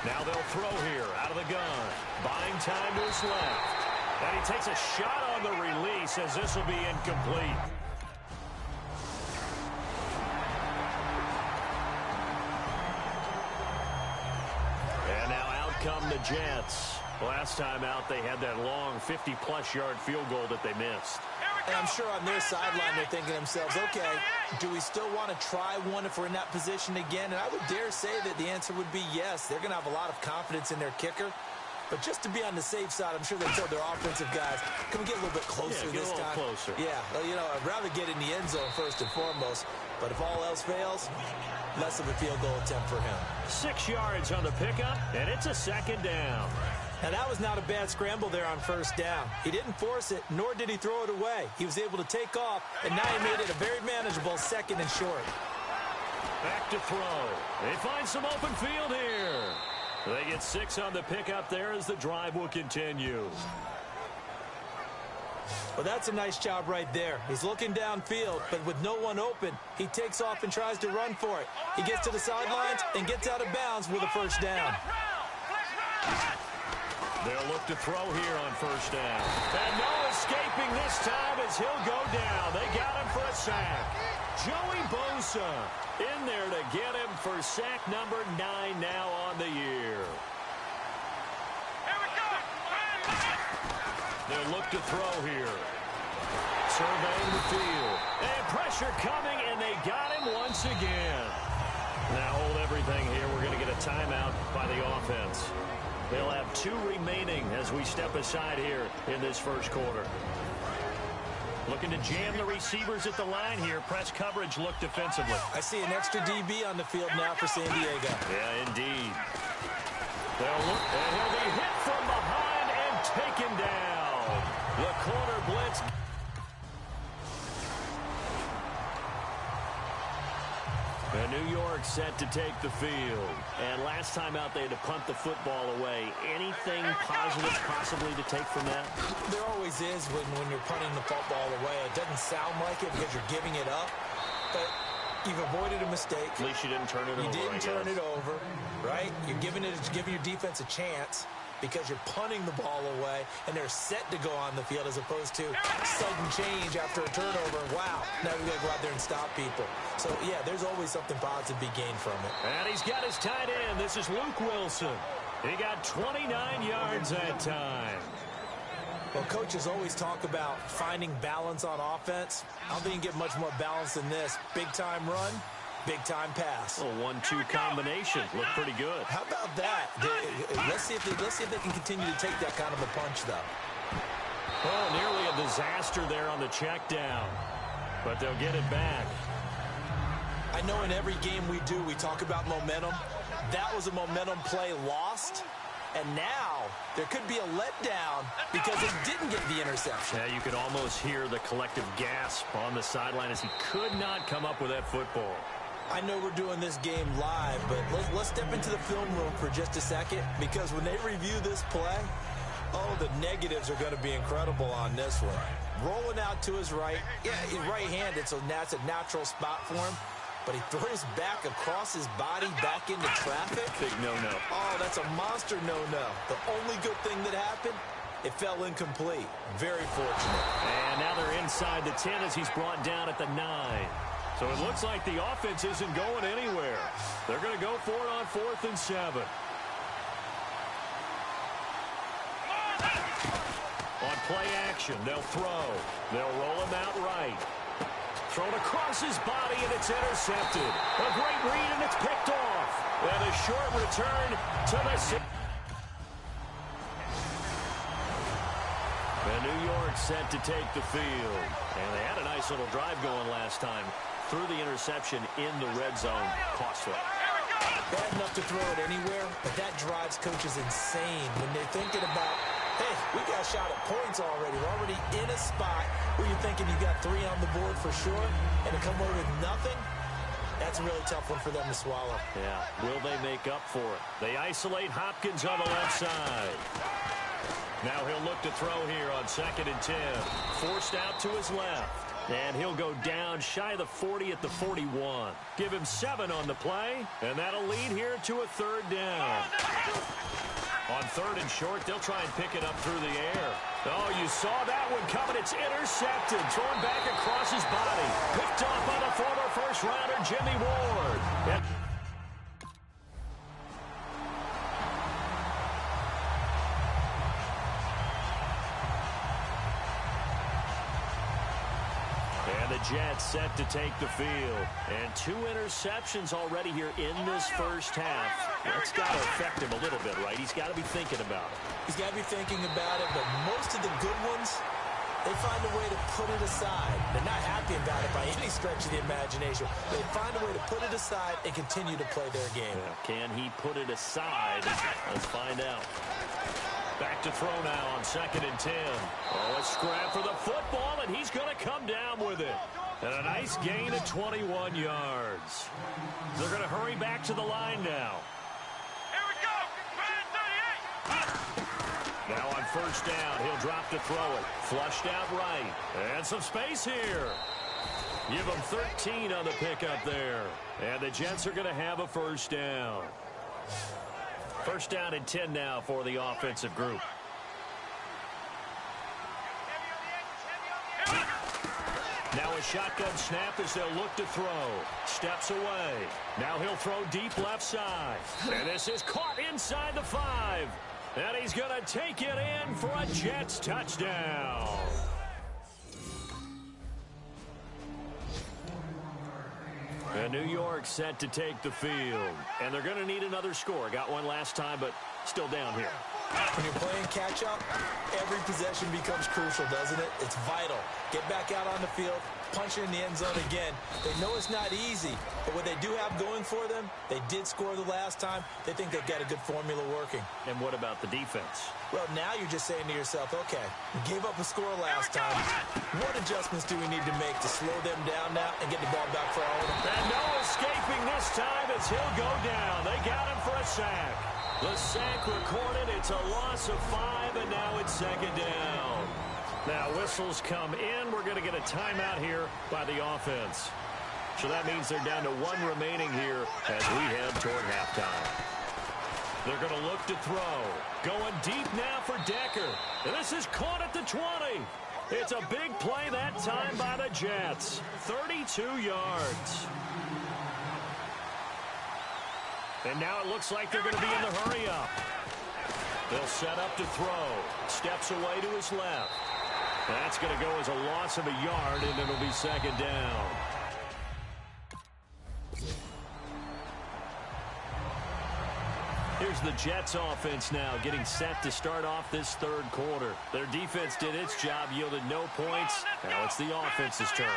Now they'll throw here out of the gun. Buying time to his left. And he takes a shot on the release as this will be incomplete. And now out come the Jets. Last time out, they had that long 50-plus yard field goal that they missed. And I'm sure on their sideline they're thinking to themselves, okay, do we still want to try one if we're in that position again? And I would dare say that the answer would be yes. They're going to have a lot of confidence in their kicker. But just to be on the safe side, I'm sure they told their offensive guys, can we get a little bit closer this time? Yeah, get a little closer. Yeah, well, you know, I'd rather get in the end zone first and foremost. But if all else fails, less of a field goal attempt for him. 6 yards on the pickup, and it's a second down. Now, that was not a bad scramble there on first down. He didn't force it, nor did he throw it away. He was able to take off, and now he made it a very manageable second and short. Back to throw. They find some open field here. They get 6 on the pickup there as the drive will continue. Well, that's a nice job right there. He's looking downfield, but with no one open, he takes off and tries to run for it. He gets to the sidelines and gets out of bounds with a first down. They'll look to throw here on first down. And no escaping this time as he'll go down. They got him for a sack. Joey Bosa in there to get him for sack number 9 now on the year. They'll look to throw here. Surveying the field. And pressure coming, and they got him once again. Now hold everything here. We're going to get a timeout by the offense. They'll have 2 remaining as we step aside here in this first quarter. Looking to jam the receivers at the line here. Press coverage look defensively. I see an extra DB on the field now for San Diego. Yeah, indeed. They'll look, and he'll be hit from behind and taken down. The corner blitz. And New York set to take the field. And last time out, they had to punt the football away. Anything positive possibly to take from that? There always is when you're punting the football away. It doesn't sound like it because you're giving it up, but you've avoided a mistake. At least you didn't turn it over. You didn't turn it over, right? You're giving your defense a chance because you're punting the ball away, and they're set to go on the field as opposed to sudden change after a turnover. Wow, now we've got to go out there and stop people. So, yeah, there's always something positive to be gained from it. And he's got his tight end. This is Luke Wilson. He got 29 yards that time. Well, coaches always talk about finding balance on offense. I don't think you can get much more balance than this. Big-time run, big-time pass. A 1-2 combination. Looked pretty good. How about that? Let's see if they can continue to take that kind of a punch, though. Oh, nearly a disaster there on the check down. But they'll get it back. I know in every game we do, we talk about momentum. That was a momentum play lost. And now there could be a letdown because they didn't get the interception. Yeah, you could almost hear the collective gasp on the sideline as he could not come up with that football. I know we're doing this game live, but let's step into the film room for just a second, because when they review this play, oh, the negatives are going to be incredible on this one. Rolling out to his right. Yeah, he's right-handed, so that's a natural spot for him. But he throws back across his body back into traffic. Big no-no. Oh, that's a monster no-no. The only good thing that happened, it fell incomplete. Very fortunate. And now they're inside the 10 as he's brought down at the 9. So it looks like the offense isn't going anywhere. They're going to go for it on 4th and 7. On play action, they'll throw. They'll roll him out right. Thrown across his body, and it's intercepted. A great read, and it's picked off. And a short return to the... And New York set to take the field. And they had a nice little drive going last time. Threw the interception in the red zone. Costly. Here we go! Bad enough to throw it anywhere, but that drives coaches insane when they're thinking about, hey, we got a shot at points already. We're already in a spot where you're thinking you got 3 on the board for sure, and to come away with nothing, that's a really tough one for them to swallow. Yeah, will they make up for it? They isolate Hopkins on the left side. Now he'll look to throw here on 2nd and 10. Forced out to his left. And he'll go down shy of the 40 at the 41. Give him 7 on the play, and that'll lead here to a 3rd down. On 3rd and short, they'll try and pick it up through the air. Oh, you saw that one coming. It's intercepted. Thrown back across his body. Picked off by the former first-rounder, Jimmy Ward. And the Jets set to take the field. And 2 interceptions already here in this first half. That's got to affect him a little bit, right? He's got to be thinking about it. He's got to be thinking about it, but most of the good ones, they find a way to put it aside. They're not happy about it by any stretch of the imagination. They find a way to put it aside and continue to play their game. Yeah, can he put it aside? Let's find out. Back to throw now on 2nd and 10. Oh, a scrap for the football, and he's going to come down with it. And a nice gain of 21 yards. They're going to hurry back to the line now. Here we go. Now on 1st down, he'll drop to throw it. Flushed out right. And some space here. Give him 13 on the pickup there. And the Jets are going to have a 1st down. 1st down and 10 now for the offensive group. Now a shotgun snap as they'll look to throw. Steps away. Now he'll throw deep left side. And this is caught inside the 5. And he's going to take it in for a Jets touchdown. And New York set to take the field. And they're going to need another score. Got one last time, but still down here. When you're playing catch-up, every possession becomes crucial, doesn't it? It's vital. Get back out on the field, punch it in the end zone again. They know it's not easy, but what they do have going for them, they did score the last time. They think they've got a good formula working. And what about the defense? Well, now you're just saying to yourself, okay, we gave up a score last time. What adjustments do we need to make to slow them down now and get the ball back for our own? And no escaping this time as he'll go down. They got him for a sack. The sack recorded. It's a loss of 5, and now it's 2nd down. Now whistles come in. We're going to get a timeout here by the offense. So that means they're down to 1 remaining here as we head toward halftime. They're going to look to throw. Going deep now for Decker. And this is caught at the 20. It's a big play that time by the Jets. 32 yards. And now it looks like they're going to be in the hurry-up. They'll set up to throw. Steps away to his left. That's going to go as a loss of a yard, and it'll be 2nd down. Here's the Jets offense now getting set to start off this 3rd quarter. Their defense did its job, yielded no points. Now it's the offense's turn.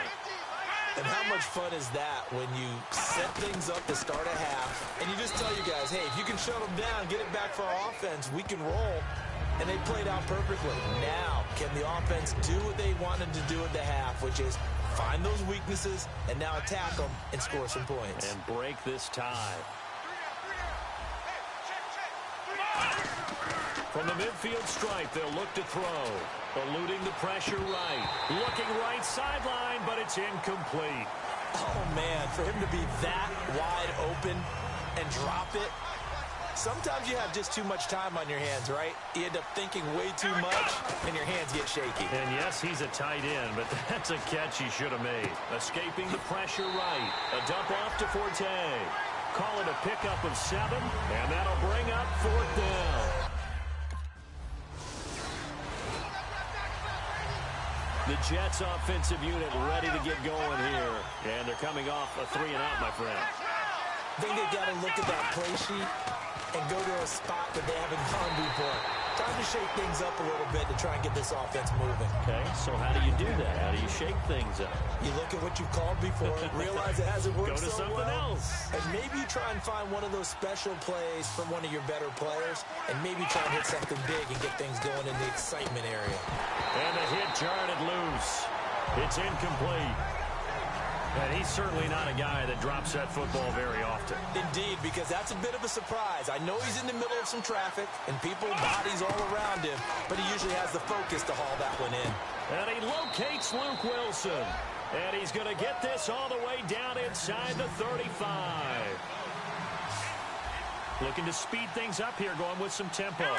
And how much fun is that when you set things up to start a half and you just tell you guys, hey, if you can shut them down, get it back for our offense, we can roll. And they played out perfectly. Now, can the offense do what they wanted to do at the half, which is find those weaknesses and now attack them and score some points. And break this tie. From the midfield stripe, they'll look to throw. Eluding the pressure right. Looking right sideline, but it's incomplete. Oh, man, for him to be that wide open and drop it. Sometimes you have just too much time on your hands, right? You end up thinking way too much, and your hands get shaky. And yes, he's a tight end, but that's a catch he should have made. Escaping the pressure right. A dump off to Forte. Call it a pickup of 7, and that'll bring up 4th down. The Jets offensive unit ready to get going here. And they're coming off a 3-and-out, my friend. I think they've got to look at that play sheet and go to a spot that they haven't gone before. Time to shake things up a little bit to try and get this offense moving. Okay, so how do you do that? How do you shake things up? You look at what you've called before, realize it hasn't worked Go to so something well, else. and maybe you try and find one of those special plays from one of your better players, and maybe try and hit something big and get things going in the excitement area. And the hit jarred it loose. It's incomplete. And he's certainly not a guy that drops that football very often. Indeed, because that's a bit of a surprise. I know he's in the middle of some traffic and people, bodies all around him, but he usually has the focus to haul that one in. And he locates Luke Wilson. And he's going to get this all the way down inside the 35. Looking to speed things up here, going with some tempo.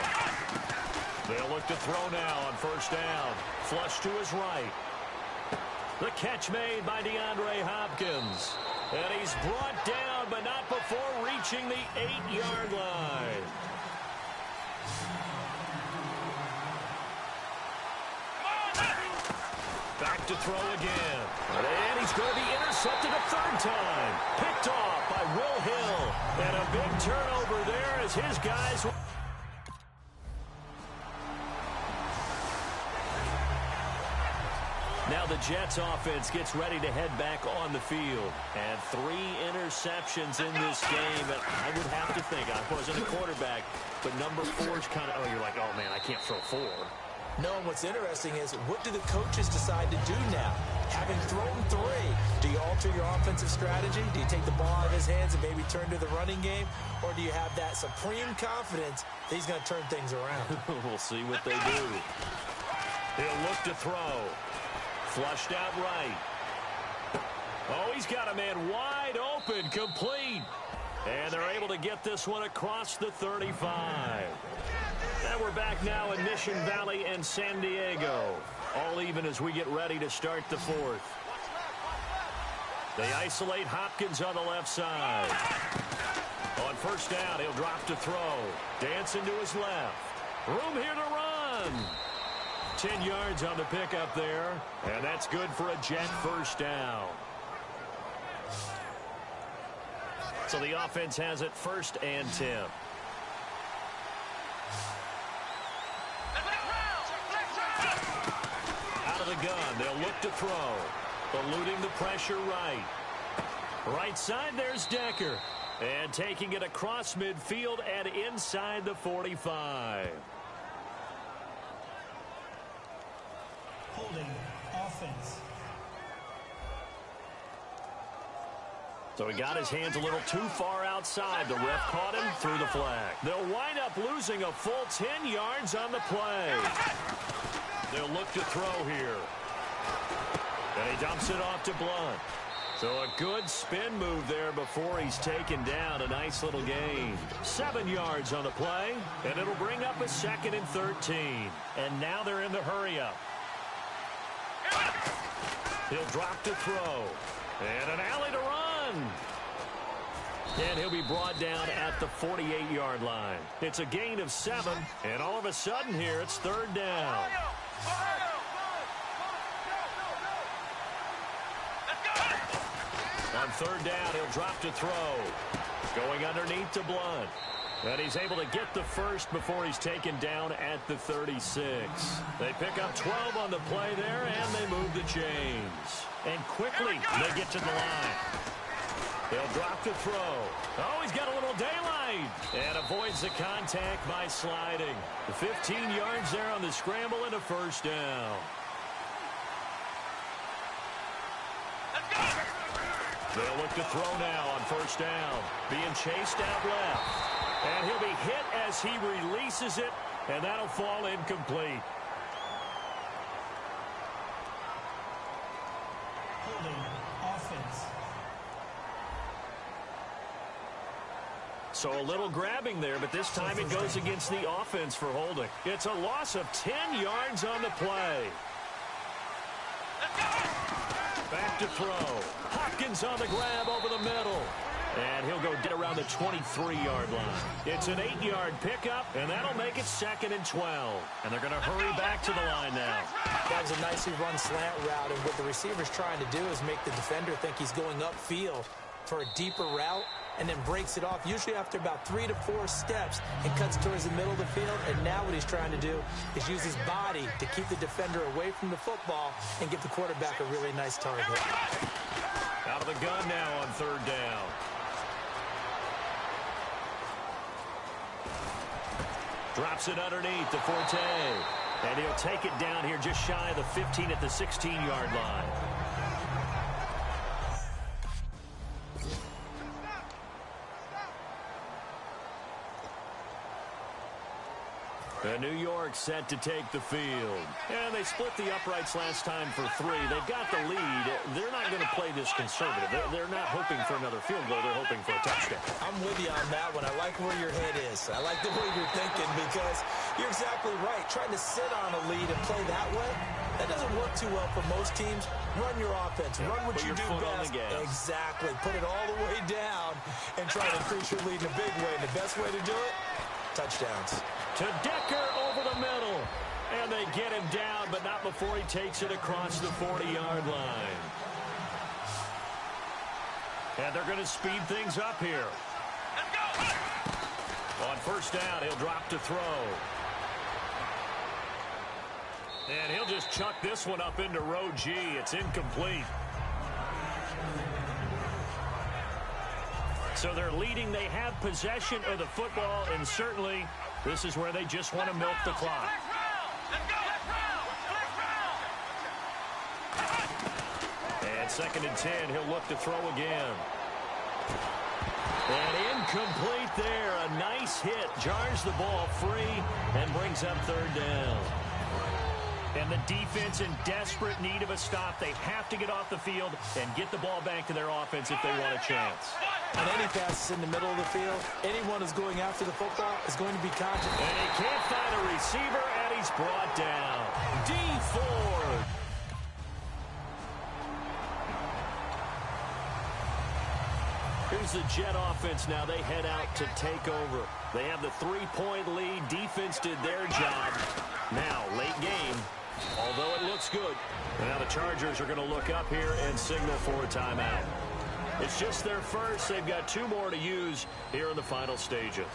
They'll look to throw now on first down. Flush to his right. The catch made by DeAndre Hopkins. And he's brought down, but not before reaching the 8-yard line. Back to throw again. And he's going to be intercepted a third time. Picked off by Will Hill. And a big turnover there as his guys... Now the Jets offense gets ready to head back on the field. And 3 interceptions in this game. And I would have to think, I wasn't a quarterback, but number 4 is kind of, oh, you're like, oh, man, I can't throw 4. No, and what's interesting is, what do the coaches decide to do now? Having thrown 3, do you alter your offensive strategy? Do you take the ball out of his hands and maybe turn to the running game? Or do you have that supreme confidence that he's going to turn things around? We'll see what they do. He'll look to throw. Flushed out right. Oh, he's got a man wide open, complete. And they're able to get this one across the 35. And we're back now in Mission Valley and San Diego. All even as we get ready to start the 4th. They isolate Hopkins on the left side. On first down, he'll drop to throw. Dancing to his left. Room here to run. 10 yards on the pickup there. And that's good for a Jet first down. So the offense has it 1st and 10. Out of the gun, they'll look to throw. Eluding the pressure right. Right side, there's Decker. And taking it across midfield and inside the 45. Holding offense. So he got his hands a little too far outside. The ref caught him through the flag. They'll wind up losing a full 10 yards on the play. They'll look to throw here. And he dumps it off to Blunt. So a good spin move there before he's taken down. A nice little gain. 7 yards on the play. And it'll bring up a 2nd and 13. And now they're in the hurry-up. He'll drop to throw. And an alley to run. And he'll be brought down at the 48-yard line. It's a gain of 7. And all of a sudden here, it's 3rd down. On 3rd down, he'll drop to throw. Going underneath to Blunt. And he's able to get the first before he's taken down at the 36. They pick up 12 on the play there, and they move the chains. And quickly, they get to the line. They'll drop to throw. Oh, he's got a little daylight. And avoids the contact by sliding. 15 yards there on the scramble and a first down. They'll look to throw now on first down. Being chased out left. And he'll be hit as he releases it, and that'll fall incomplete. Holding offense. So a little grabbing there, but this time it goes against the offense for holding. It's a loss of 10 yards on the play. Back to throw. Hopkins on the grab over the middle. And he'll go dead around the 23-yard line. It's an 8-yard pickup, and that'll make it 2nd and 12. And they're going to hurry back to the line now. That was a nicely run slant route, and what the receiver's trying to do is make the defender think he's going upfield for a deeper route, and then breaks it off, usually after about 3 to 4 steps, and cuts towards the middle of the field. And now what he's trying to do is use his body to keep the defender away from the football and give the quarterback a really nice target. Out of the gun now on third down. Drops it underneath to Forte. And he'll take it down here just shy of the 15 at the 16-yard line. New York set to take the field. And they split the uprights last time for 3. They've got the lead. They're not going to play this conservative. They're not hoping for another field goal. They're hoping for a touchdown. I'm with you on that one. I like where your head is. I like the way you're thinking because you're exactly right. Trying to sit on a lead and play that way, that doesn't work too well for most teams. Run your offense. Run what you do best. Exactly. Put it all the way down and try to increase your lead in a big way. And the best way to do it, touchdowns. To Decker over the middle. And they get him down, but not before he takes it across the 40-yard line. And they're going to speed things up here. On first down, he'll drop to throw. And he'll just chuck this one up into row G. It's incomplete. So they're leading. They have possession of the football, and certainly this is where they just want to milk the clock. And 2nd and 10, he'll look to throw again. And incomplete there. A nice hit. Jars the ball free and brings up 3rd down. And the defense in desperate need of a stop. They have to get off the field and get the ball back to their offense if they want a chance. On any passes in the middle of the field, anyone who's going after the football is going to be conscious. And he can't find a receiver, and he's brought down. D. Ford. Here's the Jet offense now. They head out to take over. They have the 3-point lead. Defense did their job. Now, late game, although it looks good. And now the Chargers are going to look up here and signal for a timeout. It's just their first. They've got 2 more to use here in the final stages.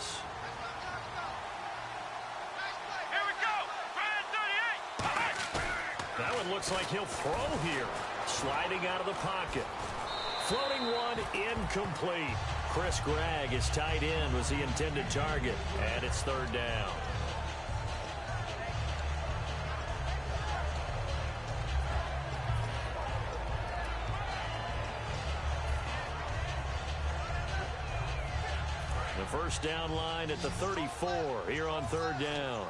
Here we go. 38. That one looks like he'll throw here. Sliding out of the pocket. Floating one incomplete. Chris Gregg, his tight end, was the intended target. And it's 3rd down. The first down line at the 34 here on 3rd down.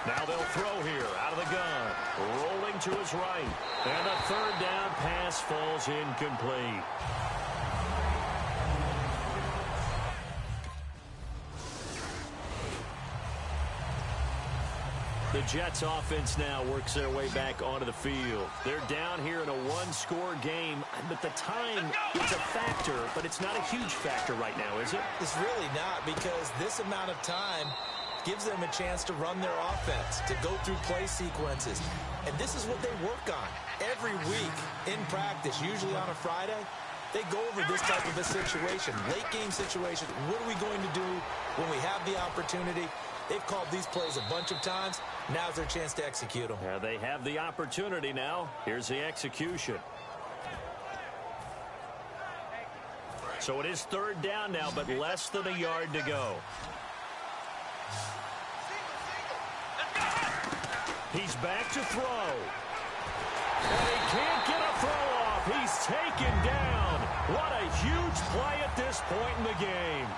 Now they'll throw here out of the gun. Rolling to his right. And the 3rd down pass falls incomplete. The Jets offense now works their way back onto the field. They're down here in a 1-score game, but the time is a factor, but it's not a huge factor right now, is it? It's really not, because this amount of time gives them a chance to run their offense, to go through play sequences. And this is what they work on every week in practice, usually on a Friday. They go over this type of a situation, late game situation. What are we going to do when we have the opportunity? They've called these plays a bunch of times. Now's their chance to execute them. Yeah, they have the opportunity now. Here's the execution. So it is 3rd down now, but less than a yard to go. He's back to throw. And he can't get a throw off. He's taken down. What a huge play at this point in the game.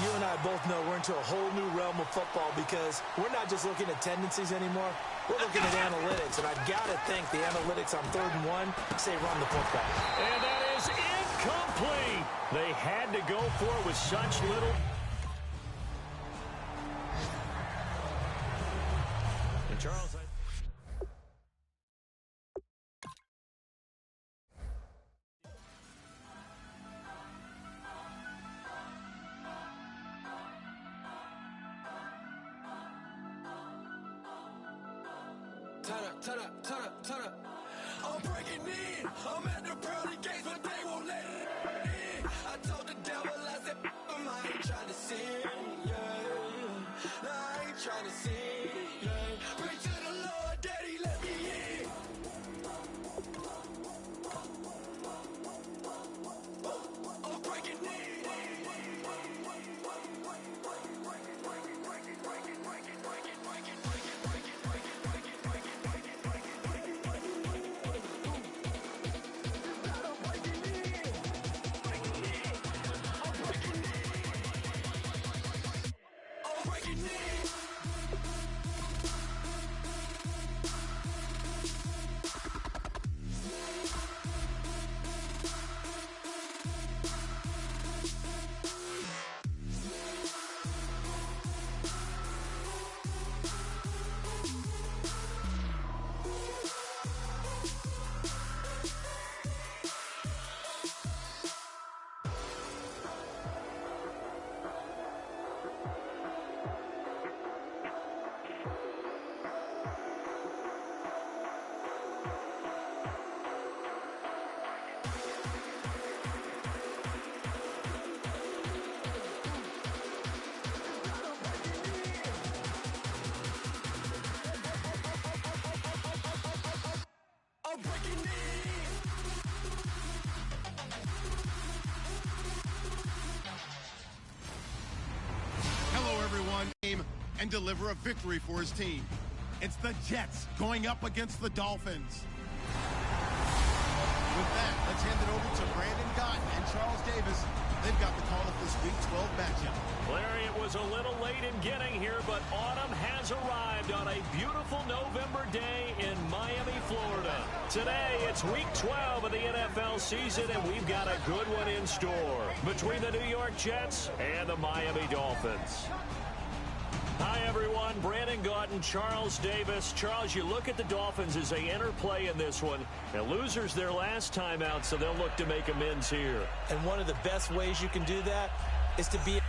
You and I both know we're into a whole new realm of football because we're not just looking at tendencies anymore. We're looking at analytics, and I've got to think the analytics on 3rd and 1 say run the football. And that is incomplete. They had to go for it with such little. And Charles, Turn up. breaking in. I'm at the pearly gates, but they won't let it in. I told the devil, I said, I ain't trying to sin, yeah. No, I ain't trying to sin, yeah. Pray to the Lord, Daddy, let me in. I'm breaking in. Hello, everyone. And deliver a victory for his team. It's the Jets going up against the Dolphins. With that, let's hand it over to Brandon Gott and Charles Davis. They've got the call of this Week 12 matchup. Larry, it was a little late in getting here, but autumn has arrived on a beautiful November day in Miami, Florida. Today, it's Week 12 of the NFL season, and we've got a good one in store between the New York Jets and the Miami Dolphins. Hi, everyone. Brandon Gott and Charles Davis. Charles, you look at the Dolphins as they enter play in this one. And losers their last time out, so they'll look to make amends here. And one of the best ways you can do that is to be...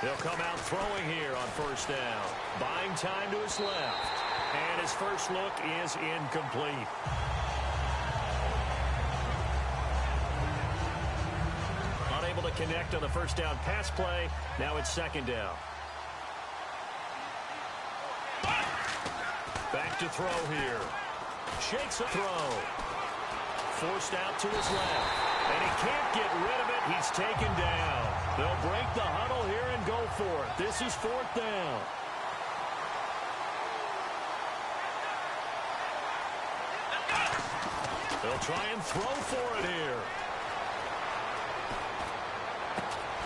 He'll come out throwing here on first down. Buying time to his left. And his first look is incomplete. Unable to connect on the first down pass play. Now it's second down. Back to throw here. Shakes a throw. Forced out to his left. And he can't get rid of it. He's taken down. They'll break the huddle here and go for it. This is fourth down. They'll try and throw for it here.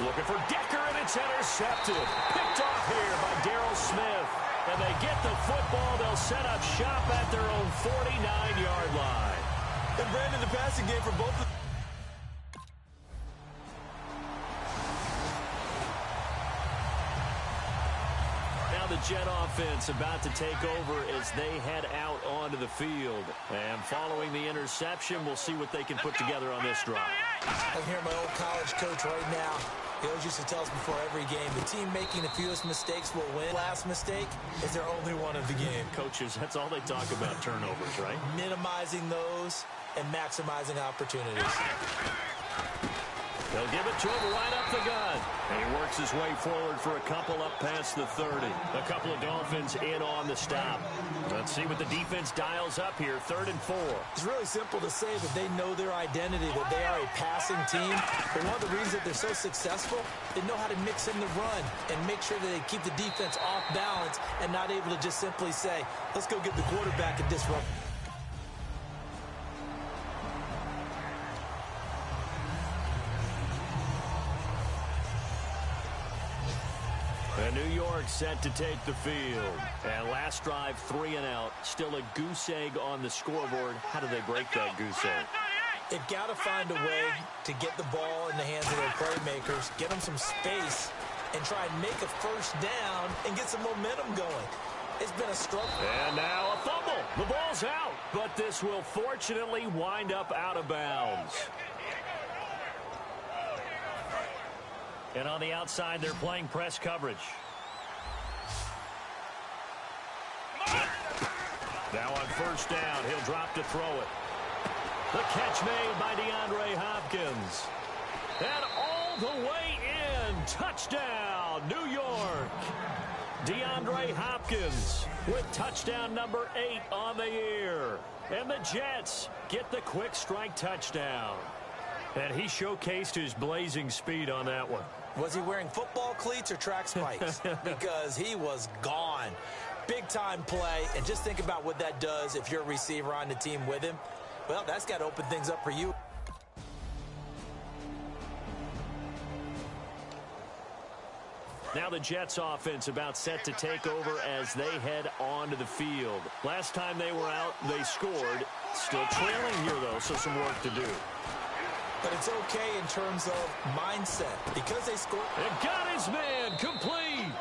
Looking for Decker, and it's intercepted. Picked off here by Darryl Smith. And they get the football. They'll set up shop at their own 49-yard line. And Brandon, the passing game for both of them. The Jet offense about to take over as they head out onto the field. And following the interception, we'll see what they can put together on this drive. I'm hearing my old college coach right now. He always used to tell us before every game, the team making the fewest mistakes will win. Last mistake is their only one of the game. Coaches, that's all they talk about, turnovers, right? Minimizing those and maximizing opportunities. They'll give it to him right up the gun. And he works his way forward for a couple up past the 30. A couple of Dolphins in on the stop. Let's see what the defense dials up here. 3rd and 4. It's really simple to say that they know their identity, that they are a passing team. But one of the reasons that they're so successful, they know how to mix in the run and make sure that they keep the defense off balance and not able to just simply say, let's go get the quarterback and disrupt. And New York set to take the field. And last drive, 3 and out. Still a goose egg on the scoreboard. How do they break that goose egg? They've got to find a way to get the ball in the hands of their playmakers, get them some space, and try and make a first down and get some momentum going. It's been a struggle. And now a fumble. The ball's out, but this will fortunately wind up out of bounds. And on the outside, they're playing press coverage. Now on first down, he'll drop to throw it. The catch made by DeAndre Hopkins. And all the way in. Touchdown, New York. DeAndre Hopkins with touchdown number 8 on the year. And the Jets get the quick strike touchdown. And he showcased his blazing speed on that one. Was he wearing football cleats or track spikes? Because he was gone. Big-time play, and just think about what that does if you're a receiver on the team with him. Well, that's got to open things up for you. Now the Jets offense about set to take over as they head onto the field. Last time they were out, they scored. Still trailing here, though, so some work to do. But it's okay in terms of mindset because they scored. And got his man complete.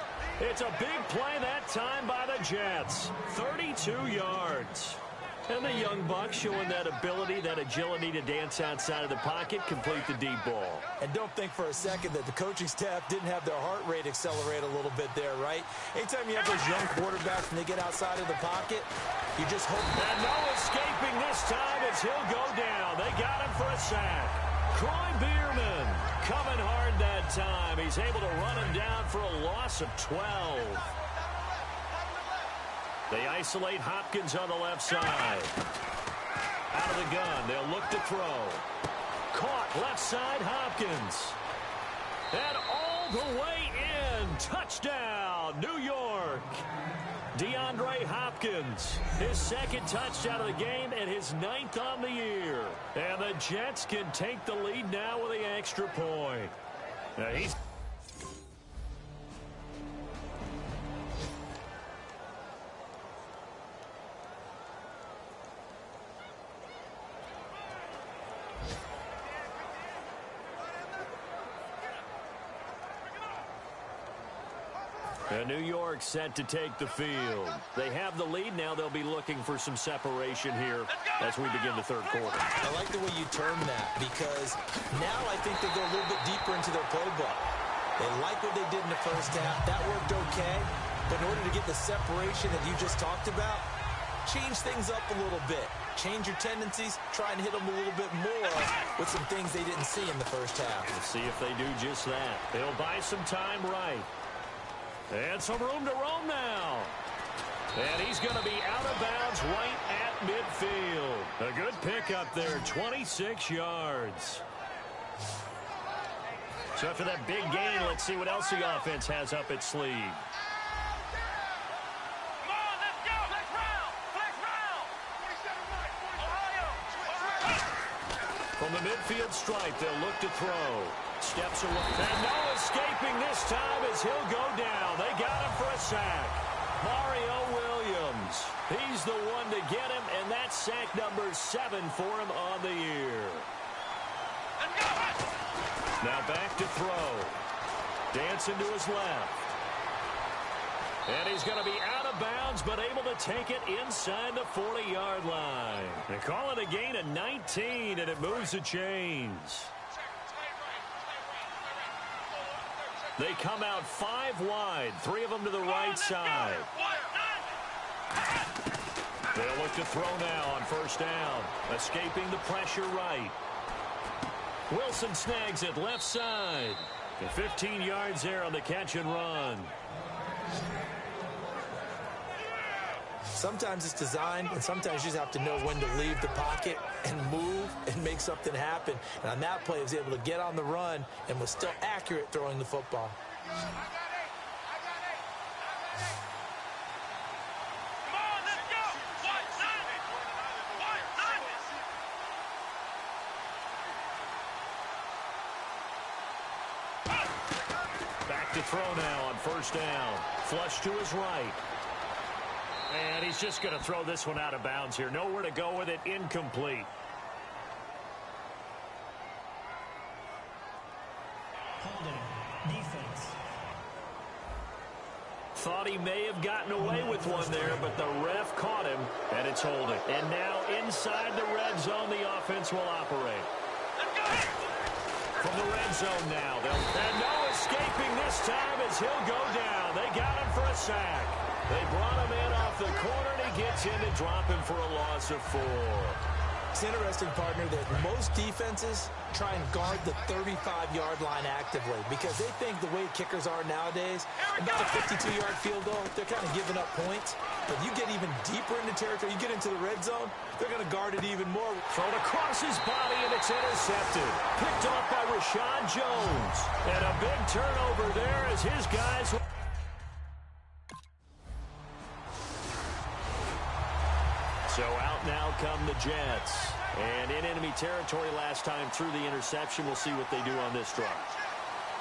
It's a big play that time by the Jets. 32 yards. And the young buck showing that ability, that agility to dance outside of the pocket, complete the deep ball. And don't think for a second that the coaching staff didn't have their heart rate accelerate a little bit there, right? Anytime you have those young quarterbacks and they get outside of the pocket, you just hope. And no escaping this time as he'll go down. They got him for a sack. Croy Bierman coming hard that time. He's able to run him down for a loss of 12. They isolate Hopkins on the left side. Out of the gun, they'll look to throw. Caught left side, Hopkins. And all the way in. Touchdown, New York. DeAndre Hopkins, his second touchdown of the game and his 9th on the year. And the Jets can take the lead now with the extra point. Now he's... And New York set to take the field. They have the lead now. They'll be looking for some separation here as we begin the third quarter. I like the way you term that because now I think they go a little bit deeper into their playbook. They like what they did in the first half. That worked okay. But in order to get the separation that you just talked about, change things up a little bit. Change your tendencies. Try and hit them a little bit more with some things they didn't see in the first half. We'll see if they do just that. They'll buy some time right. And some room to roam now. And he's going to be out of bounds right at midfield. A good pickup there, 26 yards. So after that big gain, let's see what else the offense has up its sleeve. From the midfield stripe, they'll look to throw. Steps away. And no escaping this time as he'll go down. They got him for a sack. Mario Williams. He's the one to get him, and that's sack number 7 for him on the year. Now back to throw. Dancing to his left. And he's going to be out of bounds, but able to take it inside the 40-yard line. They call it a gain of 19, and it moves the chains. They come out 5 wide, 3 of them to the right side. They'll look to throw now on first down, escaping the pressure right. Wilson snags it left side. 15 yards there on the catch and run. Sometimes it's designed, and sometimes you just have to know when to leave the pocket and move and make something happen. And on that play, he was able to get on the run and was still accurate throwing the football. Back to throw now on first down. Flush to his right. And he's just going to throw this one out of bounds here. Nowhere to go with it. Incomplete. Holding. Defense. Thought he may have gotten away with one there, but the ref caught him, and it's holding. And now inside the red zone, the offense will operate. From the red zone now. And no escaping this time as he'll go down. They got him for a sack. They brought him in off the corner, and he gets in to drop him for a loss of 4. It's interesting, partner, that most defenses try and guard the 35-yard line actively because they think the way kickers are nowadays, about a 52-yard field goal, they're kind of giving up points. But you get even deeper into territory, you get into the red zone, they're going to guard it even more. Thrown across his body, and it's intercepted. Picked off by Rashad Jones. And a big turnover there as his guys... So out now come the Jets. And in enemy territory last time through the interception. We'll see what they do on this drive.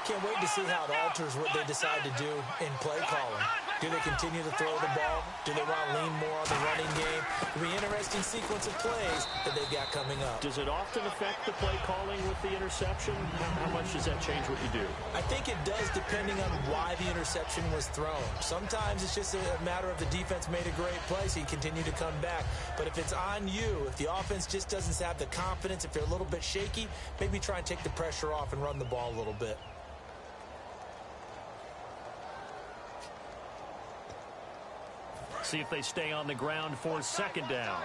Can't wait to see how it alters what they decide to do in play calling. Do they continue to throw the ball? Do they want to lean more on the running game? It'll be an interesting sequence of plays that they've got coming up. Does it often affect the play calling with the interception? How much does that change what you do? I think it does depending on why the interception was thrown. Sometimes it's just a matter of the defense made a great play, so you continue to come back. But if it's on you, if the offense just doesn't have the confidence, if they're a little bit shaky, maybe try and take the pressure off and run the ball a little bit. See if they stay on the ground for second down.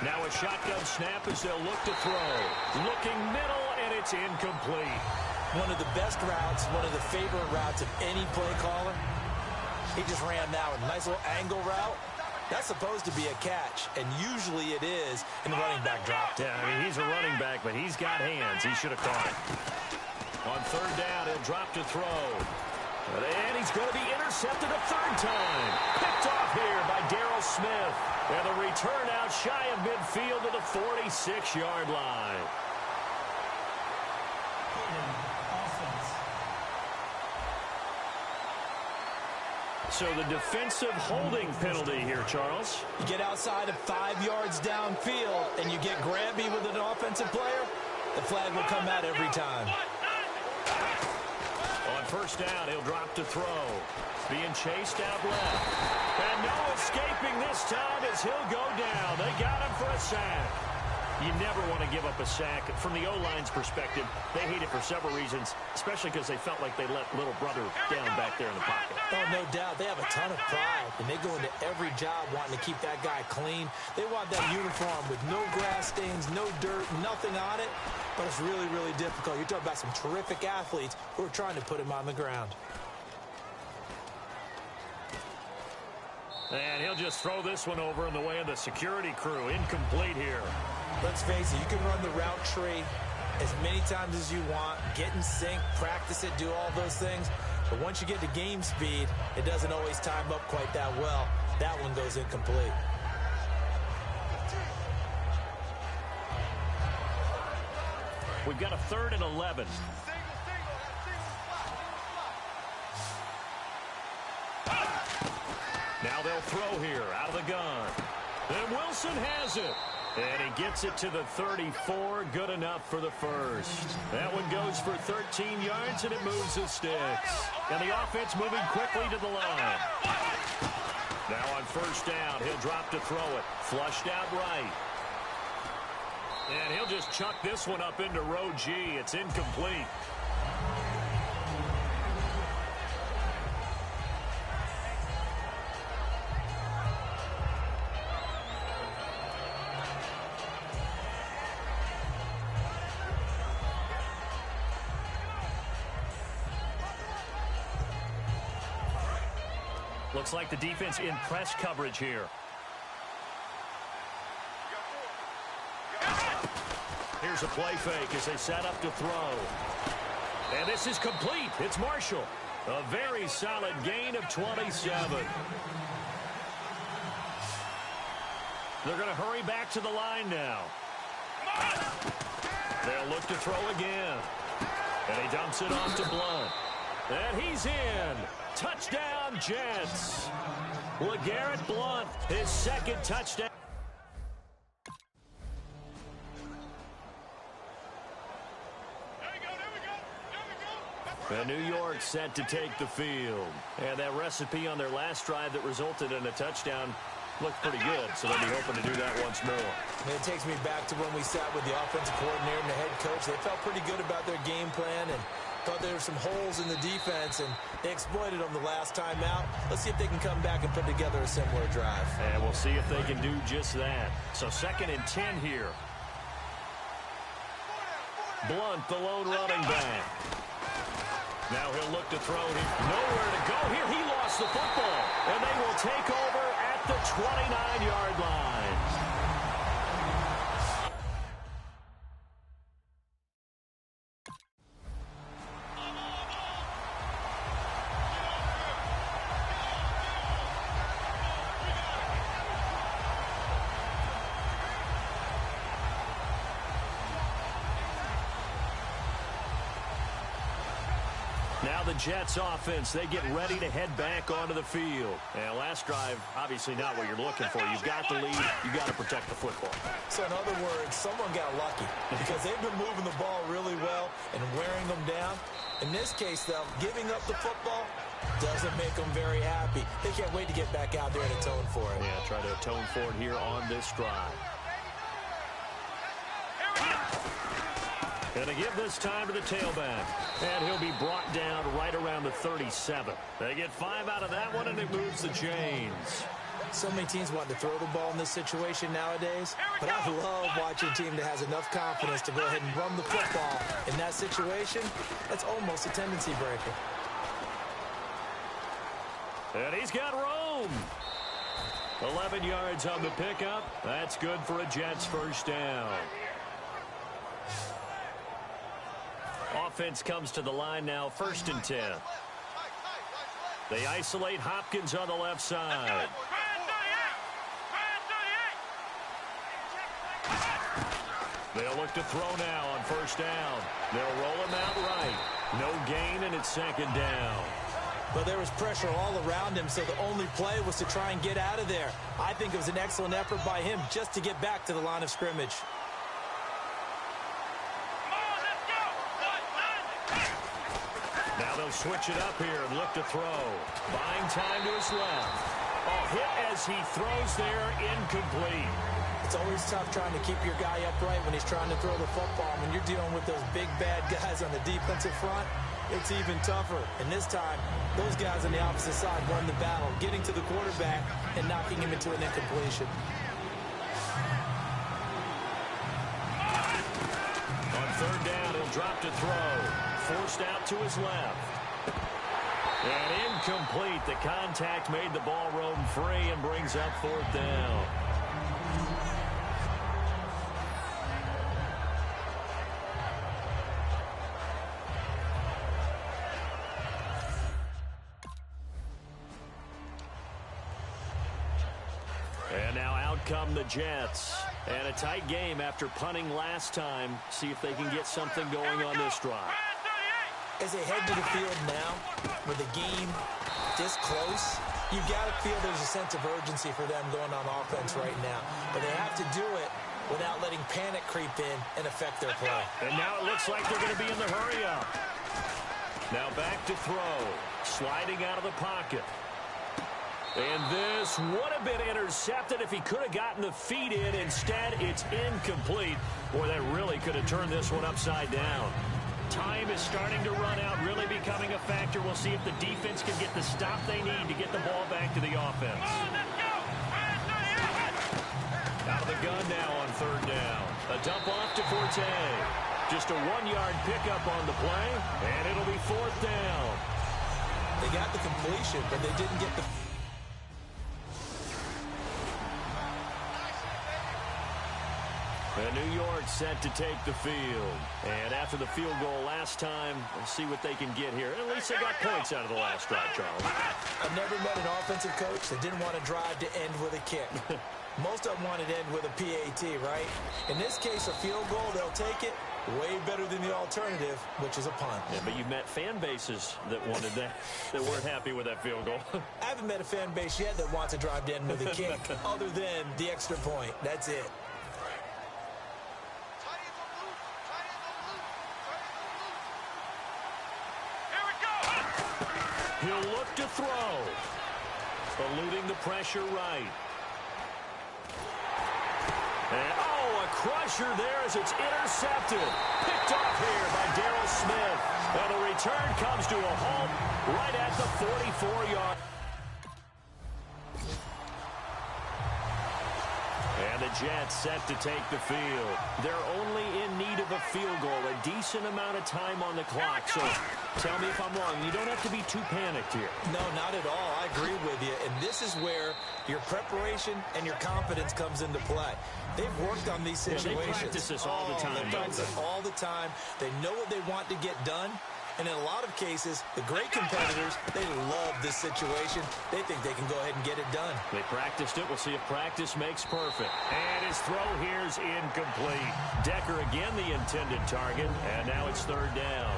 Now a shotgun snap as they'll look to throw. Looking middle, and it's incomplete. One of the best routes, one of the favorite routes of any play caller. He just ran that one. Nice little angle route. That's supposed to be a catch, and usually it is, and the running back dropped it. Yeah, I mean, he's a running back, but he's got hands. He should have caught it. On third down, he'll drop to throw. And he's going to be intercepted a third time. Picked off here by Darryl Smith. And the return out shy of midfield to the 46-yard line. So the defensive holding penalty here, Charles. You get outside of 5 yards downfield, and you get grabby with an offensive player, the flag will come out every time. On first down, he'll drop to throw. Being chased out left. And no escaping this time as he'll go down. They got him for a sack. You never want to give up a sack. From the O-line's perspective, they hate it for several reasons, especially because they felt like they let little brother down back there in the pocket. Oh, no doubt. They have a ton of pride, and they go into every job wanting to keep that guy clean. They want that uniform with no grass stains, no dirt, nothing on it. But it's really, really difficult. You're talking about some terrific athletes who are trying to put him on the ground. And he'll just throw this one over in the way of the security crew. Incomplete here. Let's face it, you can run the route tree as many times as you want, get in sync, practice it, do all those things. But once you get to game speed, it doesn't always time up quite that well. That one goes incomplete. We've got a 3rd and 11. Now they'll throw here out of the gun. And Wilson has it. And he gets it to the 34. Good enough for the first. That one goes for 13 yards, and it moves the sticks. And the offense moving quickly to the line. Now on first down, he'll drop to throw it. Flushed out right. And he'll just chuck this one up into row G. It's incomplete. Looks like the defense in press coverage here. Here's a play fake as they set up to throw. And this is complete. It's Marshall. A very solid gain of 27. They're going to hurry back to the line now. They'll look to throw again. And he dumps it off to Blunt. And he's in. Touchdown, Jets. LeGarrette Blunt, his second touchdown. There we go, there we go. And New York set to take the field. And that recipe on their last drive that resulted in a touchdown looked pretty good, so they'll be hoping to do that once more. And it takes me back to when we sat with the offensive coordinator and the head coach. They felt pretty good about their game plan and thought there were some holes in the defense, and they exploited them the last time out. Let's see if they can come back and put together a similar drive. And we'll see if they can do just that. So 2nd and 10 here. Blunt, the lone running back. Now he'll look to throw. Nowhere to go here. He lost the football. And they will take over at the 29-yard line. Now the Jets offense, they get ready to head back onto the field. And last drive, obviously not what you're looking for. You've got the lead. You've got to protect the football. So in other words, someone got lucky because they've been moving the ball really well and wearing them down. In this case, though, giving up the football doesn't make them very happy. They can't wait to get back out there and atone for it. Yeah, try to atone for it here on this drive. Going to give this time to the tailback. And he'll be brought down right around the 37. They get 5 out of that one, and it moves the chains. So many teams want to throw the ball in this situation nowadays, but I love watching a team that has enough confidence to go ahead and run the football in that situation. That's almost a tendency breaker. And he's got room. 11 yards on the pickup. That's good for a Jets first down. Offense comes to the line now, 1st and 10. They isolate Hopkins on the left side. They'll look to throw now on 1st down. They'll roll him out right. No gain, and it's 2nd down. But there was pressure all around him, so the only play was to try and get out of there. I think it was an excellent effort by him just to get back to the line of scrimmage. Now they'll switch it up here and look to throw. Buying time to his left. Hit as he throws there, incomplete. It's always tough trying to keep your guy upright when he's trying to throw the football. When you're dealing with those big, bad guys on the defensive front, it's even tougher. And this time, those guys on the opposite side won the battle, getting to the quarterback and knocking him into an incompletion. On 3rd down, he'll drop to throw. Forced out to his left. And incomplete. The contact made the ball roam free and brings up 4th down. And now out come the Jets. And a tight game after punting last time. See if they can get something going on this drive. As they head to the field now, with the game this close, you've got to feel there's a sense of urgency for them going on offense right now. But they have to do it without letting panic creep in and affect their play. And now it looks like they're going to be in the hurry-up. Now back to throw. Sliding out of the pocket. And this would have been intercepted if he could have gotten the feet in. Instead, it's incomplete. Boy, that really could have turned this one upside down. Time is starting to run out, really becoming a factor. We'll see if the defense can get the stop they need to get the ball back to the offense. Out of the gun now on 3rd down. A dump off to Forte. Just a 1-yard pickup on the play, and it'll be 4th down. They got the completion, but they didn't get the... And New York set to take the field. And after the field goal last time, we'll see what they can get here. At least they got points out of the last drive, Charles. I've never met an offensive coach that didn't want a drive to end with a kick. Most of them want it to end with a PAT, right? In this case, a field goal, they'll take it. Way better than the alternative, which is a punt. Yeah, but you've met fan bases that wanted that, that weren't happy with that field goal. I haven't met a fan base yet that wants a drive to end with a kick, other than the extra point. That's it. throw. Eluding the pressure right. And, oh, a crusher there as it's intercepted. Picked off here by Darryl Smith. And the return comes to a halt right at the 44-yard. And the Jets set to take the field. They're only in need of a field goal, a decent amount of time on the clock. So tell me if I'm wrong. You don't have to be too panicked here. No, not at all. I agree with you. And this is where your preparation and your confidence comes into play. They've worked on these situations. Yeah, they practice this all the time. They practice it all the time. They know what they want to get done. And in a lot of cases, the great competitors, they love this situation. They think they can go ahead and get it done. They practiced it. We'll see if practice makes perfect. And his throw here is incomplete. Decker again the intended target, and now it's third down.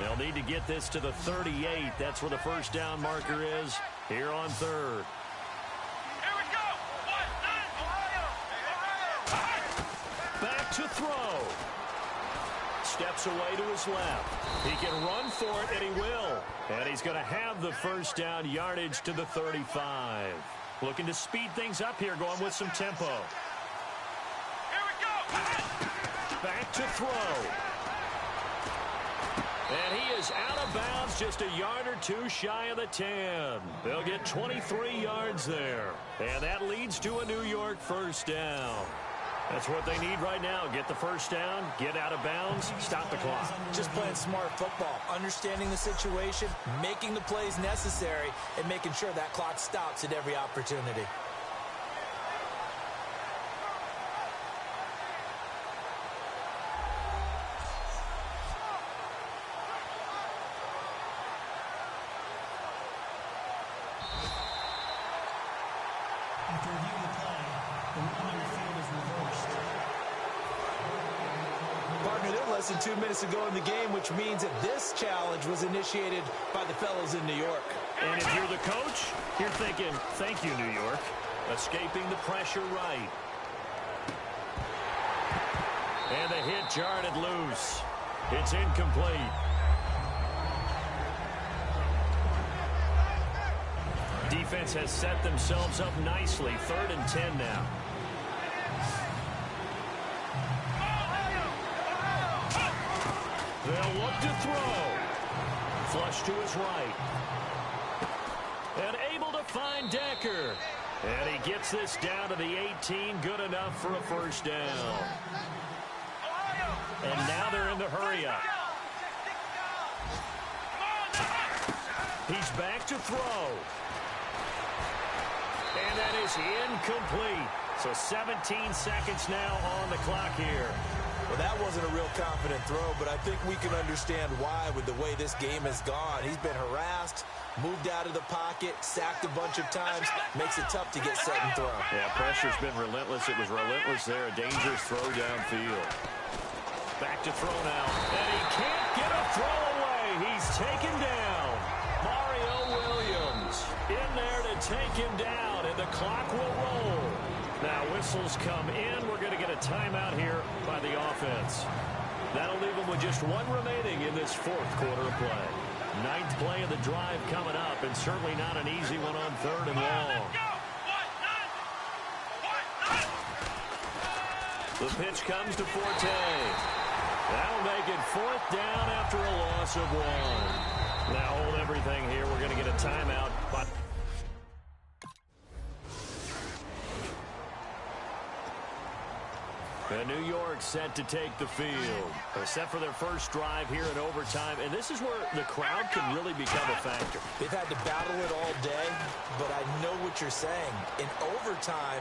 They'll need to get this to the 38. That's where the first down marker is here on third. Here we go. Back to throw. Steps away to his left. He can run for it, and he will. And he's going to have the first down yardage to the 35. Looking to speed things up here, going with some tempo. Here we go. Back to throw. And he is out of bounds, just a yard or two shy of the 10. They'll get 23 yards there. And that leads to a New York first down. That's what they need right now. Get the first down, get out of bounds, stop the clock. Just playing smart football, understanding the situation, making the plays necessary, and making sure that clock stops at every opportunity. After reviewing the play, the rule on the field is reversed. Partner, they're less than 2 minutes to go in the game, which means that this challenge was initiated by the fellows in New York. And if you're the coach, you're thinking, thank you, New York. Escaping the pressure right. And the hit jarred it loose. It's incomplete. Defense has set themselves up nicely. 3rd and 10 now. They'll look to throw. Flush to his right. And able to find Decker. And he gets this down to the 18. Good enough for a first down. And now they're in the hurry-up. He's back to throw. And that is incomplete. So 17 seconds now on the clock here. Well, that wasn't a real confident throw, but I think we can understand why with the way this game has gone. He's been harassed, moved out of the pocket, sacked a bunch of times. Makes it tough to get set and throw. Yeah, pressure's been relentless. It was relentless there. A dangerous throw downfield. Back to throw now. And he can't get a throw away. He's taken down. Mario Williams in there to take him down, and the clock will roll. Now whistles come in. We're going to get a timeout here by the offense. That'll leave them with just one remaining in this 4th quarter of play. 9th play of the drive coming up, and certainly not an easy one on 3rd and long. The pitch comes to Forte. That'll make it 4th down after a loss of 1. Now hold everything here. We're going to get a timeout. But and New York set to take the field. They're set for their first drive here in overtime. And this is where the crowd can really become a factor. They've had to battle it all day, but I know what you're saying. In overtime,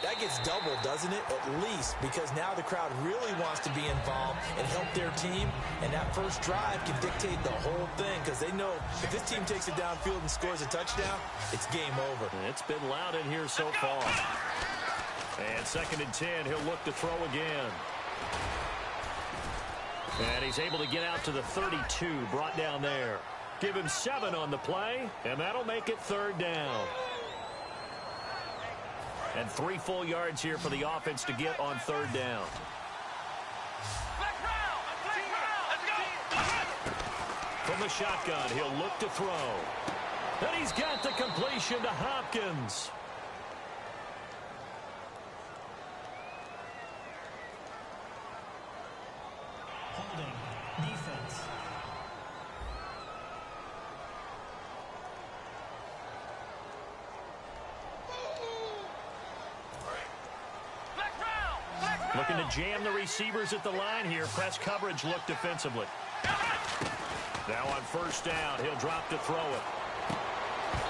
that gets doubled, doesn't it? At least, because now the crowd really wants to be involved and help their team, and that first drive can dictate the whole thing because they know if this team takes it downfield and scores a touchdown, it's game over. And it's been loud in here so far. And 2nd and 10, he'll look to throw again. And he's able to get out to the 32, brought down there. Give him 7 on the play, and that'll make it 3rd down. And 3 full yards here for the offense to get on 3rd down. From the shotgun, he'll look to throw. And he's got the completion to Hopkins. Holding. Defense. Looking to jam the receivers at the line here. Press coverage look defensively. Now on 1st down, he'll drop to throw it.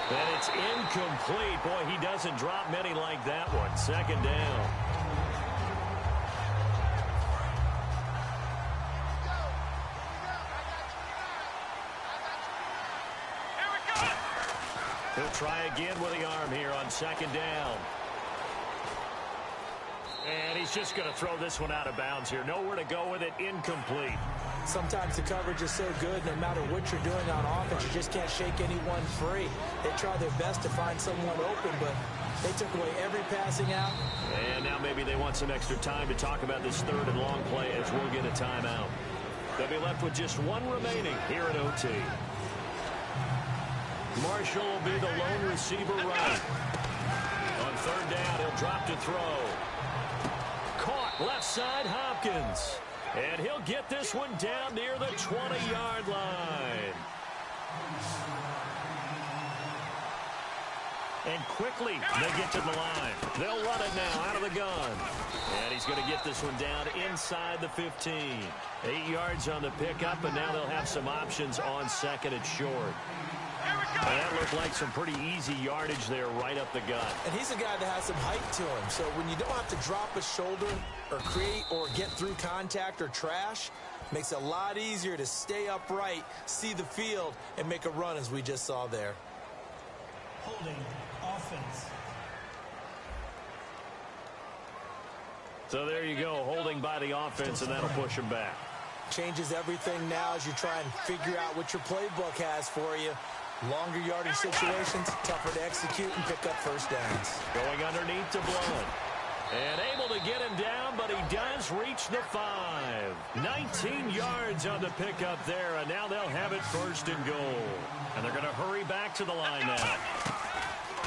And it's incomplete. Boy, he doesn't drop many like that one. 2nd down. He'll try again with the arm here on 2nd down. And he's just going to throw this one out of bounds here. Nowhere to go with it. Incomplete. Sometimes the coverage is so good, no matter what you're doing on offense, you just can't shake anyone free. They try their best to find someone open, but they took away every passing out. And now maybe they want some extra time to talk about this 3rd and long play as we'll get a timeout. They'll be left with just 1 remaining here at OT. Marshall will be the lone receiver right. On 3rd down, he'll drop to throw. Caught left side, Hopkins. And he'll get this one down near the 20-yard line. And quickly, they get to the line. They'll run it now out of the gun. And he's going to get this one down inside the 15. 8 yards on the pickup, and now they'll have some options on 2nd and short. And that looked like some pretty easy yardage there right up the gut. And he's a guy that has some height to him. So when you don't have to drop a shoulder or create or get through contact or trash, makes it a lot easier to stay upright, see the field, and make a run as we just saw there. Holding. Offense. So there you go, holding by the offense, and that'll push him back. Changes everything now as you try and figure out what your playbook has for you. Longer yardage situations, tougher to execute and pick up 1st downs. Going underneath to Blunt. And able to get him down, but he does reach the 5. 19 yards on the pickup there, and now they'll have it 1st and goal. And they're going to hurry back to the line now.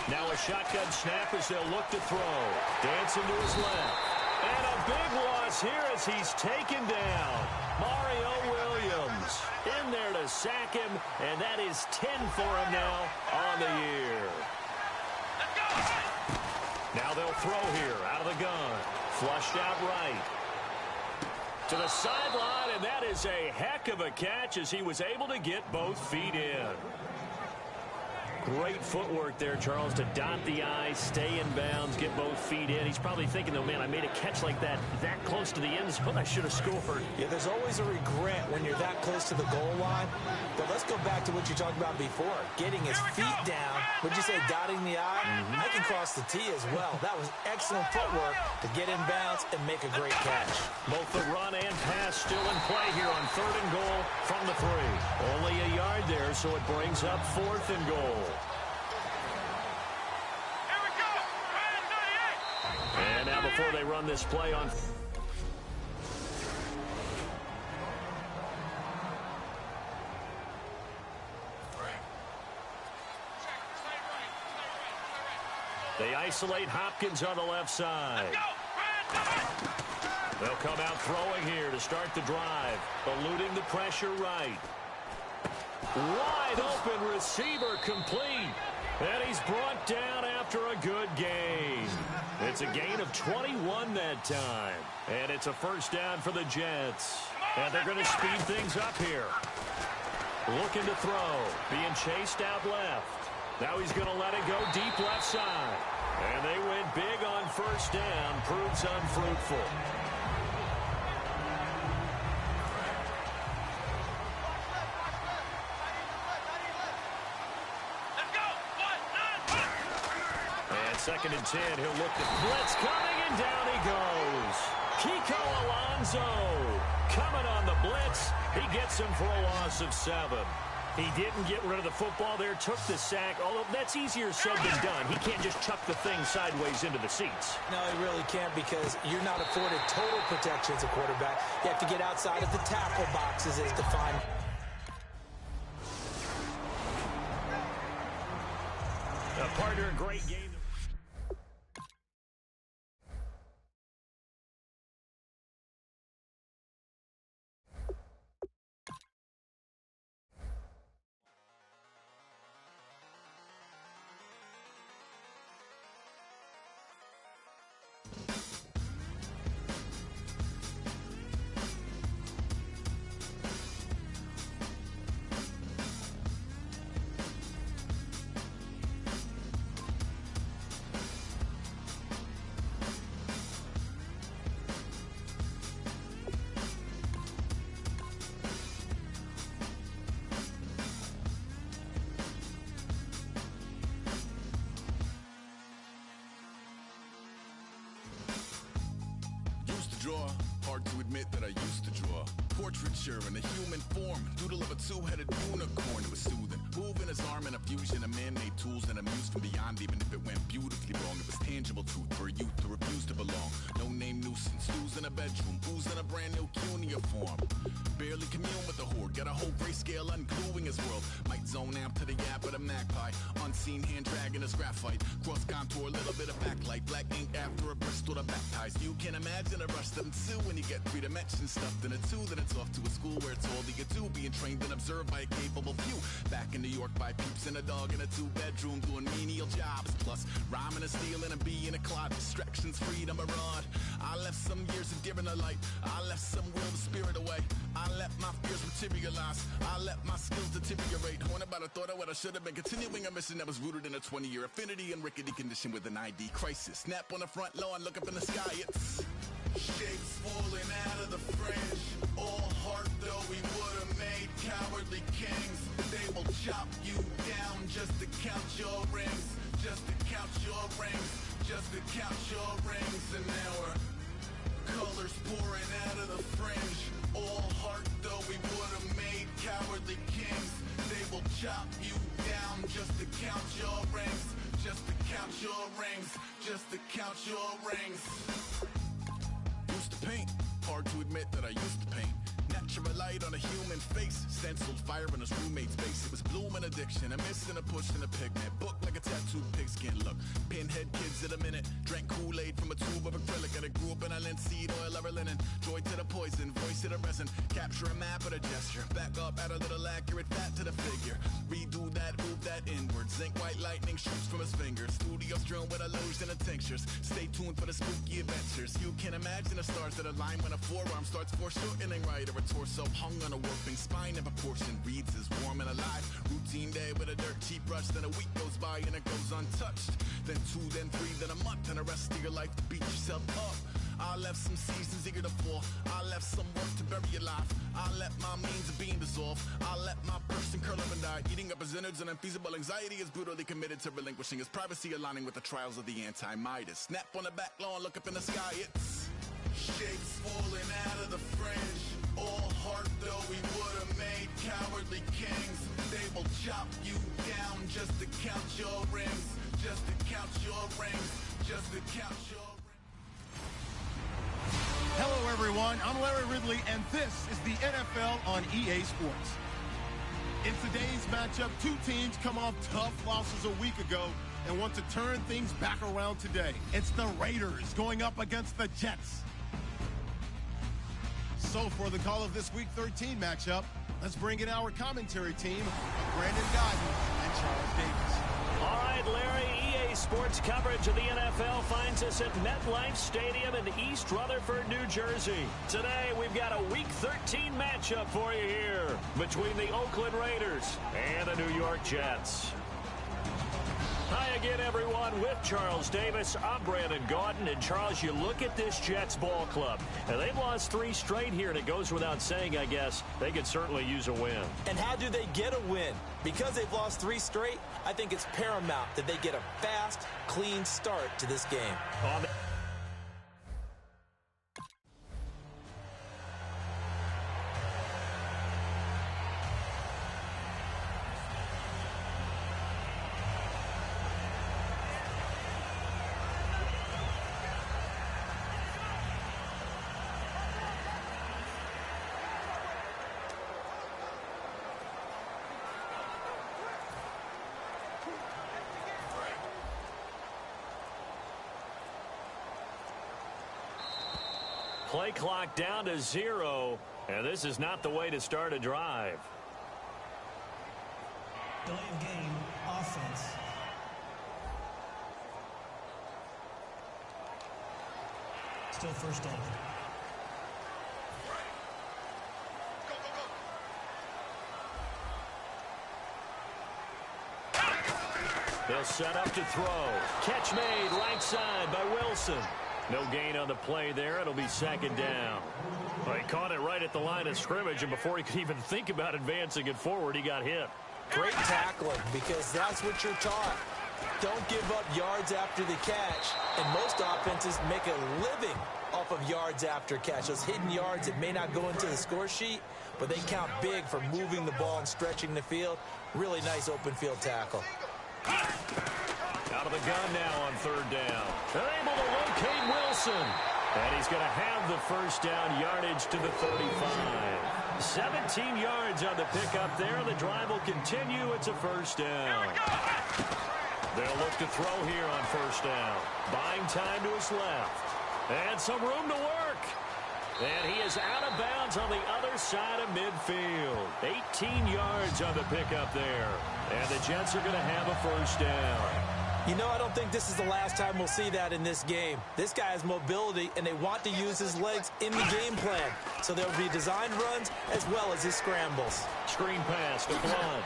Now a shotgun snap as they'll look to throw. Dancing to his left. And a big loss here as he's taken down. Mario Williams in there to sack him, and that is 10 for him now on the year. Now they'll throw here out of the gun. Flushed out right. To the sideline, and that is a heck of a catch as he was able to get both feet in. Great footwork there, Charles, to dot the I, stay in bounds, get both feet in. He's probably thinking, though, man, I made a catch like that close to the end zone. I should have scored. Yeah, there's always a regret when you're that close to the goal line. But let's go back to what you talked about before. Getting his feet down. Would you say dotting the I? I can cross the T as well. That was excellent footwork to get in bounds and make a great catch. Both the run and pass still in play here on 3rd and goal from the 3. Only a yard there, so it brings up 4th and goal. And now before they run this play on... They isolate Hopkins on the left side. They'll come out throwing here to start the drive. Eluding the pressure right. Wide open receiver complete. And he's brought down after a good gain. It's a gain of 21 that time. And it's a 1st down for the Jets. And they're going to speed things up here. Looking to throw. Being chased out left. Now he's going to let it go deep left side. And they went big on 1st down. Proves unfruitful. And 2nd and 10. He'll look at blitz coming, and down he goes. Kiko Alonso coming on the blitz. He gets him for a loss of 7. He didn't get rid of the football there, took the sack, although that's easier said than done. He can't just chuck the thing sideways into the seats. No, he really can't because you're not afforded total protection as a quarterback. You have to get outside of the tackle boxes as defined. A partner, a great game. Draw, hard to admit that I used to draw. Portraiture in a human form, doodle of a two-headed unicorn. It was soothing, moving his arm in a fusion of man-made tools and amused from beyond. Even if it went beautifully wrong, it was tangible truth for a youth to refuse to belong. No name nuisance, stews in a bedroom, booze in a brand new cuneiform. Barely commune with the horde, got a whole grayscale ungluing his world. Might zone out to the yap of the magpie, unseen hand dragging his graphite. Cross contour, a little bit of backlight, black ink after a Bristol to baptize. You can imagine a rush to ensue when you get three dimensions stuffed in a two. Then it's off to a school where it's all that you do, being trained and observed by a capable few. Back in New York by peeps and a dog in a two-bedroom doing menial jobs. Plus rhyming and stealing and being a clod, distractions, freedom, a rod. I left some years of giving a light, I left some will the spirit away. I let my fears materialize, I let my skills deteriorate. Haunted by the thought of what I should have been, continuing a mission that was rooted in a 20-year affinity and rickety condition with an ID crisis. Snap on the front lawn, look up in the sky, it's shapes falling out of the fringe. All heart though we would have made cowardly kings. They will chop you down just to count your rings, just to count your rings, just to count your rings. And now we're colors pouring out of the fringe. All heart though we would have made cowardly kings. They will chop you down just to count your rings, just to count your rings, just to count your rings. Used to paint, hard to admit that I used to paint. Natural light on a human face, stenciled fire in his roommate's face. It was blooming addiction, a miss and a push and a pigment. Book like a tattooed pigskin look. Pinhead kids in a minute, drank Kool-Aid from a tube of acrylic. And I grew up in a linseed oil of linen. Joy to the poison, voice to the resin. Capture a map of the gesture. Back up, add a little accurate fat to the figure. Redo that, move that inward. Zinc white lightning shoots from his fingers. Studio strewn with illusion and tinctures. Stay tuned for the spooky adventures. You can imagine the stars that align when a forearm starts foreshortening right. Or a torso hung on a warping spine in proportion. Reads as warm and alive. Routine day with a dirt cheap brush. Then a week goes by and it goes untouched. Then 2, then 3, then a month. And the rest of your life to beat yourself up. I left some seasons eager to fall. I left some work to bury your life. I let my means of being dissolved. I let my person curl up and die. Eating up his innards and unfeasible anxiety is brutally committed to relinquishing his privacy, aligning with the trials of the anti-Midas. Snap on the back lawn, look up in the sky. It's shapes falling out of the fringe. All heart though we would have made cowardly kings. They will chop you down just to count your rings, just to count your rings, just to count your rings. Hello, everyone. I'm Larry Ridley, and this is the NFL on EA Sports. In today's matchup, two teams come off tough losses a week ago and want to turn things back around today. It's the Raiders going up against the Jets. So for the call of this Week 13 matchup, let's bring in our commentary team of Brandon Godden and Charles Davis. All right, Larry, EA Sports coverage of the NFL finds us at MetLife Stadium in East Rutherford, New Jersey. Today, we've got a Week 13 matchup for you here between the Oakland Raiders and the New York Jets. Hi again, everyone. With Charles Davis, I'm Brandon Gaudin. And, Charles, you look at this Jets ball club, and they've lost 3 straight here, and it goes without saying, I guess, they could certainly use a win. And how do they get a win? Because they've lost 3 straight, I think it's paramount that they get a fast, clean start to this game. Play clock down to 0, and this is not the way to start a drive. Delay of game, offense. Still first down. They'll set up to throw. Catch made right side by Wilson. No gain on the play there. It'll be second down. Well, he caught it right at the line of scrimmage, and before he could even think about advancing it forward, he got hit. Great tackling, because that's what you're taught. Don't give up yards after the catch. And most offenses make a living off of yards after catch. Those hidden yards that may not go into the score sheet, but they count big for moving the ball and stretching the field. Really nice open field tackle. Out of the gun now on third down. They're able to locate Wilson. And he's going to have the first down, yardage to the 35. 17 yards on the pickup there. The drive will continue. It's a first down. They'll look to throw here on first down. Buying time to his left. And some room to work. And he is out of bounds on the other side of midfield. 18 yards on the pickup there. And the Jets are going to have a first down. You know, I don't think this is the last time we'll see that in this game. This guy has mobility, and they want to use his legs in the game plan. So there'll be designed runs as well as his scrambles. Screen pass to Blunt.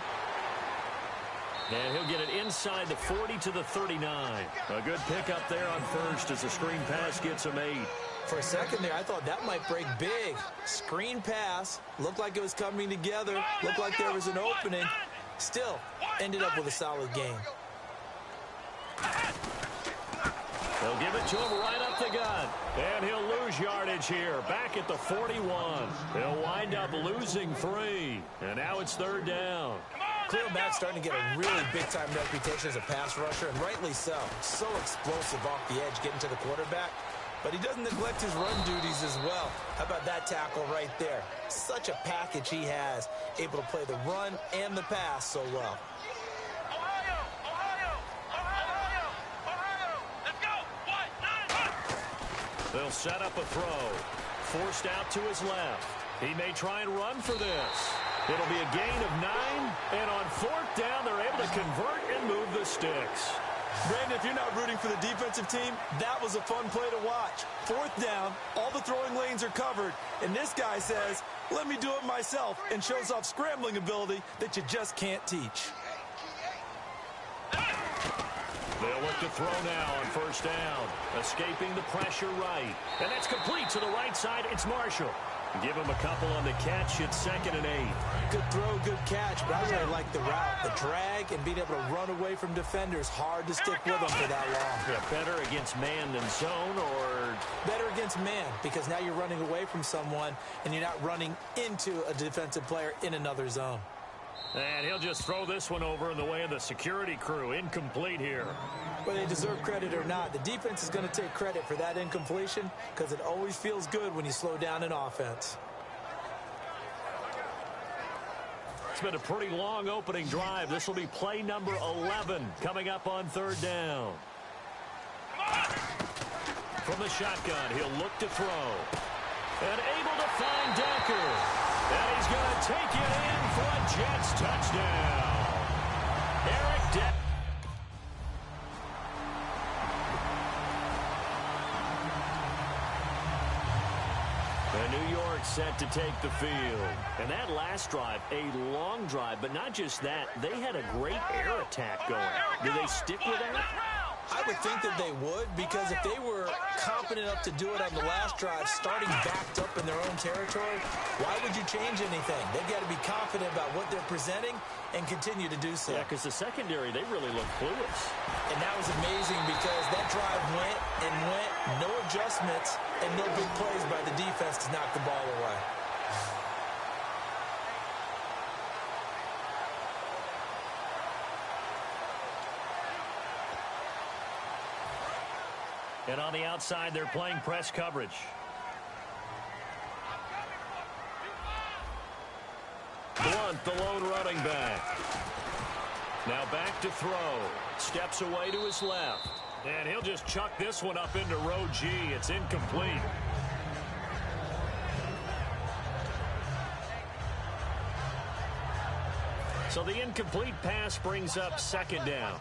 And he'll get it inside the 40 to the 39. A good pickup there on first as the screen pass gets him 8. For a second there, I thought that might break big. Screen pass. Looked like it was coming together. Looked like there was an opening. Still, ended up with a solid game. They'll give it to him right up the gut. And he'll lose yardage here. Back at the 41. He'll wind up losing 3. And now it's third down. Khalil Mack's starting to get a really big-time reputation as a pass rusher, and rightly so. So explosive off the edge, getting to the quarterback. But he doesn't neglect his run duties as well. How about that tackle right there? Such a package he has, able to play the run and the pass so well. They'll set up a throw. Forced out to his left. He may try and run for this. It'll be a gain of 9. And on fourth down, they're able to convert and move the sticks. Brandon, if you're not rooting for the defensive team, that was a fun play to watch. Fourth down, all the throwing lanes are covered, and this guy says, let me do it myself, and shows off scrambling ability that you just can't teach. They'll look to throw now on first down. Escaping the pressure right. And that's complete to the right side. It's Marshall. Give him a couple on the catch. It's 2nd and 8. Good throw, good catch, but I really like the route. The drag and being able to run away from defenders. Hard to stick with them for that long. Yeah, better against man than zone, or? Better against man, because now you're running away from someone and you're not running into a defensive player in another zone. And he'll just throw this one over in the way of the security crew. Incomplete here. Whether they deserve credit or not, the defense is going to take credit for that incompletion because it always feels good when you slow down an offense. It's been a pretty long opening drive. This will be play number 11 coming up on third down. From the shotgun, he'll look to throw. And able to find Decker. And he's going to take it in for a Jets touchdown. Eric Decker. New York set to take the field. And that last drive, a long drive, but not just that, they had a great air attack going. Do they stick with that? I would think that they would, because if they were confident enough to do it on the last drive, starting backed up in their own territory, why would you change anything? They've got to be confident about what they're presenting and continue to do so. Yeah, because the secondary, they really look clueless. And that was amazing because that drive went and went, no adjustments, and no big plays by the defense to knock the ball away. And on the outside, they're playing press coverage. Blunt, the lone running back. Now back to throw. Steps away to his left. And he'll just chuck this one up into row G. It's incomplete. So the incomplete pass brings up second down.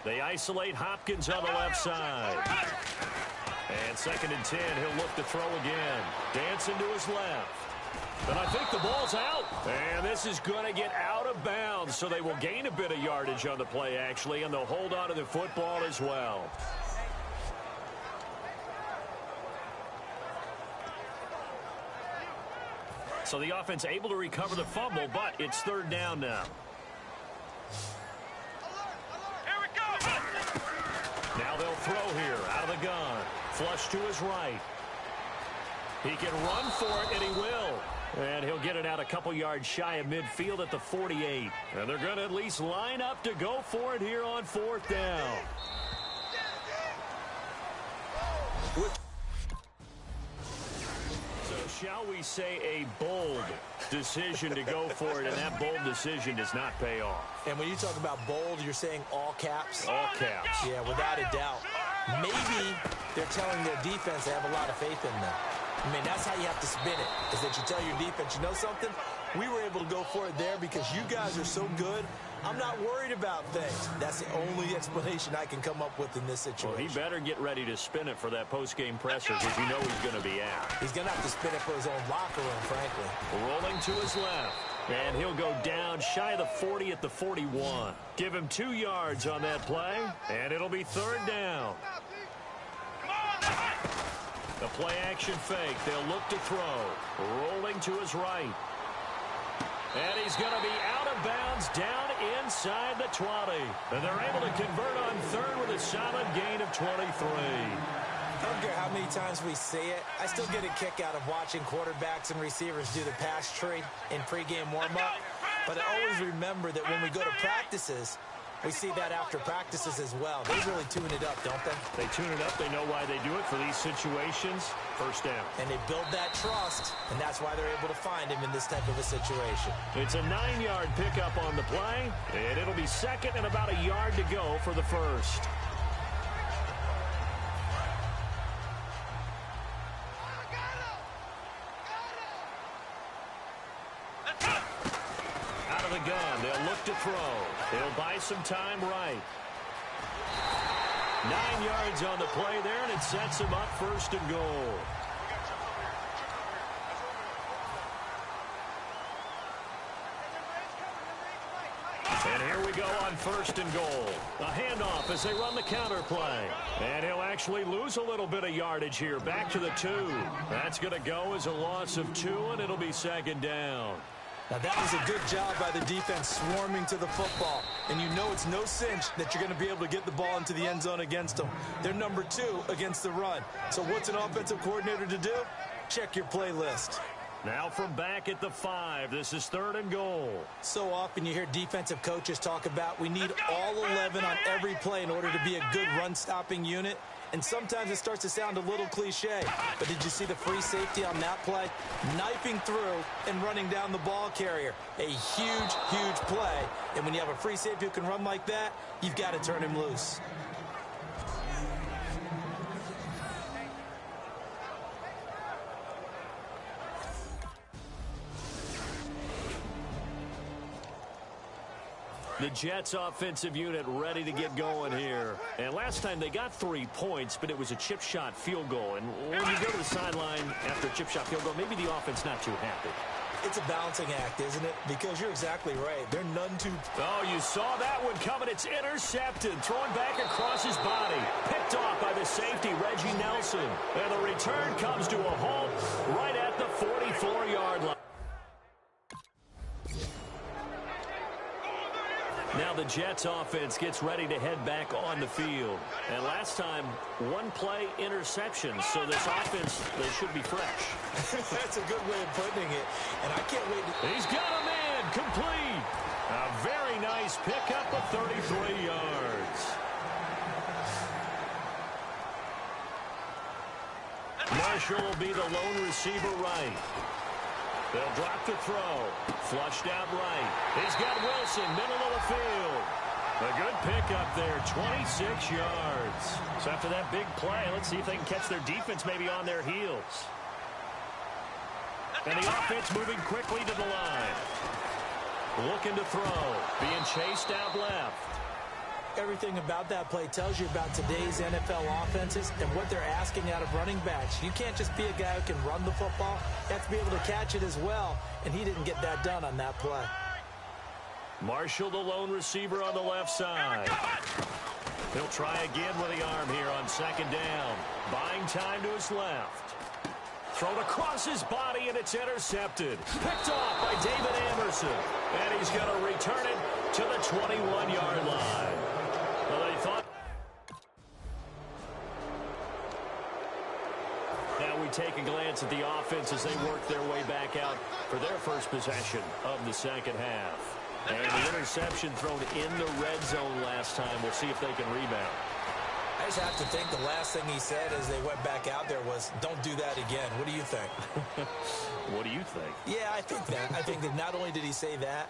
They isolate Hopkins on the left side. And 2nd and 10, he'll look to throw again. Dancing to his left. And I think the ball's out. And this is going to get out of bounds, so they will gain a bit of yardage on the play, actually, and they'll hold on to the football as well. So the offense able to recover the fumble, but it's 3rd down now. Now they'll throw here out of the gun. Flush to his right. He can run for it, and he will. And he'll get it out a couple yards shy of midfield at the 48. And they're going to at least line up to go for it here on 4th down. So shall we say a bold decision to go for it, and that bold decision does not pay off. And when you talk about bold, you're saying all caps? All caps. Yeah, without a doubt. Maybe they're telling their defense they have a lot of faith in them. I mean, that's how you have to spin it, is that you tell your defense, you know something? We were able to go for it there because you guys are so good. I'm not worried about things. That's the only explanation I can come up with in this situation. Well, he better get ready to spin it for that post-game presser because you know he's going to be out. He's going to have to spin it for his own locker room, frankly. Rolling to his left. And he'll go down shy of the 40 at the 41. Give him 2 yards on that play, and it'll be 3rd down. The play-action fake. They'll look to throw. Rolling to his right. And he's going to be out of bounds down inside the 20. And they're able to convert on 3rd with a solid gain of 23. I don't care how many times we see it. I still get a kick out of watching quarterbacks and receivers do the pass tree in pregame warm-up. But I always remember that when we go to practices, we see that after practices as well. They really tune it up, don't they? They tune it up. They know why they do it for these situations. 1st down. And they build that trust, and that's why they're able to find him in this type of a situation. It's a 9-yard pickup on the play, and it'll be 2nd and about a yard to go for the 1st. Out of the gun, they'll look to throw. They'll buy some time right. 9 yards on the play there, and it sets him up 1st and goal. And here we go on 1st and goal. A handoff as they run the counter play. And he'll actually lose a little bit of yardage here. Back to the 2. That's going to go as a loss of 2, and it'll be 2nd down. Now, that was a good job by the defense swarming to the football. And you know it's no cinch that you're going to be able to get the ball into the end zone against them. They're number 2 against the run. So what's an offensive coordinator to do? Check your playlist. Now from back at the 5, this is 3rd and goal. So often you hear defensive coaches talk about we need all 11 on every play in order to be a good run-stopping unit. And sometimes it starts to sound a little cliche. But did you see the free safety on that play? Knifing through and running down the ball carrier. A huge, huge play. And when you have a free safety who can run like that, you've got to turn him loose. The Jets offensive unit ready to get going here. And last time they got 3 points, but it was a chip shot field goal. And when you go to the sideline after a chip shot field goal, maybe the offense not too happy. It's a balancing act, isn't it? Because you're exactly right. They're none too... Oh, you saw that one coming. It's intercepted. Thrown back across his body. Picked off by the safety, Reggie Nelson. And the return comes to a halt right at the 44-yard line. Now the Jets offense gets ready to head back on the field. And last time, 1 play interception. So this offense, they should be fresh. That's a good way of putting it. And I can't wait to... He's got a man complete. A very nice pickup of 33 yards. Marshall will be the lone receiver right. They'll drop the throw. Flushed out right. He's got Wilson, middle of the field. A good pickup there, 26 yards. So after that big play, let's see if they can catch their defense maybe on their heels. And the offense moving quickly to the line. looking to throw, being chased out left. Everything about that play tells you about today's NFL offenses and what they're asking out of running backs. You can't just be a guy who can run the football. You have to be able to catch it as well, and he didn't get that done on that play. Marshall, the lone receiver on the left side. He'll try again with the arm here on second down. Buying time to his left. Thrown across his body, and it's intercepted. Picked off by David Anderson. And he's going to return it to the 21-yard line. Well, they thought... Now we take a glance at the offense as they work their way back out for their first possession of the second half. And the interception thrown in the red zone last time. We'll see if they can rebound. I just have to think the last thing he said as they went back out there was, don't do that again. What do you think? What do you think? Yeah, I think that. I think that not only did he say that,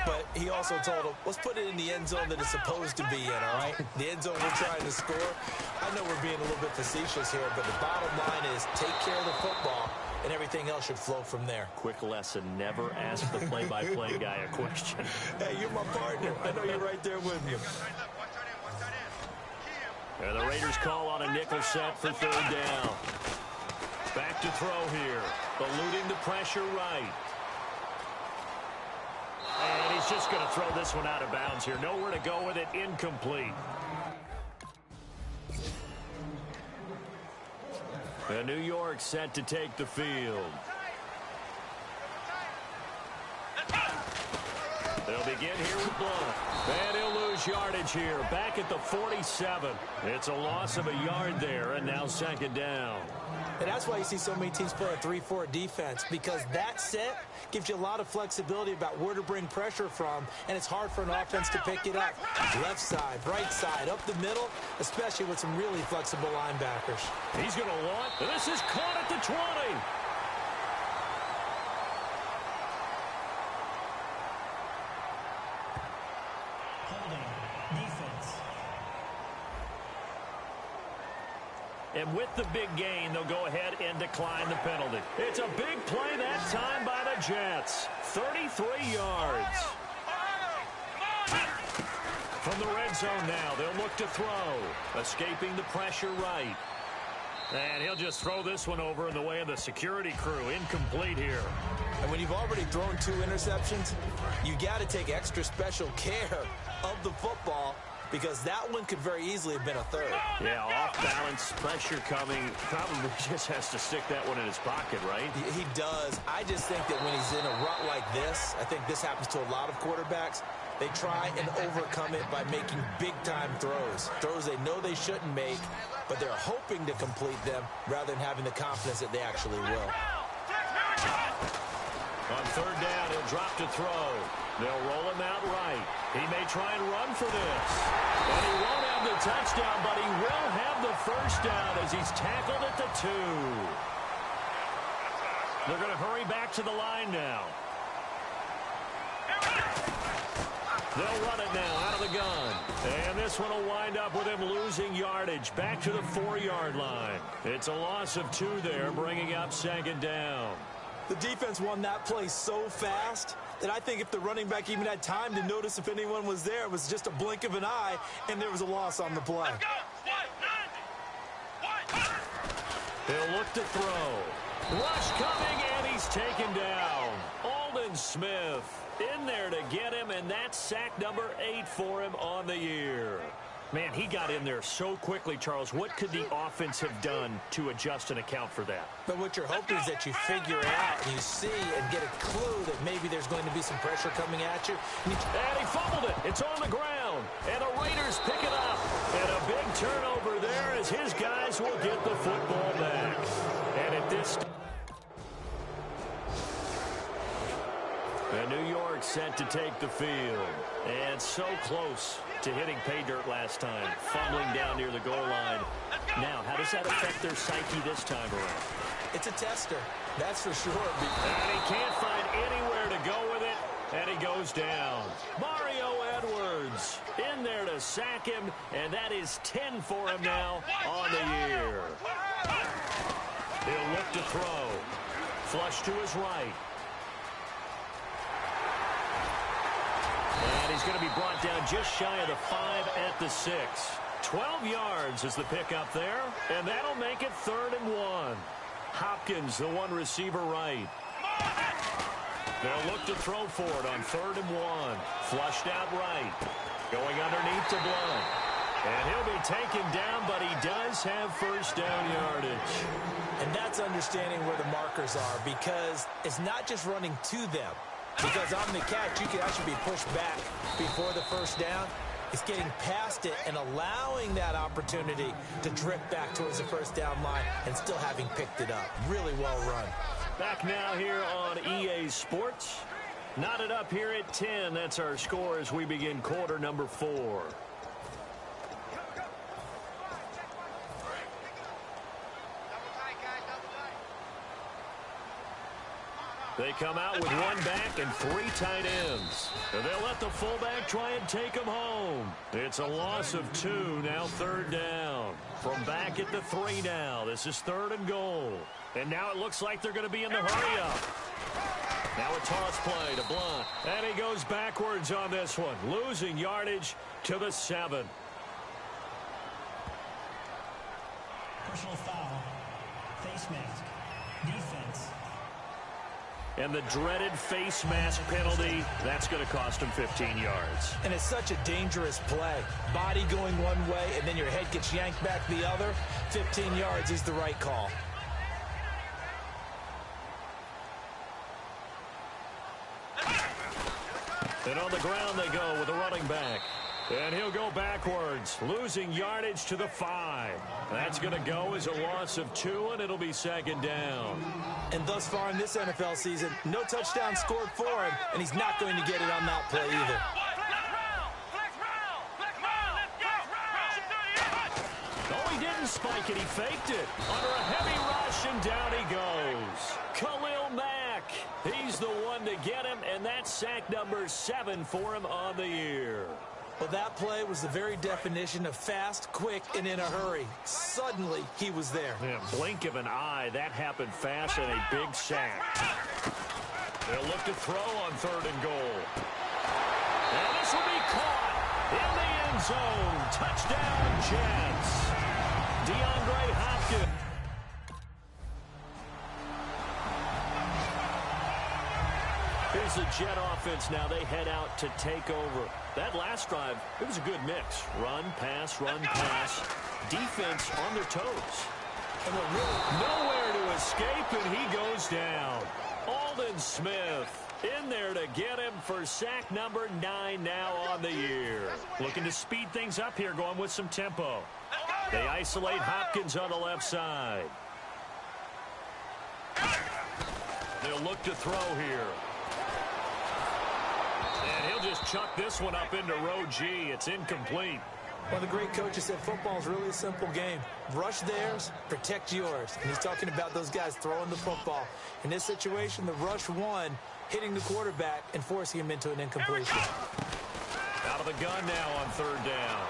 but he also told him, let's put it in the end zone that it's supposed to be in, all right? The end zone we're trying to score. I know we're being a little bit facetious here, but the bottom line is take care of the football, and everything else should flow from there. Quick lesson, never ask the play-by-play guy a question. Hey, you're my partner. I know you're right there with me. And the Raiders call on a nickel set for third down. Back to throw here. Eluding the pressure right. And he's just going to throw this one out of bounds here. Nowhere to go with it. Incomplete. And New York set to take the field. They'll begin here with Blunt. And he'll lose yardage here. Back at the 47. It's a loss of a yard there, and now second down. And that's why you see so many teams play a 3-4 defense, because that set gives you a lot of flexibility about where to bring pressure from, and it's hard for an offense to pick it up. Left side, right side, up the middle, especially with some really flexible linebackers. He's going to want, and this is caught at the 20. And with the big gain, they'll go ahead and decline the penalty. It's a big play that time by the Jets. 33 yards. From the red zone now, they'll look to throw. Escaping the pressure right. And he'll just throw this one over in the way of the security crew. Incomplete here. And when you've already thrown 2 interceptions, you got to take extra special care of the football, because that one could very easily have been a third. Yeah, off balance, pressure coming. Probably just has to stick that one in his pocket, right? He does. I just think that when he's in a rut like this, I think this happens to a lot of quarterbacks, they try and overcome it by making big-time throws. Throws they know they shouldn't make, but they're hoping to complete them rather than having the confidence that they actually will. On third down, he'll drop to throw. They'll roll him out right. He may try and run for this. And he won't have the touchdown, but he will have the first down as he's tackled at the 2. They're going to hurry back to the line now. They'll run it now out of the gun. And this one will wind up with him losing yardage back to the 4-yard line. It's a loss of 2 there, bringing up second down. The defense won that play so fast that I think if the running back even had time to notice if anyone was there, it was just a blink of an eye, and there was a loss on the play. They'll look to throw. Rush coming, and he's taken down. Aldon Smith in there to get him, and that's sack number 8 for him on the year. Man, he got in there so quickly, Charles. What could the offense have done to adjust and account for that? But what you're hoping is that you figure it out and you see and get a clue that maybe there's going to be some pressure coming at you. And he fumbled it. It's on the ground. And the Raiders pick it up. And a big turnover there as his guys will get the football back. And at this and New York set to take the field. And so close to hitting pay dirt last time. Fumbling down near the goal line. Now, how does that affect their psyche this time around? It's a tester, that's for sure. And he can't find anywhere to go with it. And he goes down. Mario Edwards in there to sack him. And that is 10 for him now on the year. He'll look to throw. Flush to his right. And he's going to be brought down just shy of the 5 at the 6. 12 yards is the pickup there, and that'll make it 3rd and 1. Hopkins, the one receiver right. They'll look to throw for it on 3rd and 1. Flushed out right. Going underneath to Blunt. And he'll be taken down, but he does have first down yardage. And that's understanding where the markers are, because it's not just running to them. Because on the catch, you can actually be pushed back before the first down. It's getting past it and allowing that opportunity to drift back towards the first down line and still having picked it up. Really well run. Back now here on EA Sports. Knotted up here at 10. That's our score as we begin quarter number 4. They come out with 1 back and 3 tight ends. They'll let the fullback try and take him home. It's a loss of 2, now 3rd down. From back at the 3 now. This is 3rd and goal. And now it looks like they're going to be in the hurry-up. Now a toss play to Blunt. And he goes backwards on this one, losing yardage to the 7. Personal foul. Face mask. Defense. And the dreaded face mask penalty, that's going to cost him 15 yards. And it's such a dangerous play. Body going one way, and then your head gets yanked back the other. 15 yards is the right call. And on the ground they go with a running back. And he'll go backwards, losing yardage to the 5. That's going to go as a loss of 2, and it'll be 2nd down. And thus far in this NFL season, no touchdown scored for him, and he's not going to get it on that play either. Oh, he didn't spike it. He faked it. Under a heavy rush, and down he goes. Khalil Mack. He's the one to get him, and that's sack number 7 for him on the year. Well, that play was the very definition of fast, quick, and in a hurry. Suddenly, he was there. Yeah, blink of an eye. That happened fast and a big sack. They'll look to throw on 3rd and goal. And this will be caught in the end zone. Touchdown, Jets. DeAndre Hopkins. Here's the Jet offense now. They head out to take over. That last drive, it was a good mix. Run, pass, defense on their toes. And really nowhere to escape, and he goes down. Aldon Smith in there to get him for sack number 9 now on the year. Looking to speed things up here, going with some tempo. They isolate Hopkins on the left side. They'll look to throw here. And he'll just chuck this one up into row G. It's incomplete. One of the great coaches said football is really a simple game. Rush theirs, protect yours. And he's talking about those guys throwing the football. In this situation, the rush won, hitting the quarterback and forcing him into an incompletion. Out of the gun now on 3rd down.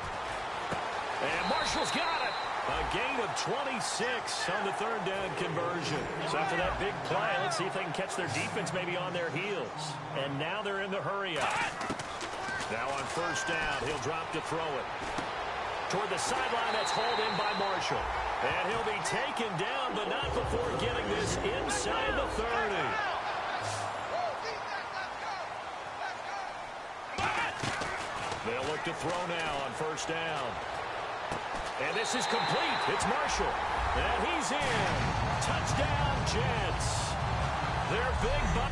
And Marshall's got it. A gain of 26 on the 3rd down conversion. So after that big play, let's see if they can catch their defense maybe on their heels. And now they're in the hurry-up. Now on 1st down, he'll drop to throw it. Toward the sideline, that's hauled in by Marshall. And he'll be taken down, but not before getting this inside the 30. They'll look to throw now on 1st down. And this is complete. It's Marshall. And he's in. Touchdown, Jets. They're big, but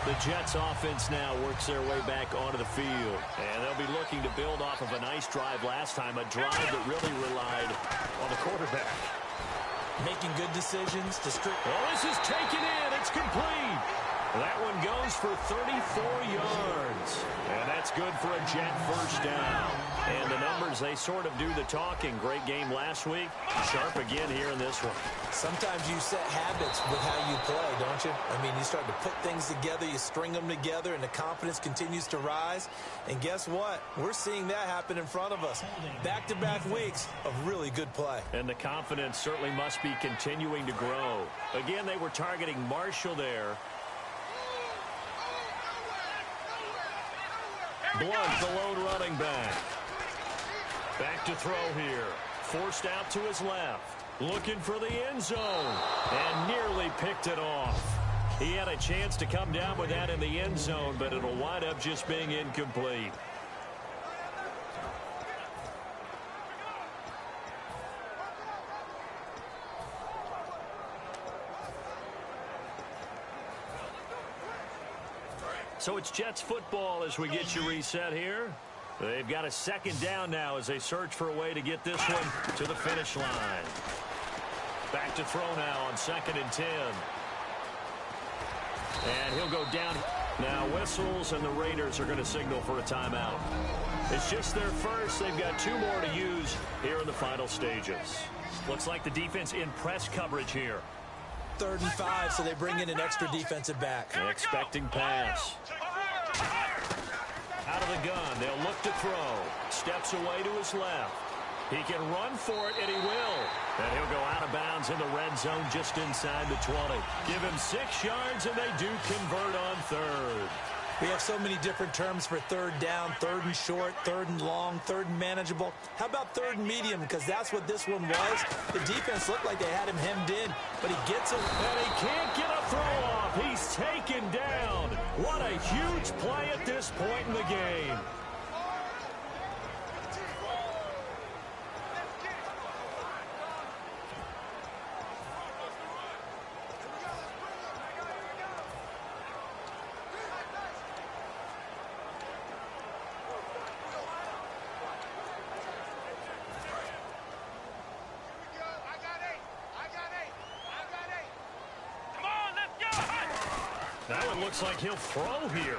the Jets offense now works their way back onto the field. And they'll be looking to build off of a nice drive last time, a drive that really relied on the quarterback. Making good decisions to well, this is taken in. It's complete. That one goes for 34 yards. And that's good for a Jet 1st down. And the numbers, they sort of do the talking. Great game last week. Sharp again here in this one. Sometimes you set habits with how you play, don't you? I mean, you start to put things together, you string them together, and the confidence continues to rise. And guess what? We're seeing that happen in front of us. Back-to-back weeks of really good play. And the confidence certainly must be continuing to grow. Again, they were targeting Marshall there. Blunt, the lone running back. Back to throw here. Forced out to his left. Looking for the end zone. And nearly picked it off. He had a chance to come down with that in the end zone, but it'll wind up just being incomplete. So it's Jets football as we get you reset here. They've got a second down now as they search for a way to get this one to the finish line. Back to throw now on 2nd and 10. And he'll go down. Now whistles, and the Raiders are going to signal for a timeout. It's just their first. They've got 2 more to use here in the final stages. Looks like the defense in press coverage here. 3rd and 5, so they bring in an extra defensive back. Expecting pass. Out of the gun, they'll look to throw. Steps away to his left. He can run for it, and he will. And he'll go out of bounds in the red zone just inside the 20. Give him 6 yards, and they do convert on 3rd. We have so many different terms for 3rd down, 3rd and short, 3rd and long, 3rd and manageable. How about 3rd and medium? Because that's what this one was. The defense looked like they had him hemmed in, but he gets him. And he can't get a throw off. He's taken down. What a huge play at this point in the game. That one looks like he'll throw here.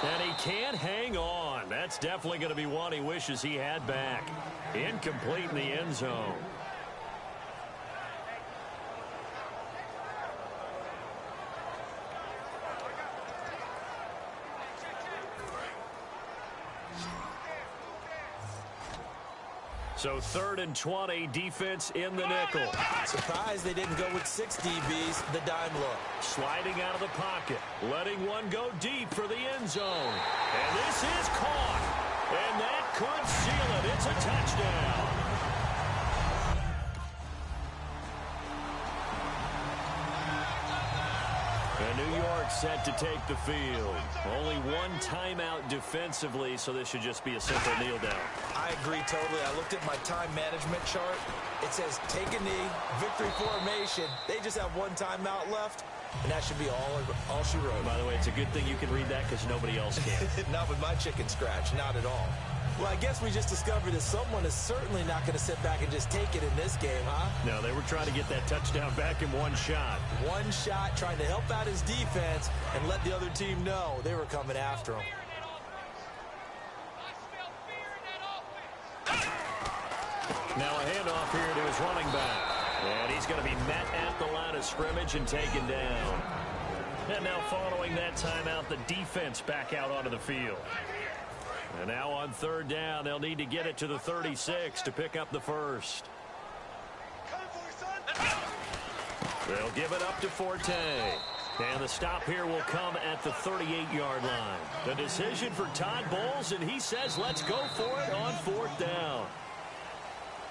And he can't hang on. That's definitely going to be one he wishes he had back. Incomplete in the end zone. So 3rd and 20, defense in the nickel. Surprised they didn't go with 6 DBs, the dime look. Sliding out of the pocket, letting one go deep for the end zone. And this is caught. And that could seal it. It's a touchdown. And New York set to take the field. Only 1 timeout defensively, so this should just be a simple kneel down. I agree totally. I looked at my time management chart. It says take a knee, victory formation. They just have 1 timeout left, and that should be all she wrote. By the way, it's a good thing you can read that because nobody else can. Not with my chicken scratch, not at all. Well, I guess we just discovered that someone is certainly not going to sit back and just take it in this game, huh? No, they were trying to get that touchdown back in 1 shot. 1 shot, trying to help out his defense and let the other team know they were coming after him. Now a handoff here to his running back. And he's going to be met at the line of scrimmage and taken down. And now following that timeout, the defense back out onto the field. And now on 3rd down, they'll need to get it to the 36 to pick up the first. They'll give it up to Forte. And the stop here will come at the 38-yard line. The decision for Todd Bowles, and he says let's go for it on 4th down.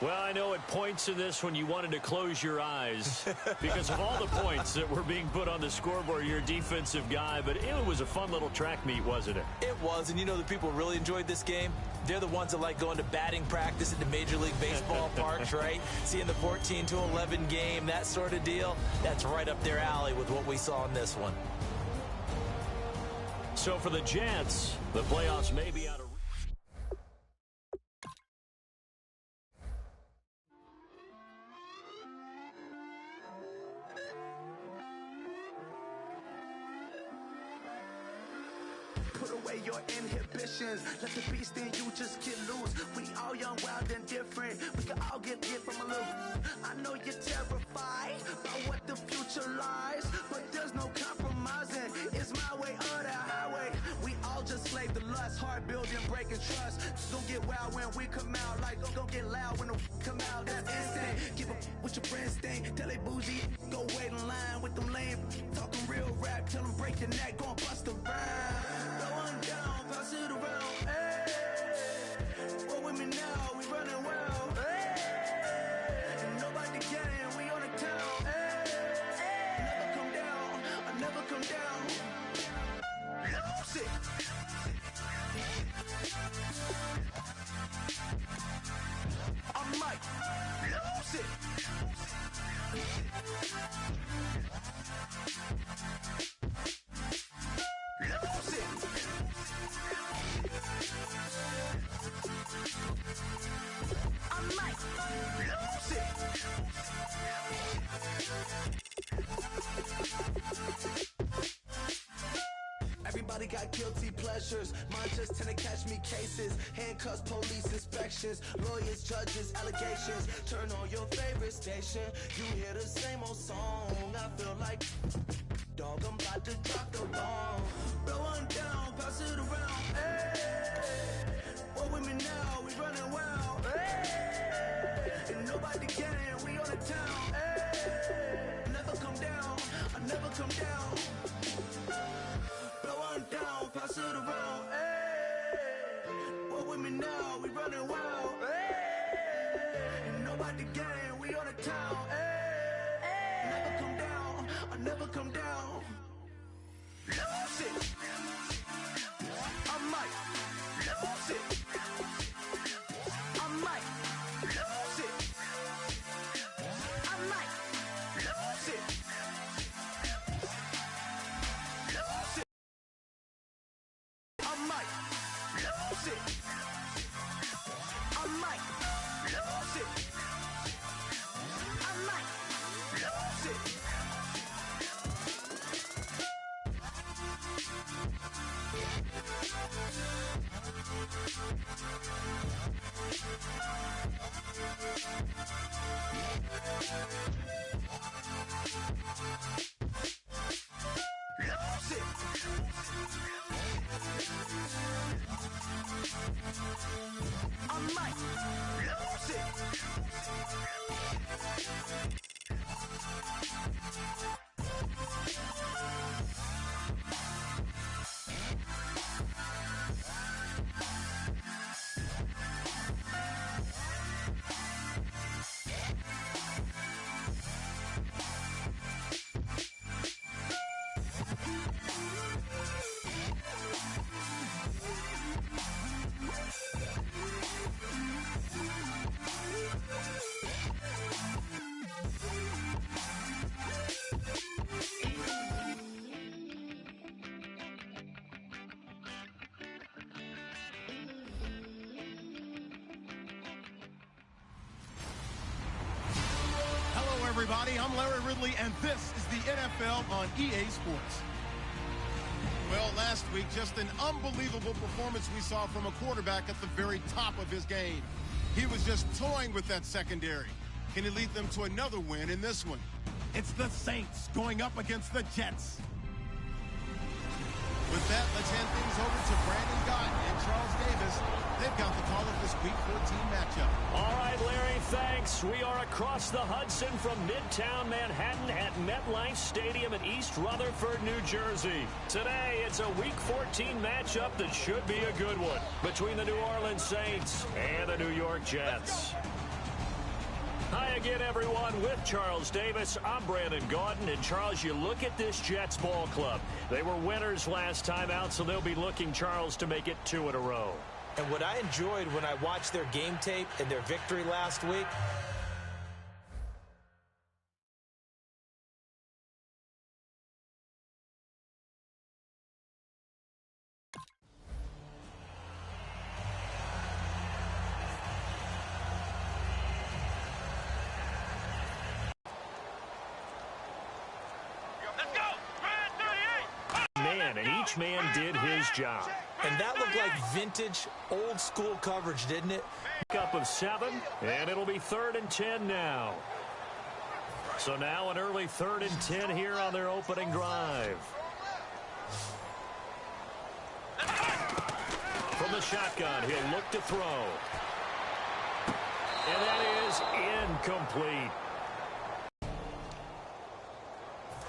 Well, I know at points in this when you wanted to close your eyes because of all the points that were being put on the scoreboard. You're a defensive guy, but it was a fun little track meet, wasn't it? It was, and you know the people really enjoyed this game? They're the ones that like going to batting practice at the Major League Baseball parks, right? Seeing the 14-11 game, that sort of deal. That's right up their alley with what we saw in this one. So for the Jets, the playoffs may be out of Put a away your inhibitions. Let the beast in you just get loose. We all young, wild, and different. We can all get from a little. I know you're terrified by what the future lies, but there's no compromising. It's my way or the highway. We all just slave to lust, heart building, breaking trust. Don't get wild when we come out, like don't get loud when the come out. That's instant. Give up what your friends think. Tell they bougie, go wait in line with them lame. Talking real rap, tell them break your neck, go and bust a rhyme. Throw one down, pass it around. Hey, what with me now? We running wild. Hey, and nobody getting, we on the town. Hey, never come down, I never come down. Lose it. I'm Mike. Lose it. Lose it. I'm Mike. Lose it. Everybody got guilty pleasures. Mine just tend to catch me cases. Handcuffs, police inspections, lawyers, judges, allegations. Turn on your favorite station. You hear the same old song. I feel like, dog, I'm about to drop the bomb. Blow one down, pass it around. Hey, what with me now? We running wild. Hey, and nobody getting, we on the town. Hey, never come down, I never come down. Down, pass it around, hey. What with me now? We running wild, hey. And nobody gang, we on the town, hey. Never come down, I never come down. Lose it. I might lose it. I might lose it. I might lose it. I might lose it. I might lose it. I might lose it. Lose it. I might lose it. Everybody, I'm Larry Ridley, and this is the NFL on EA Sports. Well, last week, just an unbelievable performance we saw from a quarterback at the very top of his game. He was just toying with that secondary. Can he lead them to another win in this one? It's the Saints going up against the Jets. With that, let's hand things over to Brandon Gott and Charles Davis. They've got the call of this Week 14 matchup. All right, Larry, thanks. We are across the Hudson from Midtown Manhattan at MetLife Stadium in East Rutherford, New Jersey. Today, it's a Week 14 matchup that should be a good one between the New Orleans Saints and the New York Jets. Hi again, everyone. With Charles Davis, I'm Brandon Gaudin. And, Charles, you look at this Jets ball club. They were winners last time out, so they'll be looking, Charles, to make it 2 in a row. And what I enjoyed when I watched their game tape and their victory last week, Man, and each man did his job. And that looked like vintage, old-school coverage, didn't it? Up of 7, and it'll be 3rd and 10 now. So now an early 3rd and 10 here on their opening drive. From the shotgun, he'll look to throw. And that is incomplete.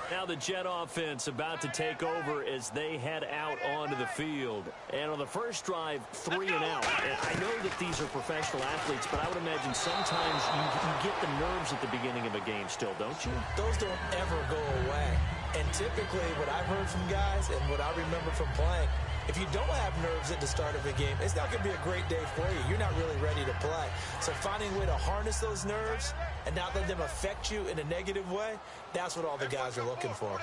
Now the Jet offense about to take over as they head out onto the field. And on the first drive, 3 and out. And I know that these are professional athletes, but I would imagine sometimes you get the nerves at the beginning of a game still, don't you? Those don't ever go away. And typically what I've heard from guys and what I remember from playing, if you don't have nerves at the start of a game, it's not going to be a great day for you. You're not really ready to play. So finding a way to harness those nerves and not let them affect you in a negative way, that's what all the guys are looking for.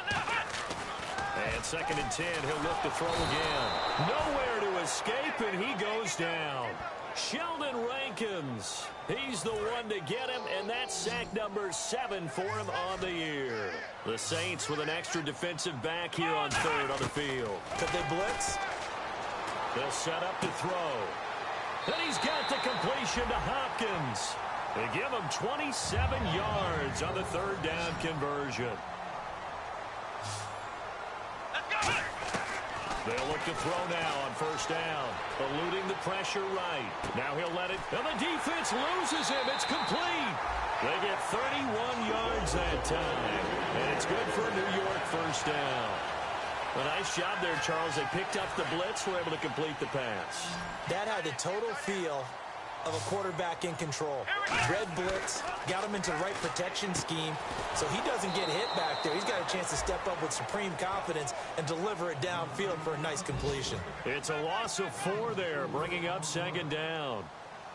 And 2nd and 10, he'll look to throw again. Nowhere to escape, and he goes down. Sheldon Rankins, he's the one to get him, and that's sack number 7 for him on the year. The Saints with an extra defensive back here on 3rd on the field. Could they blitz? They'll set up to throw. And he's got the completion to Hopkins. They give him 27 yards on the 3rd down conversion. They'll look to throw now on 1st down. Eluding the pressure right. Now he'll let it. And the defense loses him. It's complete. They get 31 yards that time. And it's good for New York 1st down. A nice job there, Charles. They picked up the blitz, were able to complete the pass. That had the total feel of a quarterback in control. Red blitz, got him into the right protection scheme, so he doesn't get hit back there. He's got a chance to step up with supreme confidence and deliver it downfield for a nice completion. It's a loss of 4 there, bringing up 2nd down.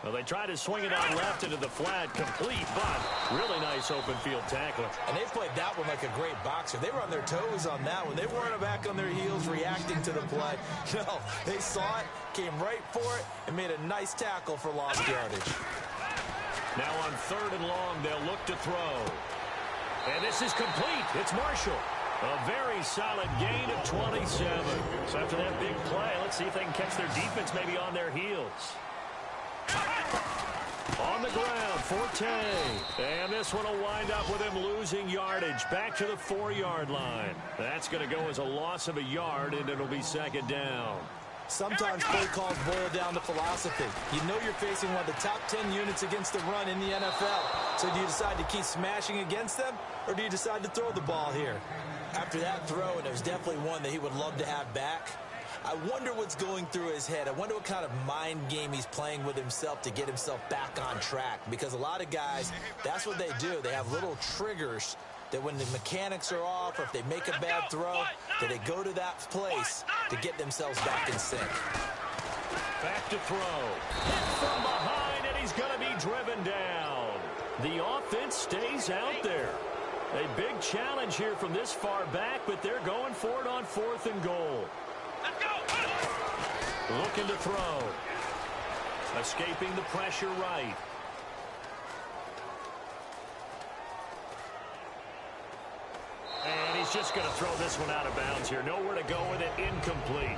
Well, they tried to swing it out left into the flat, complete, but really nice open field tackle. And they played that one like a great boxer. They were on their toes on that one. They weren't back on their heels reacting to the play. No, they saw it, came right for it, and made a nice tackle for lost yardage. Now on 3rd and long, they'll look to throw. And this is complete. It's Marshall. A very solid gain of 27. So after that big play, let's see if they can catch their defense maybe on their heels. On the ground, Forte. And this one will wind up with him losing yardage back to the 4-yard line. That's going to go as a loss of a yard, and it'll be 2nd down. Sometimes play calls boil down to philosophy. You know you're facing one of the top 10 units against the run in the NFL. So do you decide to keep smashing against them, or do you decide to throw the ball here? After that throw, and it was definitely one that he would love to have back, I wonder what's going through his head. I wonder what kind of mind game he's playing with himself to get himself back on track. Because a lot of guys, that's what they do. They have little triggers that when the mechanics are off or if they make a bad throw, that they go to that place to get themselves back in sync. Back to throw. Hit from behind, and he's going to be driven down. The offense stays out there. A big challenge here from this far back, but they're going for it on 4th and goal. Looking to throw. Escaping the pressure right. And he's just going to throw this one out of bounds here. Nowhere to go with it. Incomplete.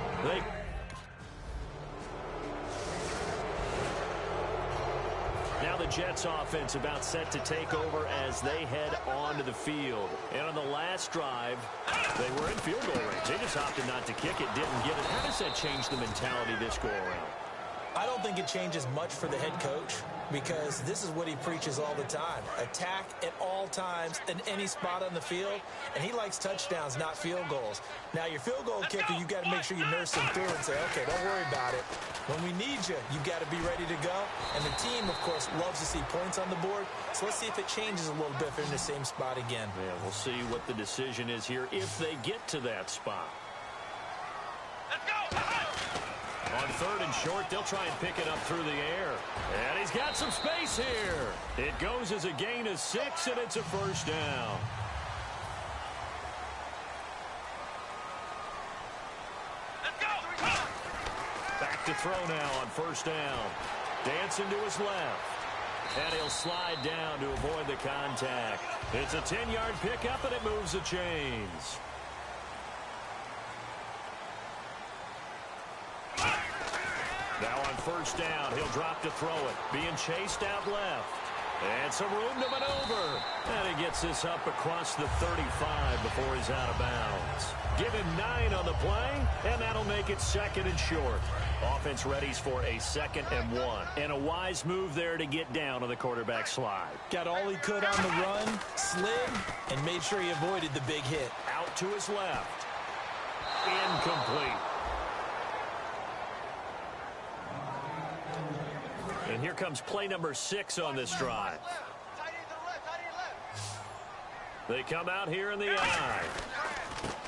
Now the Jets offense about set to take over as they head onto the field. And on the last drive, they were in field goal range. They just opted not to kick it, didn't get it. How does that change the mentality this go around? I don't think it changes much for the head coach because this is what he preaches all the time. Attack at all times in any spot on the field, and he likes touchdowns, not field goals. Now, your field goal kicker, you got to make sure you nurse him through and say, okay, don't worry about it. When we need you, you got to be ready to go. And the team, of course, loves to see points on the board. So let's see if it changes a little bit if they're in the same spot again. Yeah, we'll see what the decision is here if they get to that spot. Let's go! On 3rd and short, they'll try and pick it up through the air. And he's got some space here. It goes as a gain of 6, and it's a 1st down. Back to throw now on 1st down. Dancing to his left. And he'll slide down to avoid the contact. It's a 10-yard pickup, and it moves the chains. Now on first down, he'll drop to throw it. Being chased out left. And some room to maneuver. And he gets this up across the 35 before he's out of bounds. Give him 9 on the play, and that'll make it 2nd and short. Offense readies for a 2nd and 1. And a wise move there to get down on the quarterback slide. Got all he could on the run, slid, and made sure he avoided the big hit. Out to his left. Incomplete. And here comes play number 6 on this drive. They come out here in the eye.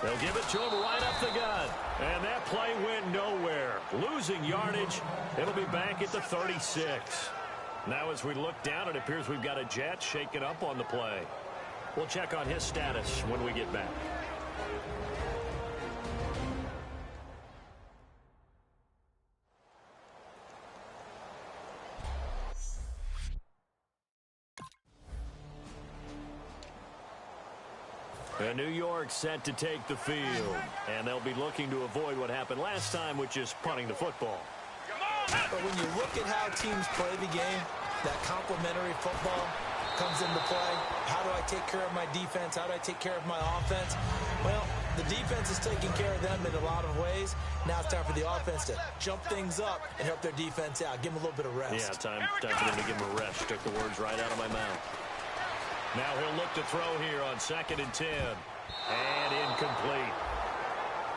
They'll give it to him right up the gut. And that play went nowhere. Losing yardage. It'll be back at the 36. Now as we look down, it appears we've got a Jet shaken up on the play. We'll check on his status when we get back. And New York set to take the field. And they'll be looking to avoid what happened last time, which is punting the football. But when you look at how teams play the game, that complementary football comes into play. How do I take care of my defense? How do I take care of my offense? Well, the defense is taking care of them in a lot of ways. Now it's time for the offense to jump things up and help their defense out. Give them a little bit of rest. Yeah, time for them to give them a rest. Took the words right out of my mouth. Now he'll look to throw here on 2nd and 10. And incomplete.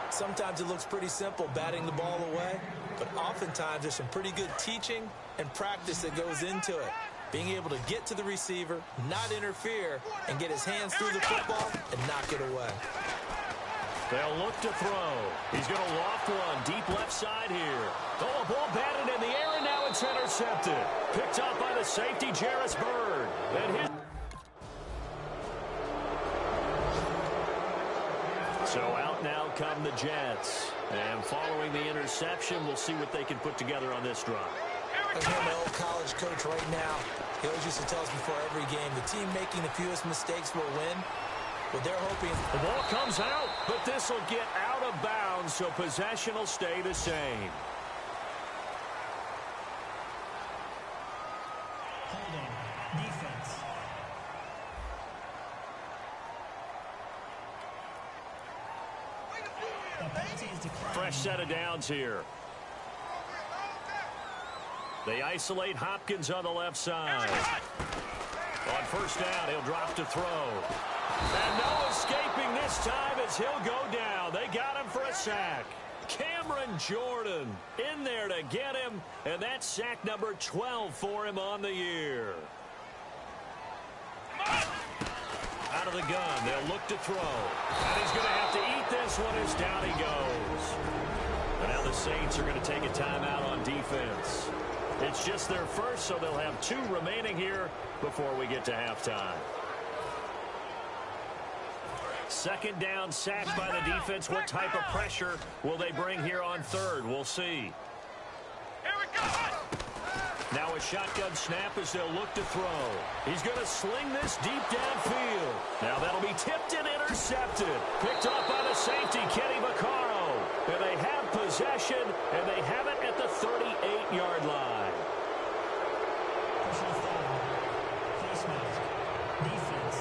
Sometimes it looks pretty simple, batting the ball away. But oftentimes there's some pretty good teaching and practice that goes into it. Being able to get to the receiver, not interfere, and get his hands through the football and knock it away. They'll look to throw. He's going to loft one deep left side here. Oh, a ball batted in the air, and now it's intercepted. Picked up by the safety, Jarris Bird. And his... So out now come the Jets. And following the interception, we'll see what they can put together on this drive. I hear my old college coach right now. He always used to tell us before every game, the team making the fewest mistakes will win. But they're hoping... The ball comes out, but this will get out of bounds, so possession will stay the same. Holding. Defense. Fresh set of downs here. They isolate Hopkins on the left side. On first down, he'll drop to throw. And no escaping this time as he'll go down. They got him for a sack. Cameron Jordan in there to get him, and that's sack number 12 for him on the year. Out of the gun, they'll look to throw. And he's going to have to eat this one as down he goes. And now the Saints are going to take a timeout on defense. It's just their first, so they'll have 2 remaining here before we get to halftime. Second down, sacked by the defense. What type of pressure will they bring here on third? We'll see. Here we go. Now a shotgun snap as they'll look to throw. He's going to sling this deep downfield. Now that'll be tipped and intercepted. Picked up by the safety, Kenny Vaccaro. And they have possession, and they have it at the 38-yard line. Personal foul. Face mask. Defense.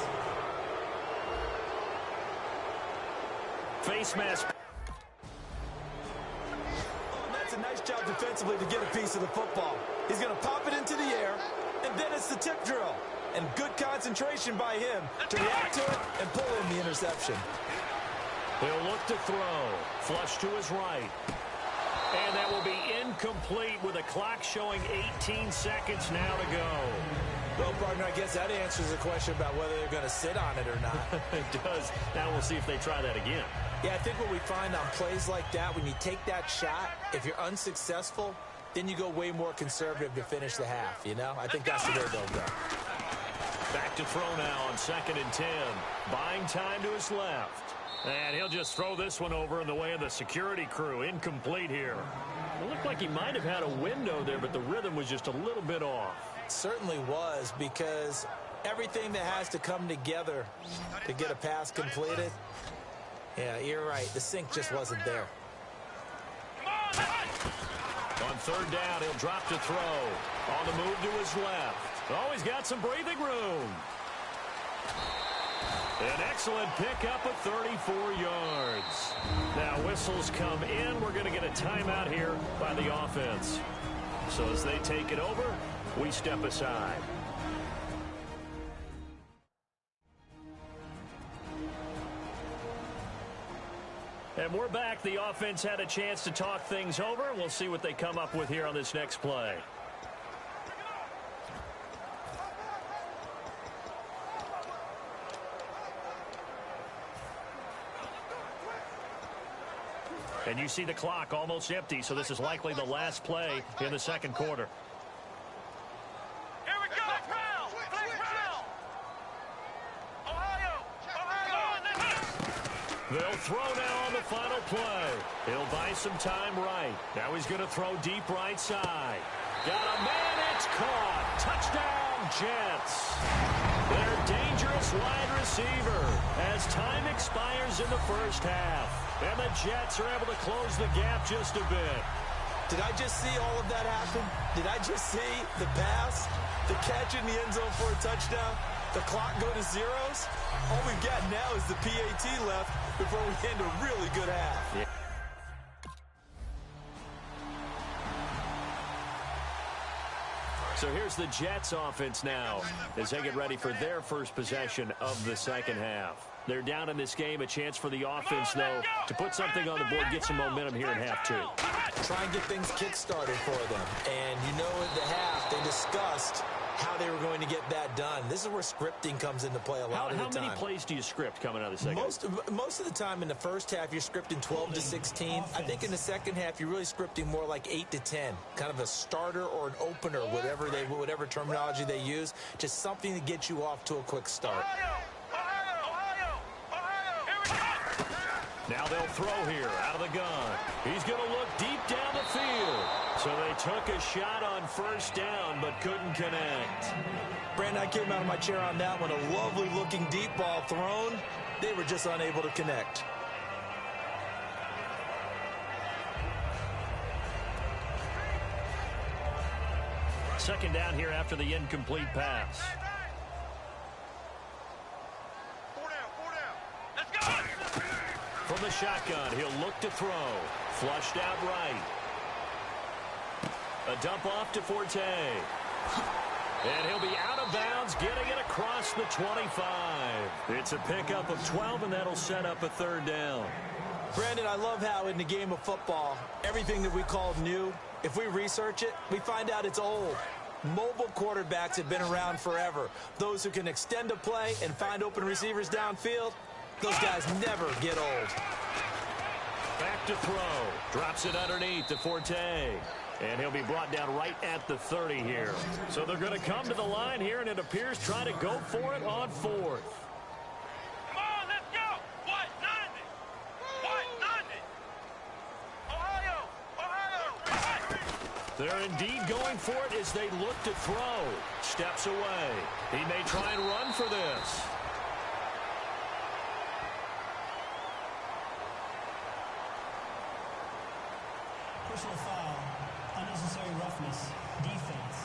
Face mask. That's a nice job defensively to get a piece of the football. He's going to pop it into the air, and then it's the tip drill. And good concentration by him to react to it and pull in the interception. He'll look to throw. Flush to his right. And that will be incomplete with the clock showing 18 seconds now to go. Well, partner, I guess that answers the question about whether they're going to sit on it or not. It does. Now we'll see if they try that again. Yeah, I think what we find on plays like that, when you take that shot, if you're unsuccessful, then you go way more conservative to finish the half, you know? I think that's the way they'll go. Back to throw now on 2nd and 10. Buying time to his left. And he'll just throw this one over in the way of the security crew. Incomplete here. It looked like he might have had a window there, but the rhythm was just a little bit off. It certainly was, because everything that has to come together to get a pass completed, yeah, you're right. The sync just wasn't there. On third down, he'll drop to throw. On the move to his left. Oh, he's got some breathing room. An excellent pickup of 34 yards. Now whistles come in. We're going to get a timeout here by the offense. So as they take it over, we step aside. And we're back. The offense had a chance to talk things over. We'll see what they come up with here on this next play. And you see the clock almost empty, so this is likely the last play in the second quarter. Here we go. Flag round. Ohio. They'll throw now on the final play. He'll buy some time right. Now he's going to throw deep right side. Got a man. It's caught. Touchdown, Jets. Their dangerous wide receiver as time expires in the first half. And the Jets are able to close the gap just a bit. Did I just see all of that happen? Did I just see the pass, the catch in the end zone for a touchdown, the clock go to zeros? All we've got now is the PAT left before we end a really good half. Yeah. So here's the Jets offense now as they get ready for their first possession of the second half. They're down in this game. A chance for the offense, though, to put something on the board, get some momentum here in half two. Try and get things kick-started for them. And you know at the half, they discussed how they were going to get that done. This is where scripting comes into play a lot of the time. How many plays do you script coming out of the second? Most of the time in the first half, you're scripting 12 to 16. I think in the second half, you're really scripting more like 8 to 10. Kind of a starter or an opener, whatever terminology they use. Just something to get you off to a quick start. Now they'll throw here out of the gun. He's going to look deep down the field. So they took a shot on first down but couldn't connect. Brandon, I came out of my chair on that one. A lovely-looking deep ball thrown. They were just unable to connect. Second down here after the incomplete pass. From the shotgun, he'll look to throw. Flushed out right. A dump off to Forte. And he'll be out of bounds, getting it across the 25. It's a pickup of 12, and that'll set up a third down. Brandon, I love how in the game of football, everything that we call new, if we research it, we find out it's old. Mobile quarterbacks have been around forever. Those who can extend a play and find open receivers downfield, those guys never get old. Back to throw. Drops it underneath to Forte. And he'll be brought down right at the 30 here. So they're going to come to the line here, and it appears trying to go for it on fourth. Come on, let's go. What? Ohio. They're indeed going for it as they look to throw. Steps away. He may try and run for this. Personal foul, unnecessary roughness, defense.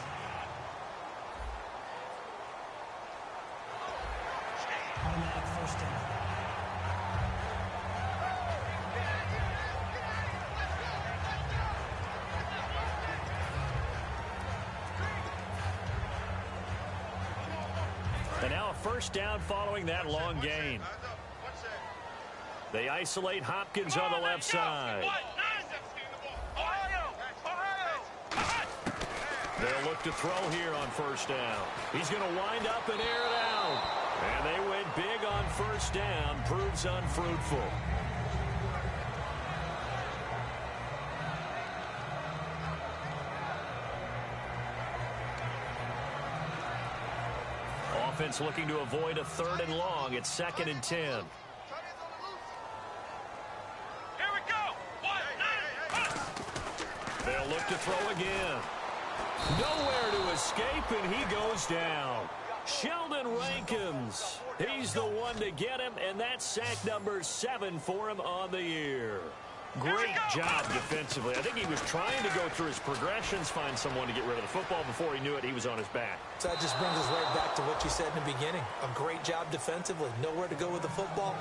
Automatic first down. And now a first down following that long gain. They isolate Hopkins on the left side. They'll look to throw here on first down. He's going to wind up and air it out. And they went big on first down. Proves unfruitful. Offense looking to avoid a third and long. It's 2nd and 10. Here we go. They'll look to throw again. Nowhere to escape, and he goes down. Sheldon Rankins. He's the one to get him, and that's sack number 7 for him on the year. Great job defensively. I think he was trying to go through his progressions, find someone to get rid of the football. Before he knew it, he was on his back. So that just brings us right back to what you said in the beginning. A great job defensively. Nowhere to go with the football.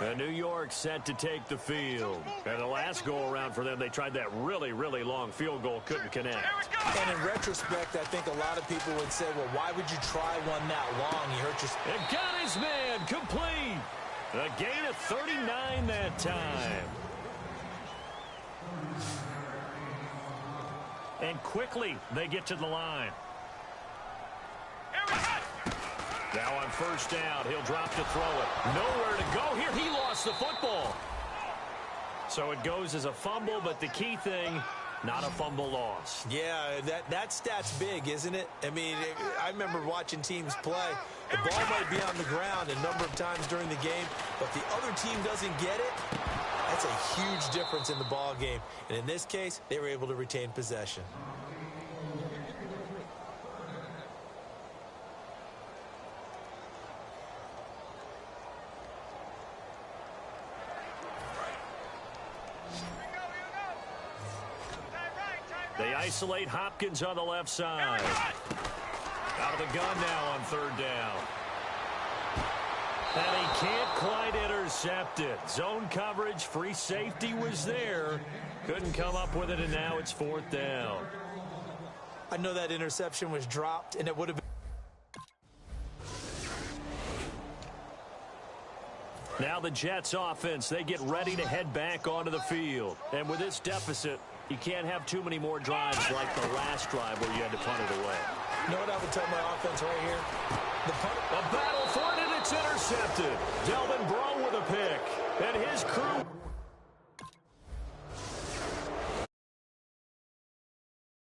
And New York set to take the field. And the last go-around for them, they tried that really, really long field goal, couldn't connect. And in retrospect, I think a lot of people would say, well, why would you try one that long? He hurt your... And got his man complete. A gain of 39 that time. And quickly, they get to the line. Now on first down, he'll drop to throw it. Nowhere to go here. He lost the football. So it goes as a fumble, but the key thing, not a fumble loss. Yeah, that stat's big, isn't it? I mean, I remember watching teams play. The ball might be on the ground a number of times during the game, but the other team doesn't get it. That's a huge difference in the ball game. And in this case, they were able to retain possession. They isolate Hopkins on the left side. Out of the gun now on third down. And he can't quite intercept it. Zone coverage, free safety was there. Couldn't come up with it, and now it's fourth down. I know that interception was dropped, and it would have been... Now the Jets offense, they get ready to head back onto the field. And with this deficit, you can't have too many more drives like the last drive where you had to punt it away. You know what I would tell my offense right here? A battle for it, and it's intercepted. Delvin Breaux with a pick. And his crew